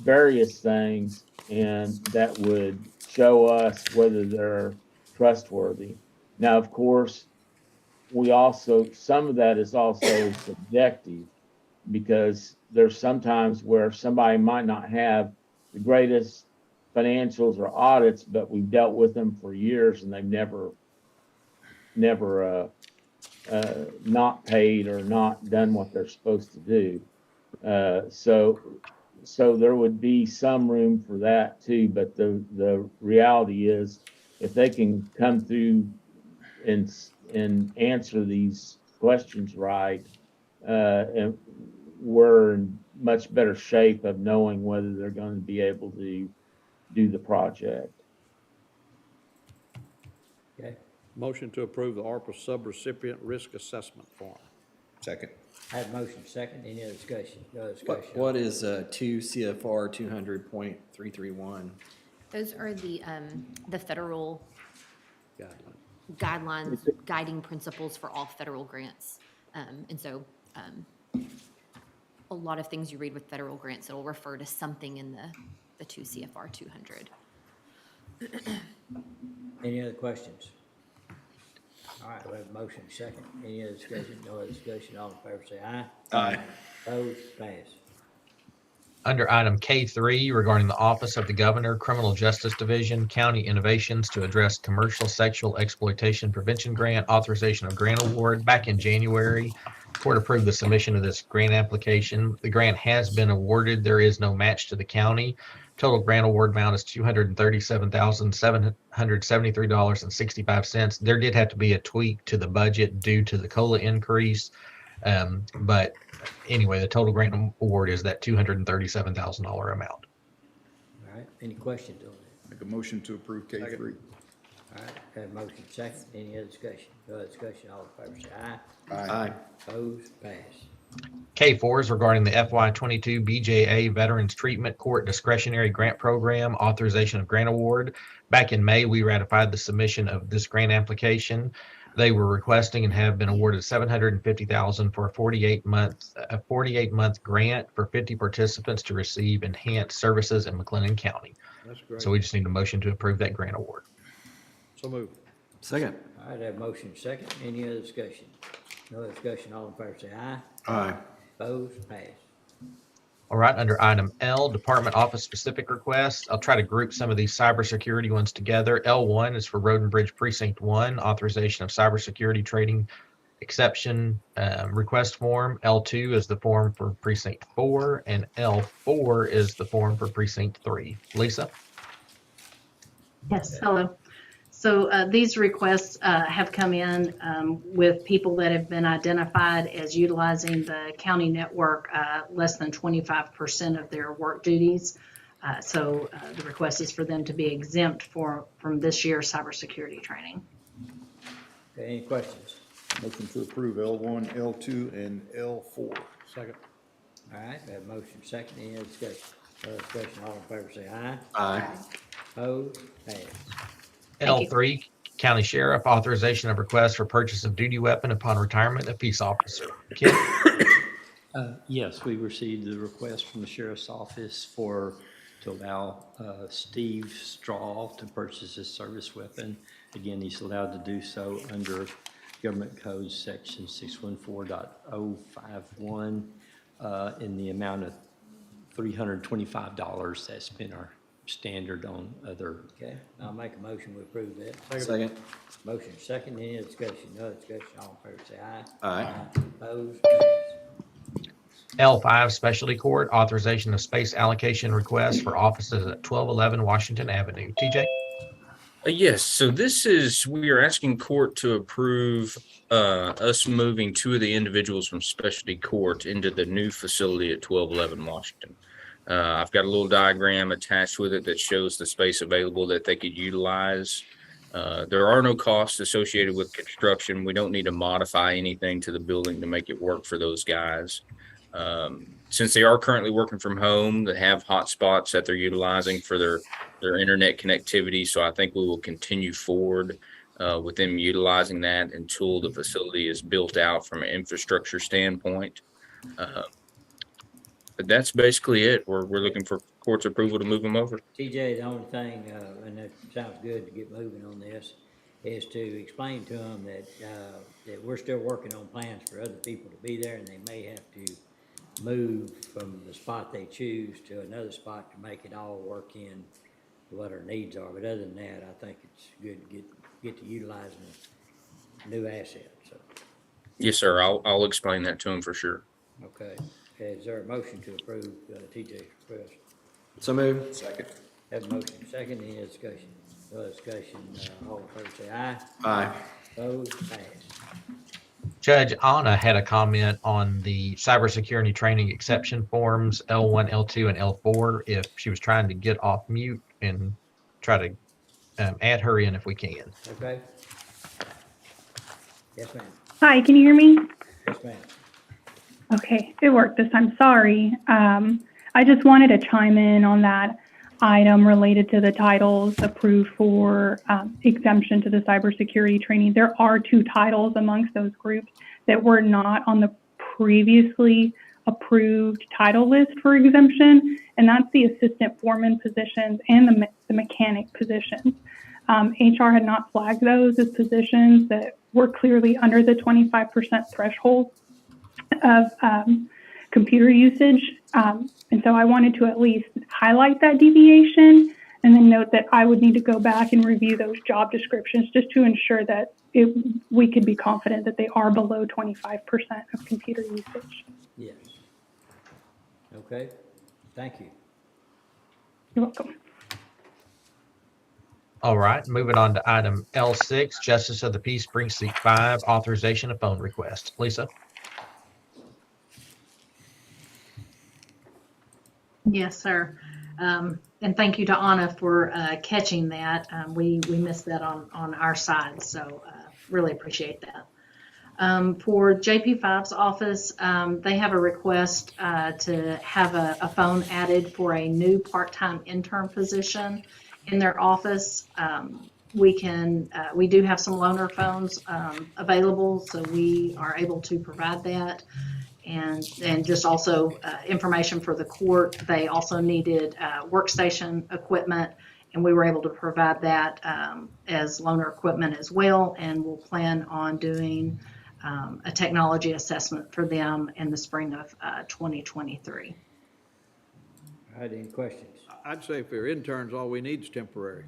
various things, and that would show us whether they're trustworthy. Now, of course, some of that is also subjective, because there's sometimes where somebody might not have the greatest financials or audits, but we've dealt with them for years and they've never not paid or not done what they're supposed to do. So there would be some room for that too, but the reality is if they can come through and answer these questions right, and we're in much better shape of knowing whether they're going to be able to do the project. Okay. Motion to approve the ARPA subrecipient risk assessment form. Second. I have a motion, second. Any other discussion? No other discussion. What is 2 CFR 200.331? Those are the federal Guideline. guidelines, guiding principles for all federal grants. And so a lot of things you read with federal grants, it'll refer to something in the 2 CFR 200. Any other questions? All right, we have a motion, second. Any other discussion? No other discussion. All in favor say aye. Aye. Opposed? Pass. Under item K3 regarding the Office of the Governor, Criminal Justice Division, County Innovations to address commercial sexual exploitation prevention grant, authorization of grant award. Back in January, court approved the submission of this grant application. The grant has been awarded. There is no match to the county. Total grant award amount is $237,773.65. There did have to be a tweak to the budget due to the COLA increase. But anyway, the total grant award is that $237,000 amount. All right, any questions on that? Make a motion to approve K3. All right, have a motion, second. Any other discussion? No other discussion. All in favor say aye. Aye. Opposed? Pass. K4 is regarding the FY22 BJA Veterans Treatment Court Discretionary Grant Program Authorization of Grant Award. Back in May, we ratified the submission of this grant application. They were requesting and have been awarded $750,000 for a 48-month grant for 50 participants to receive enhanced services in McLennan County. That's great. So we just need a motion to approve that grant award. So move. Second. All right, I have motion second. Any other discussion? No other discussion, all in favor say aye. Aye. Opposed, pass. All right, under item L, department office specific requests, I'll try to group some of these cybersecurity ones together. L1 is for Road and Bridge Precinct 1, authorization of cybersecurity trading exception request form. L2 is the form for Precinct 4, and L4 is the form for Precinct 3. Lisa? Yes, hello. So these requests have come in with people that have been identified as utilizing the county network less than 25% of their work duties. So the request is for them to be exempt from this year's cybersecurity training. Okay, any questions? Motion to approve L1, L2, and L4. Second. All right, I have motion second. Any other discussion? No other discussion, all in favor say aye. Aye. Opposed, pass. L3, County Sheriff, authorization of request for purchase of duty weapon upon retirement of peace officer. Ken? Yes, we received the request from the sheriff's office to allow Steve Straw to purchase his service weapon. Again, he's allowed to do so under Government Code Section 614.051 in the amount of $325. That's been our standard on other. Okay, I'll make a motion to approve that. Second. Motion second. Any other discussion? No other discussion, all in favor say aye. Aye. Opposed, pass. L5, Specialty Court, authorization of space allocation request for offices at 1211 Washington Avenue. TJ? Yes, so we are asking court to approve us moving two of the individuals from specialty court into the new facility at 1211 Washington. I've got a little diagram attached with it that shows the space available that they could utilize. There are no costs associated with construction. We don't need to modify anything to the building to make it work for those guys. Since they are currently working from home, they have hotspots that they're utilizing for their internet connectivity. So I think we will continue forward with them utilizing that until the facility is built out from an infrastructure standpoint. But that's basically it. We're looking for court's approval to move them over. TJ, the only thing, and it sounds good to get moving on this, is to explain to them that we're still working on plans for other people to be there, and they may have to move from the spot they choose to another spot to make it all work in what our needs are. But other than that, I think it's good to get to utilizing a new asset, so. Yes, sir. I'll explain that to them for sure. Okay, is there a motion to approve TJ's request? So moved. Second. Have a motion second, any discussion? No discussion, all in favor say aye. Aye. Opposed, pass. Judge Anna had a comment on the cybersecurity training exception forms, L1, L2, and L4, if she was trying to get off mute and try to add her in if we can. Okay. Yes, ma'am. Hi, can you hear me? Yes, ma'am. Okay, it worked this time. Sorry. I just wanted to chime in on that item related to the titles approved for exemption to the cybersecurity training. There are two titles amongst those groups that were not on the previously approved title list for exemption, and that's the assistant foreman positions and the mechanic positions. HR had not flagged those as positions that were clearly under the 25% threshold of computer usage. And so I wanted to at least highlight that deviation and then note that I would need to go back and review those job descriptions just to ensure that we could be confident that they are below 25% of computer usage. Yes. Okay, thank you. You're welcome. All right, moving on to item L6, Justice of the Peace Precinct 5, authorization of phone request. Lisa? Yes, sir. And thank you to Anna for catching that. We missed that on our side, so really appreciate that. For JP5's office, they have a request to have a phone added for a new part-time intern position in their office. We do have some loaner phones available, so we are able to provide that. And just also information for the court. They also needed workstation equipment And we were able to provide that as loaner equipment as well, and we'll plan on doing a technology assessment for them in the spring of 2023. All right, any questions? I'd say if they're interns, all we need is temporary.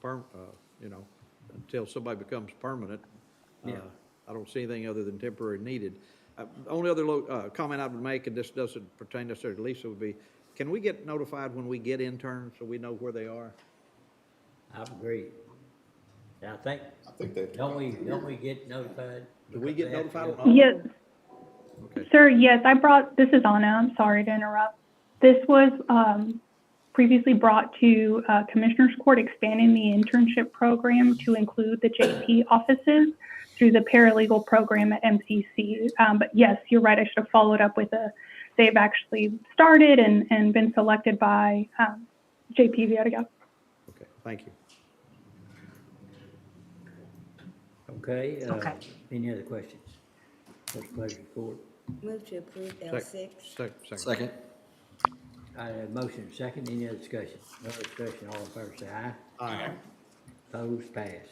Until somebody becomes permanent. Yeah. I don't see anything other than temporary needed. Only other comment I would make, and this doesn't pertain necessarily to Lisa, would be, can we get notified when we get interns so we know where they are? I agree. I think that. Don't we get notified? Do we get Because they have notified to on all? Yes, Okay. sir, yes, this is Anna, I'm sorry to interrupt. This was previously brought to Commissioners Court, expanding the internship program to include the JP offices through the paralegal program at MCC. But yes, you're right, I should have followed up with they've actually started and been selected by JP Vierga. Okay, thank you. Okay. Okay. Any other questions? What's the pleasure of the court? Move to approve L6. Second. I have a motion, second, any other discussion? No discussion, all in favor say aye. Aye. Opposed, pass.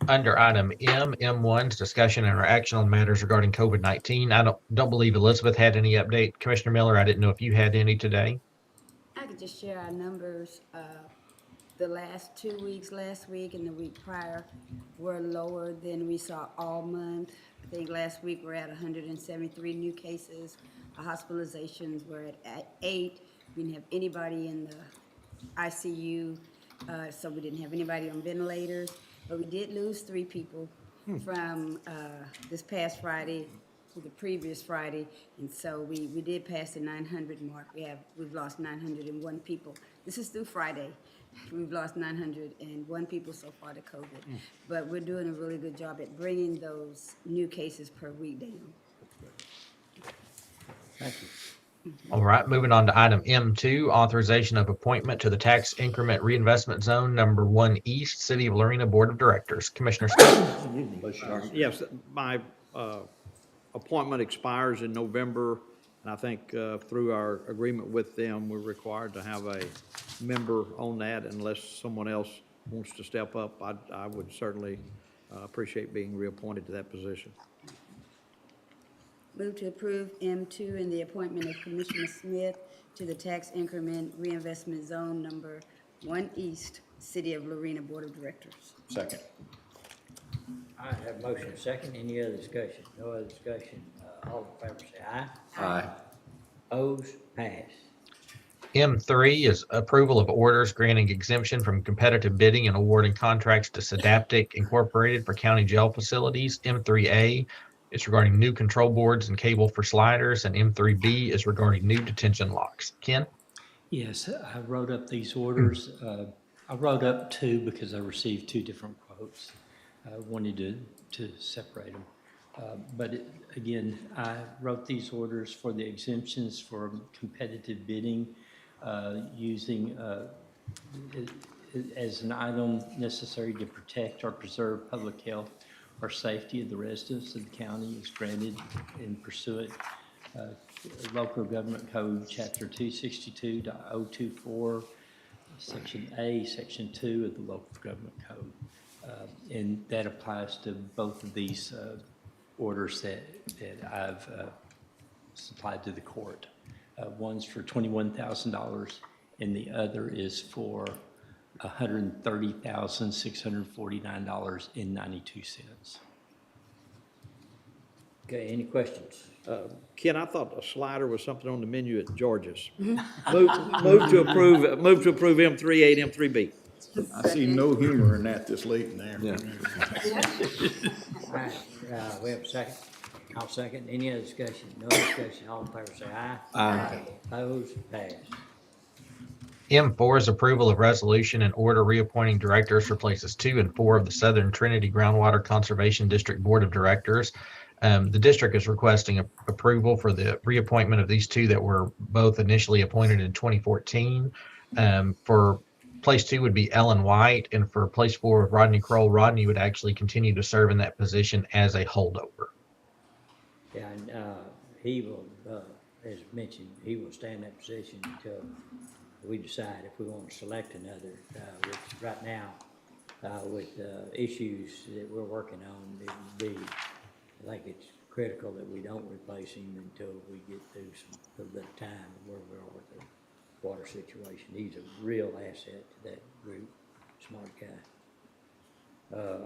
Under item M1 is discussion and or action on matters regarding COVID-19. I don't believe Elizabeth had any update. Commissioner Miller, I didn't know if you had any today. I could just share our numbers. The last 2 weeks, last week and the week prior, were lower than we saw all month. I think last week we're at 173 new cases. Our hospitalizations were at 8. We didn't have anybody in the ICU, so we didn't have anybody on ventilators. But we did lose 3 people from this past Friday to the previous Friday, and so we did pass the 900 mark. We've lost 901 people. This is through Friday. We've lost 901 people so far to COVID, but we're doing a really good job at bringing those new cases per week down. Thank you. All right, moving on to item M2, authorization of appointment to the Tax Increment Reinvestment Zone Number 1 East, City of Lorena Board of Directors. Commissioner Scott. Yes, my appointment expires in November, and I think through our agreement with them, we're required to have a member on that unless someone else wants to step up. I would certainly appreciate being reappointed to that position. Move to approve M2 and the appointment of Commissioner Smith to the Tax Increment Reinvestment Zone Number 1 East, City of Lorena Board of Directors. Second. I have a motion, second, any other discussion? No other discussion, all in favor say aye. Aye. Opposed, pass. M3 is approval of orders granting exemption from competitive bidding and awarding contracts to Sedaptic Incorporated for county jail facilities. M3A is regarding new control boards and cable for sliders, and M3B is regarding new detention locks. Ken? Yes, I wrote up these orders. I wrote up 2 because I received 2 different quotes. I wanted to separate them. Again, I wrote these orders for the exemptions for competitive bidding using as an item necessary to protect or preserve public health or safety of the residents of the county is granted in pursuant Local Government Code, Chapter 262.024, Section A, Section 2 of the Local Government Code. And that applies to both of these orders that I've supplied to the court. One's for $21,000 and the other is for $130,649.92. Okay, any questions? Ken, I thought a slider was something on the menu at George's. Move to approve M3A and M3B. I see no humor in that this late in the afternoon. All right, we have a second. I'll second. Any other discussion? No discussion. All in favor say aye. Aye. Opposed, pass. M4 is approval of resolution and order reappointing directors for places 2 and 4 of the Southern Trinity Groundwater Conservation District Board of Directors. The district is requesting approval for the reappointment of these 2 that were both initially appointed in 2014. For place 2 would be Ellen White, and for place 4 Rodney Kroll, Rodney would actually continue to serve in that position as a holdover. Yeah, and he will, as mentioned, he will stay in that position until we decide if we want to select another, which right now, with issues that we're working on, it would be, I think it's critical that we don't replace him until we get through a little bit of time of where we are with the water situation. He's a real asset to that group, smart guy.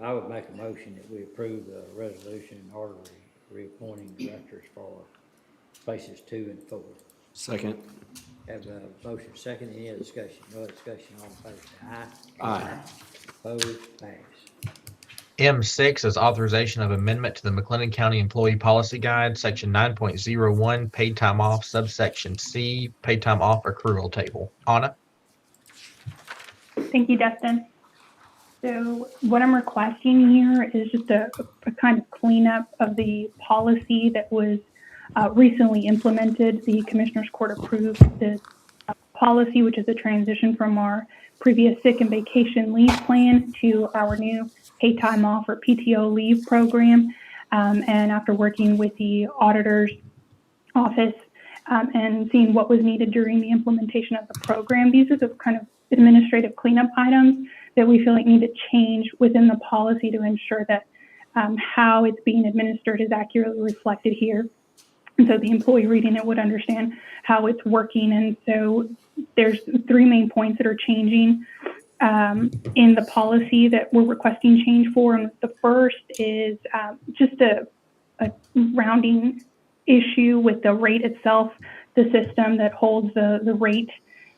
I would make a motion that we approve a resolution in order reappointing directors for places 2 and 4. Second. Have a motion second, any other discussion? No other discussion, all in favor say aye. Aye. Opposed, pass. M6 is authorization of amendment to the McLennan County Employee Policy Guide, section 9.01, paid time off, subsection C, paid time off accrual table. Anna? Thank you, Dustin. So what I'm requesting here is just a kind of cleanup of the policy that was recently implemented. The Commissioners Court approved this policy, which is a transition from our previous sick and vacation leave plan to our new paid time off or PTO leave program. And after working with the auditor's office and seeing what was needed during the implementation of the program, these are the kind of administrative cleanup items that we feel like need to change within the policy to ensure that how it's being administered is accurately reflected here. And so the employee reading it would understand how it's working. And so there's 3 main points that are changing in the policy that we're requesting change for. And the first is just a rounding issue with the rate itself. The system that holds the rate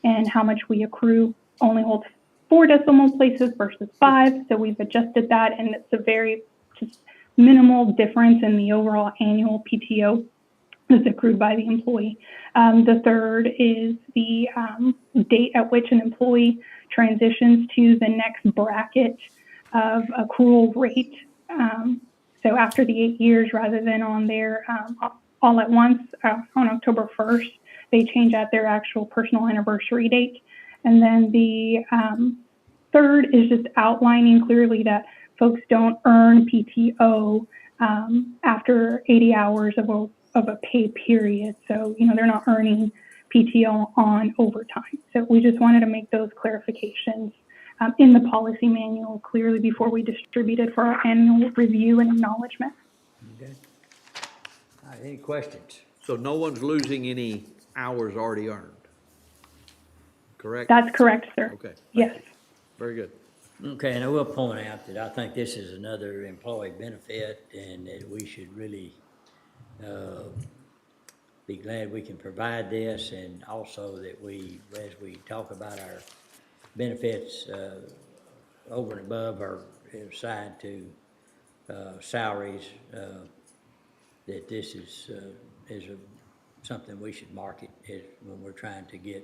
and how much we accrue only holds 4 decimal places versus 5. So we've adjusted that, and it's a very just minimal difference in the overall annual PTO that's accrued by the employee. The third is the date at which an employee transitions to the next bracket of accrual rate. So after the 8 years, rather than on their all at once on October 1st, they change at their actual personal anniversary date. And then the third is just outlining clearly that folks don't earn PTO after 80 hours of a pay period. So, they're not earning PTO on overtime. So we just wanted to make those clarifications in the policy manual clearly before we distribute it for our annual review and acknowledgement. Okay. All right, any questions? So no one's losing any hours already earned, correct? That's correct, sir. Okay, Yes. very good. Okay, and I will point out that I think this is another employee benefit and that we should really be glad we can provide this, and also that we, as we talk about our benefits over and above our side to salaries, that this is something we should market when we're trying to get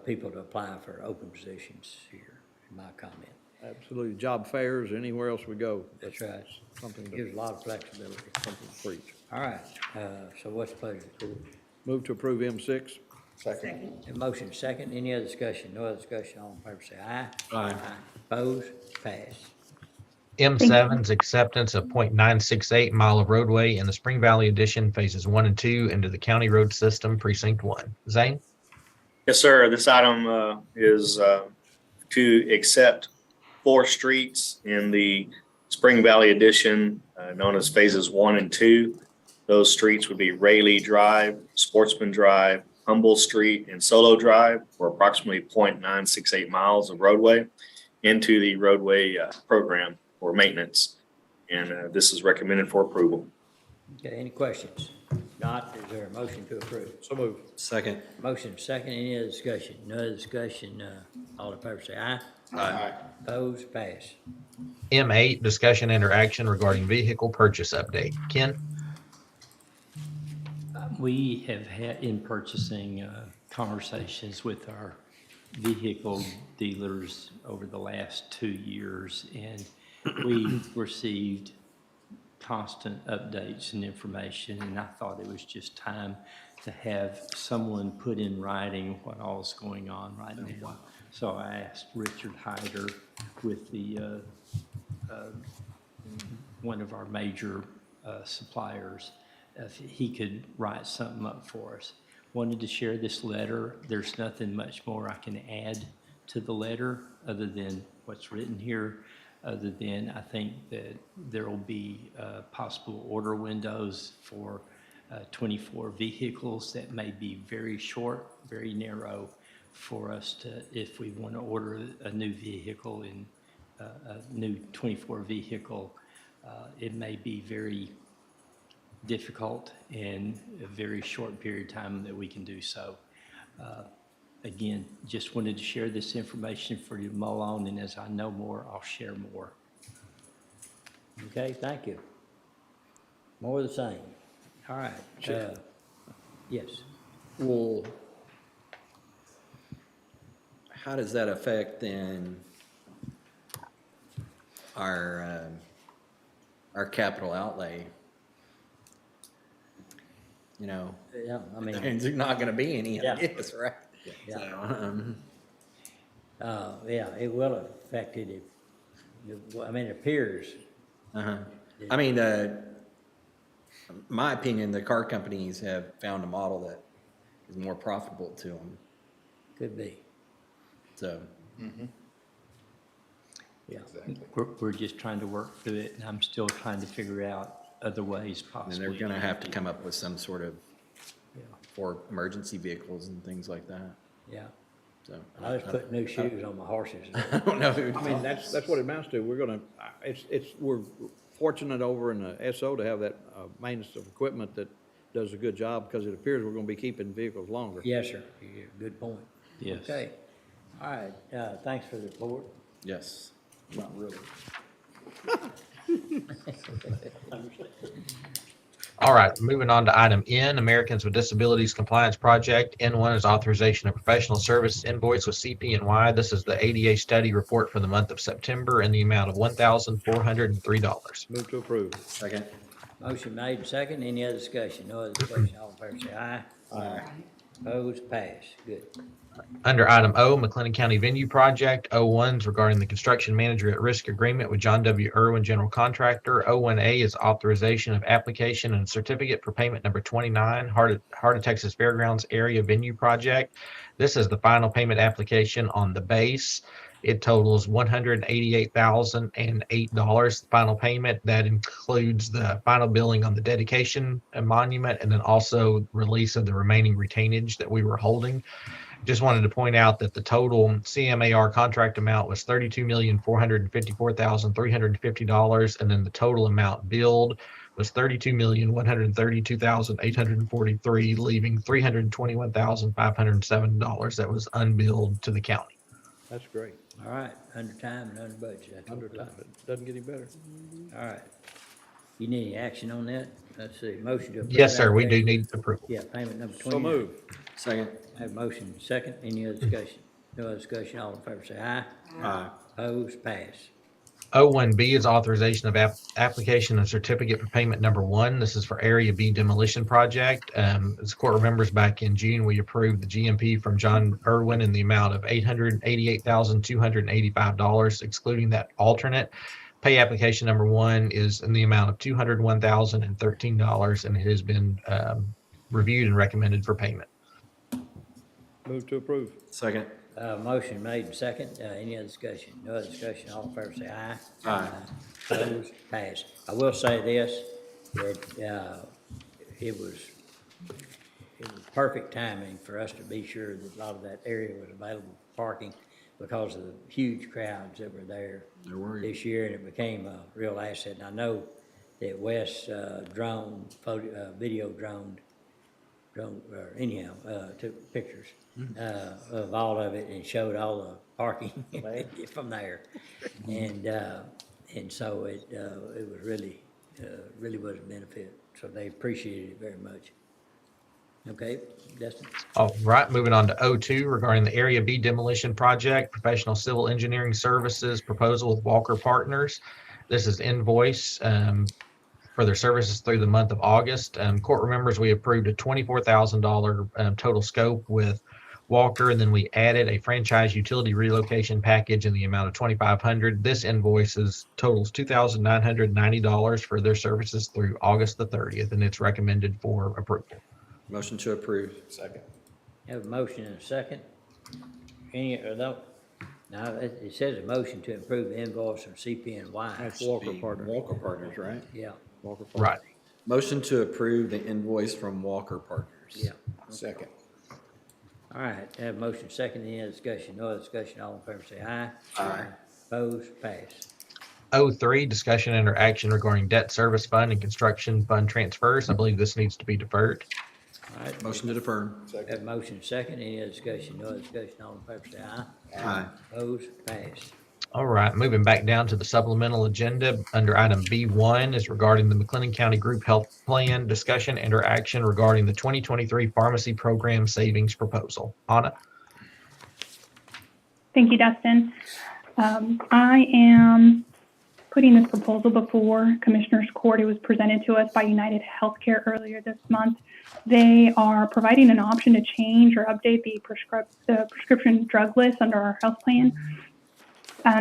people to apply for open positions here, in my comment. Absolutely. Job fairs, anywhere else we go. That's right. Something to, Gives a lot of flexibility. something to preach. All right, so what's the pleasure of the court? Move to approve M6. Second. A motion second, any other discussion? No other discussion, all in favor say aye. Aye. Opposed, pass. M7's acceptance of .968 mile of roadway in the Spring Valley Addition Phases 1 and 2 into the County Road System Precinct 1. Zane? Yes, sir. This item is to accept 4 streets in the Spring Valley Addition, known as Phases 1 and 2. Those streets would be Rayleigh Drive, Sportsman Drive, Humboldt Street, and Solo Drive, for approximately .968 miles of roadway into the roadway program or maintenance. And this is recommended for approval. Okay, any questions? Not, is there a motion to approve? So moved. Second. Motion second, any other discussion? No other discussion, all in favor say aye. Aye. Opposed, pass. M8, discussion and action regarding vehicle purchase update. Ken? We have had in purchasing conversations with our vehicle dealers over the last 2 years, and we received constant updates and information, and I thought it was just time to have someone put in writing what all is going on right now. So I asked Richard Hyder with the one of our major suppliers if he could write something up for us. wanted to share this letter. There's nothing much more I can add to the letter other than what's written here, other than I think that there will be possible order windows for 24 vehicles that may be very short, very narrow for us to, if we want to order a new vehicle in a new 24 vehicle, it may be very difficult and a very short period of time that we can do so. Again, just wanted to share this information for you to mull on, and as I know more, I'll share more. Okay, thank you. More of the same. All right. Yes. Well, how does that affect then our capital outlay? You know, Yeah, I mean. there's not gonna be any, Yeah. I guess, right? Yeah. So, Yeah, it will affect it I mean, it appears. I mean, my opinion, the car companies have found a model that is more profitable to them. Could be. So, Yeah. We're just trying to work through it, and I'm still trying to figure out other ways and possibly. they're gonna have to come up with some sort of, Yeah. for emergency vehicles and things like that. Yeah. So. I just put new shoes on my horses. I don't know. I mean, that's what it amounts to. We're gonna, we're fortunate over in the SO to have that maintenance of equipment that does a good job, because it appears we're gonna be keeping vehicles longer. Yes, sir. Yeah, good point. Yes. Okay. All right, thanks for the report. Yes. Not really. All right, moving on to item N, Americans with Disabilities Compliance Project. N1 is authorization of professional services invoice with CP&Y. This is the ADA study report for the month of September in the amount of $1,403. Move to approve. Second. Motion made, second. Any other discussion? No other discussion. All in favor say aye. Aye. Opposed, pass. Good. Under item O, McLennan County Venue Project. O1 is regarding the construction manager at risk agreement with John W. Irwin General Contractor. O1A is authorization of application and certificate for payment number 29, Heart of Texas Fairgrounds Area Venue Project. This is the final payment application on the base. It totals $188,008, the final payment. That includes the final billing on the dedication and monument, and then also release of the remaining retainage that we were holding. Just wanted to point out that the total CMAR contract amount was $32,454,350, and then the total amount billed was $32,132,843, leaving $321,507 that was unbilled to the county. That's great. All right, under time and under budget. That's Under what we're time, talking it doesn't get any better. about. All right. You need any action on that? Let's see, motion to approve. Yes, sir, we do application. need approval. Yeah, payment number 29. So move. Second. Have a motion, second. Any other discussion? No other discussion. All in favor say aye. Aye. Opposed, pass. O1B is authorization of application and certificate for payment number 1. This is for Area B demolition project. As the court remembers, back in June, we approved the GMP from John Irwin in the amount of $888,285, excluding that alternate. Pay application number 1 is in the amount of $201,013, and it has been reviewed and recommended for payment. Move to approve. Second. Motion made and second. Any other discussion? No other discussion. All in favor say aye. Aye. Opposed, pass. I will say this, that it was perfect timing for us to be sure that a lot of that area was available for parking because of the huge crowds that were there this year, and it became a real asset. And I know that Wes video droned, anyhow, took pictures of all of it and showed all the parking from there. And so it was really was a benefit. So they appreciated it very much. Okay, Dustin? All right, moving on to O2 regarding the Area B demolition project, professional civil engineering services proposal with Walker Partners. This is invoice for their services through the month of August. Court remembers we approved a $24,000 total scope with Walker, and then we added a franchise utility relocation package in the amount of $2,500. This invoice totals $2,990 for their services through August the 30th, and it's recommended for approval. Motion to approve. Second. Have a motion and a second. Any, no, it says a motion to approve the invoice from CPNY. That's Walker Partners. Walker Partners, right? Yeah, Walker Partners. Right. Motion to approve the invoice from Walker Partners. yeah. Second. All right, have a motion second, any other discussion? No other discussion, all in favor say aye. Aye. Opposed, pass. 03, discussion and or action regarding debt service fund and construction fund transfers. I believe this needs to be deferred. All right, Motion to defer. have a motion second, any other discussion? No other discussion, all in favor say aye. Aye. Opposed, pass. All right, moving back down to the supplemental agenda under item B1 is regarding the McLennan County Group Health Plan discussion and or action regarding the 2023 pharmacy program savings proposal. Anna? Thank you, Dustin. I am putting this proposal before Commissioners Court. It was presented to us by United Healthcare earlier this month. They are providing an option to change or update the prescription drug list under our health plan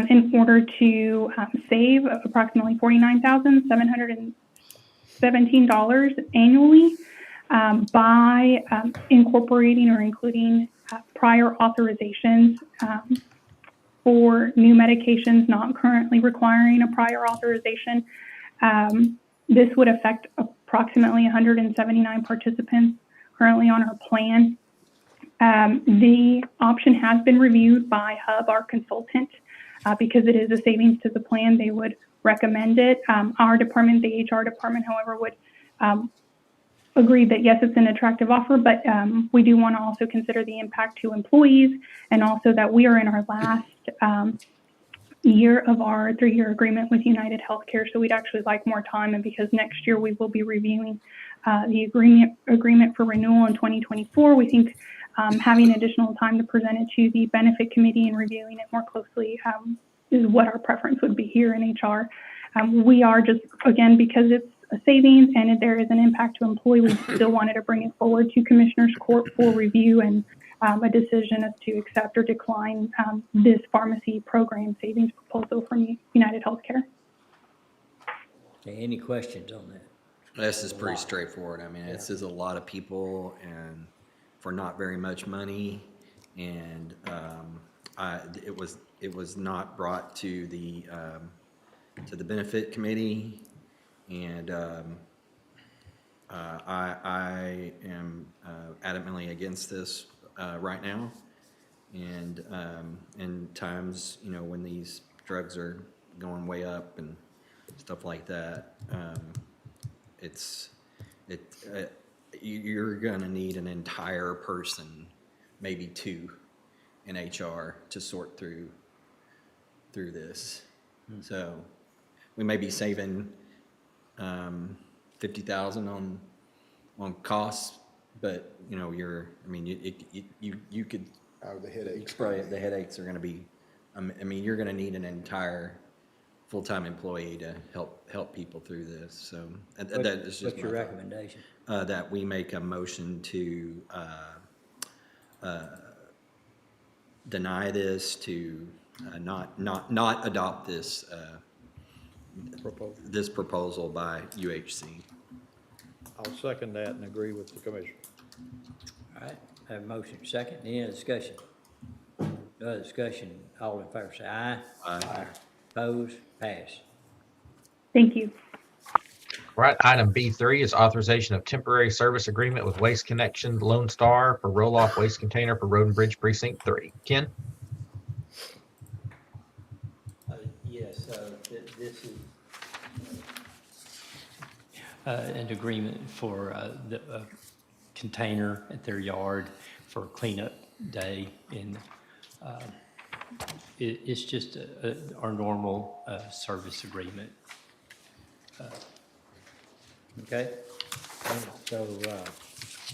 in order to save approximately $49,717 annually by incorporating or including prior authorizations for new medications not currently requiring a prior authorization. This would affect approximately 179 participants currently on our plan. The option has been reviewed by Hub, our consultant, because it is a savings to the plan. They would recommend it. Our department, the HR department, however, would agree that yes, it's an attractive offer, but we do want to also consider the impact to employees, and also that we are in our last year of our 3-year agreement with United Healthcare, so we'd actually like more time, and because next year we will be reviewing the agreement for renewal in 2024, we think having additional time to present it to the benefit committee and reviewing it more closely is what our preference would be here in HR. We are just, again, because it's a savings and there is an impact to employee, we still wanted to bring it forward to Commissioners Court for review and a decision as to accept or decline this pharmacy program savings proposal from United Healthcare. Okay, any questions on that? This is pretty straightforward. I mean, this is a lot of people and for not very much money. And it was not brought to the benefit committee. And I am adamantly against this right now. And in times, you know, when these drugs are going way up and stuff like that, you're gonna need an entire person, maybe two, in HR to sort through this. So we may be saving $50,000 on costs, but you know, you could. The headaches. Probably the headaches are going to be. I mean, you're going to need an entire full-time employee to help people through this. So that is just what's your recommendation? That we make a motion to deny this, to not adopt this. This proposal by UHC. I'll second that and agree with the commission. All right, have a motion second, any other discussion? No other discussion, all in favor say aye. Aye. Opposed, pass. Thank you. Right, item B3 is authorization of temporary service agreement with Waste Connection Lone Star for roll-off waste container for Road and Bridge Precinct 3. Ken? Yes, this is an agreement for the container at their yard for cleanup day, and it's just our normal service agreement. Okay, so,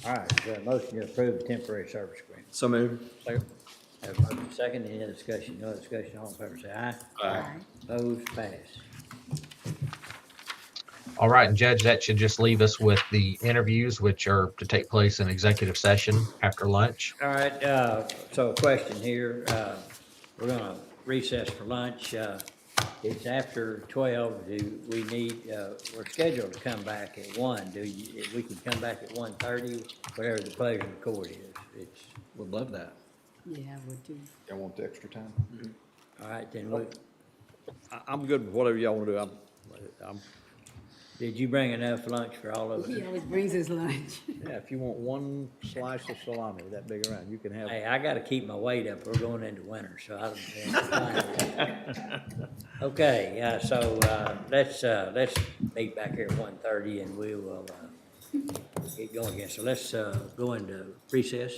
all right, is there a motion to approve the temporary service agreement? So moved. Second. Have a motion second, any other discussion? No other discussion, all in favor say aye. Aye. Opposed, pass. All right, and Judge, that should just leave us with the interviews, which are to take place in executive session after lunch. All right, so a question here, we're gonna recess for lunch, It's after 12. Do we need, we're scheduled to come back at 1. We can come back at 1:30, whatever the pleasure of the court is. It's, Would love that. Yeah, I would too. Y'all want the extra time? all right, then we, I'm good with whatever y'all want to do. I'm, did you bring enough lunch for all of us? He always brings his lunch. yeah, if you want one slice of salami that big around, you can have. Hey, I gotta keep my weight up. We're going into winter, so I don't. Okay, so, let's meet back here at 1:30 and we will, get going again. So let's, go into recess.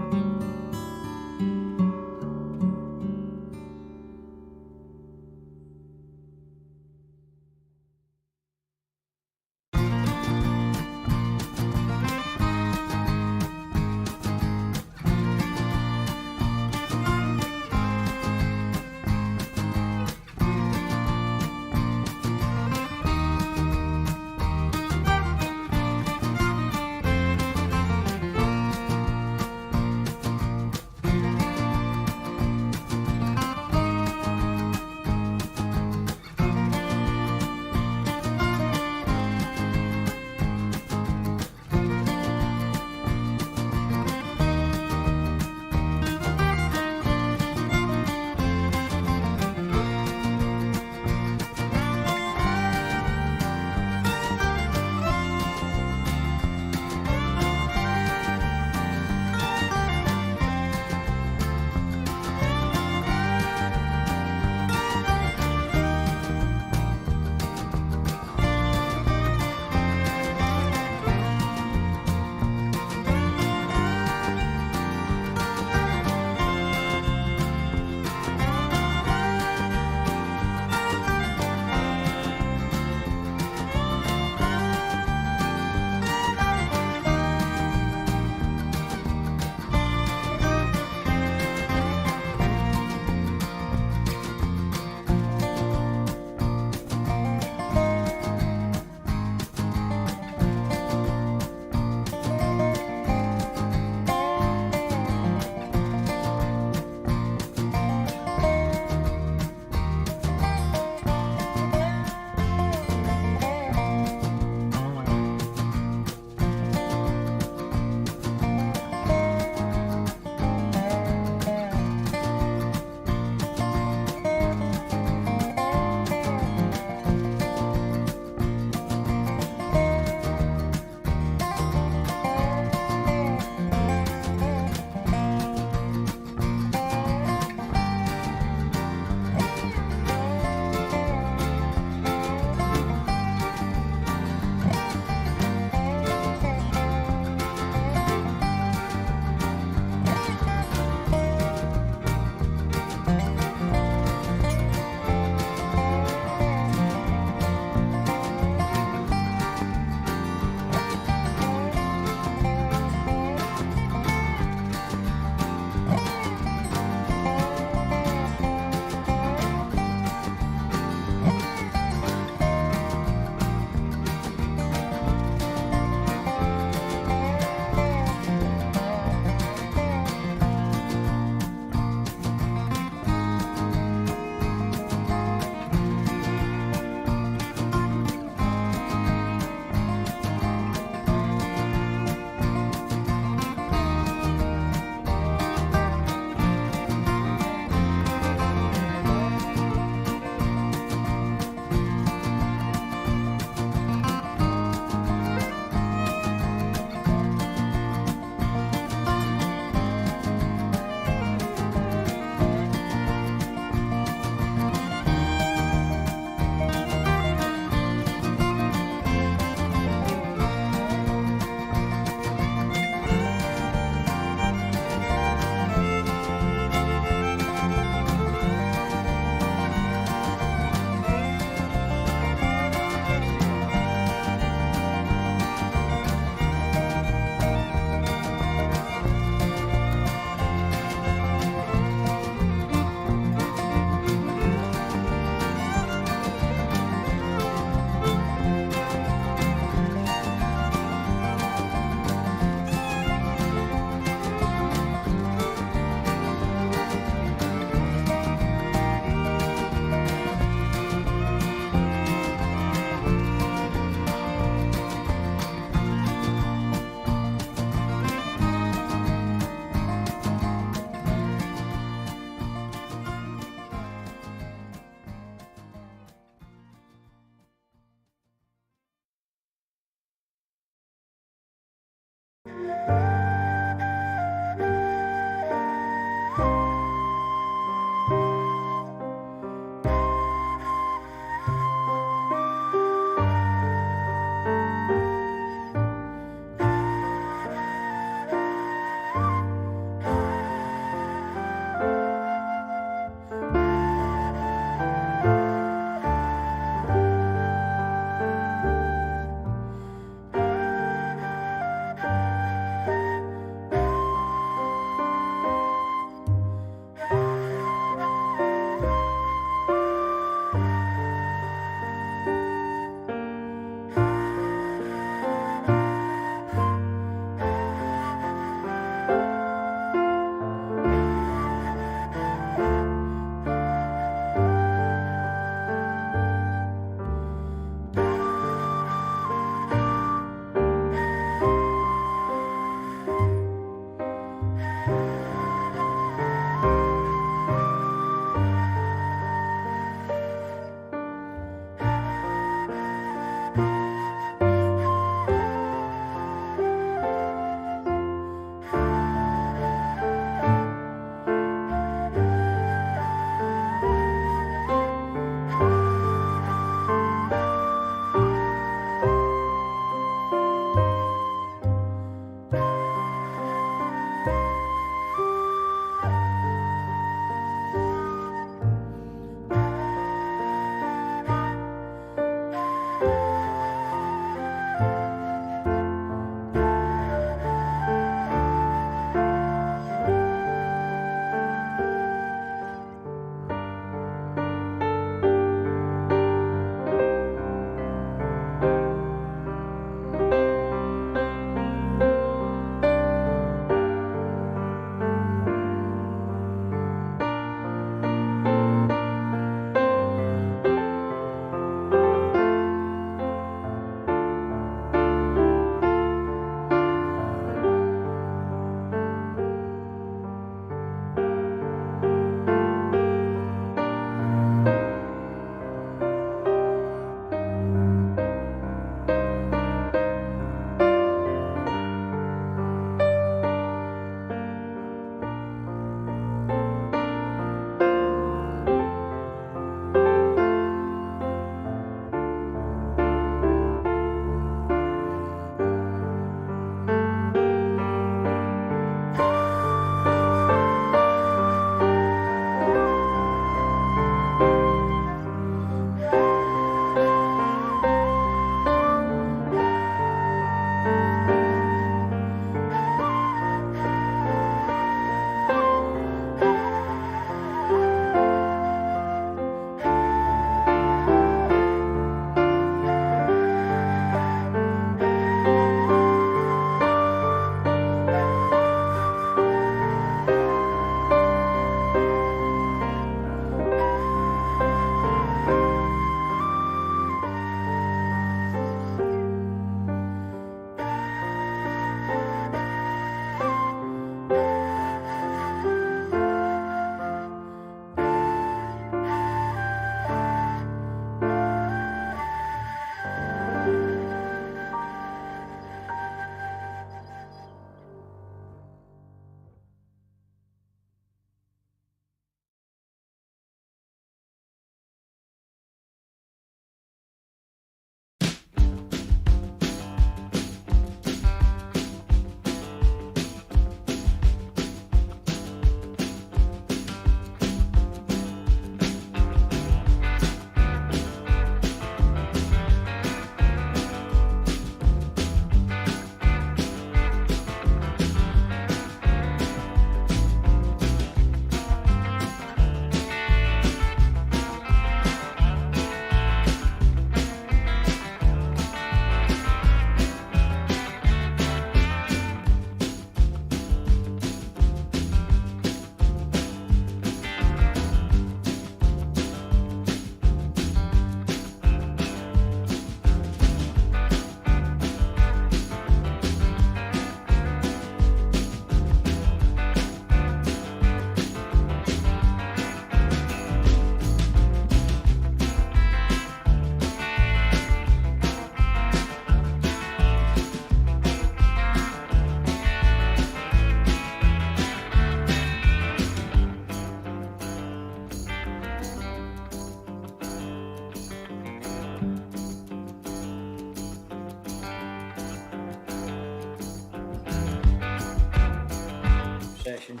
action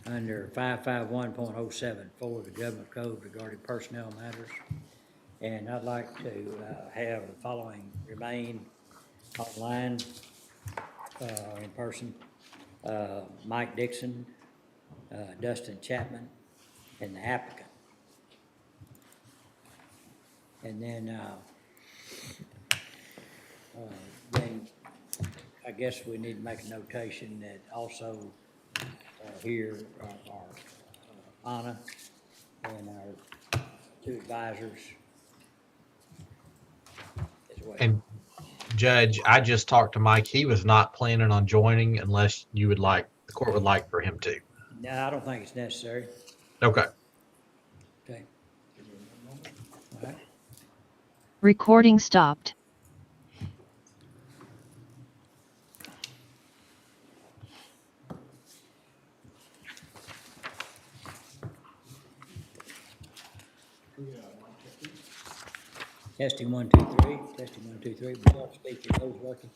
under 551.074 of the Government Code regarding personnel matters. And I'd like to have the following remain online, in person. Mike Dixon, Dustin Chapman, and the applicant. And then I guess we need to make a notation that also here are Anna and our two advisors as well. And Judge, I just talked to Mike. He was not planning on joining unless you would like, the court would like for him to. No, I don't think it's necessary. Okay. Okay. All right. Recording stopped. Testing 1, 2, 3. Testing 1, 2, 3. Before I speak, are those working?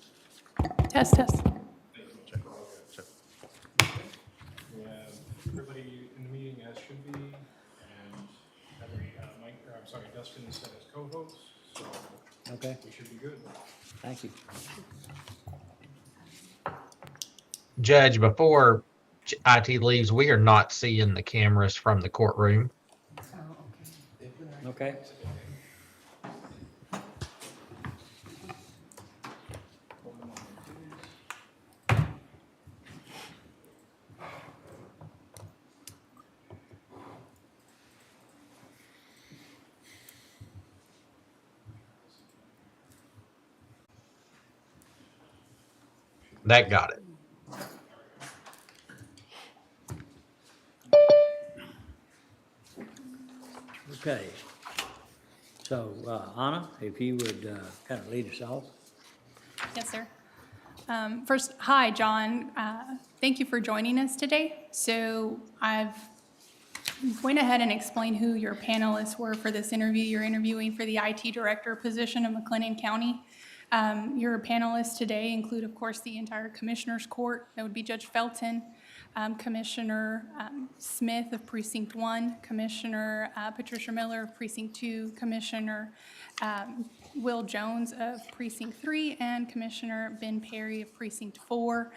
Test, test. We have everybody in the meeting as should be, and Dustin is set as co-host, so Okay. we should be good. Thank you. Judge, before IT leaves, we are not seeing the cameras from the courtroom. Okay. That got it. Okay. So, Anna, if you would kind of lead us off. Yes, sir. First, hi, John. Thank you for joining us today. So I've went ahead and explained who your panelists were for this interview. You're interviewing for the IT director position in McLennan County. Your panelists today include, of course, the entire Commissioner's Court. That would be Judge Felton, Commissioner Smith of Precinct 1, Commissioner Patricia Miller of Precinct 2, Commissioner Will Jones of Precinct 3, and Commissioner Ben Perry of Precinct 4.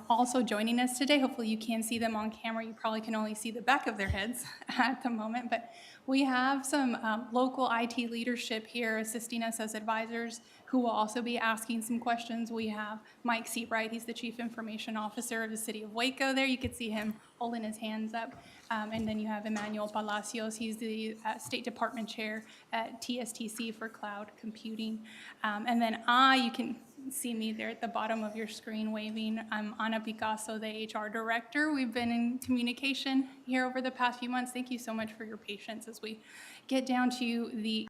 Also joining us today, hopefully you can see them on camera. You probably can only see the back of their heads at the moment, but we have some local IT leadership here assisting us as advisors who will also be asking some questions. We have Mike Seabright, he's the Chief Information Officer of the City of Waco there. You could see him holding his hands up. And then you have Emmanuel Palacios, he's the State Department Chair at TSTC for Cloud Computing. And then you can see me there at the bottom of your screen waving. I'm Ana Picasso, the HR Director. We've been in communication here over the past few months. Thank you so much for your patience as we get down to the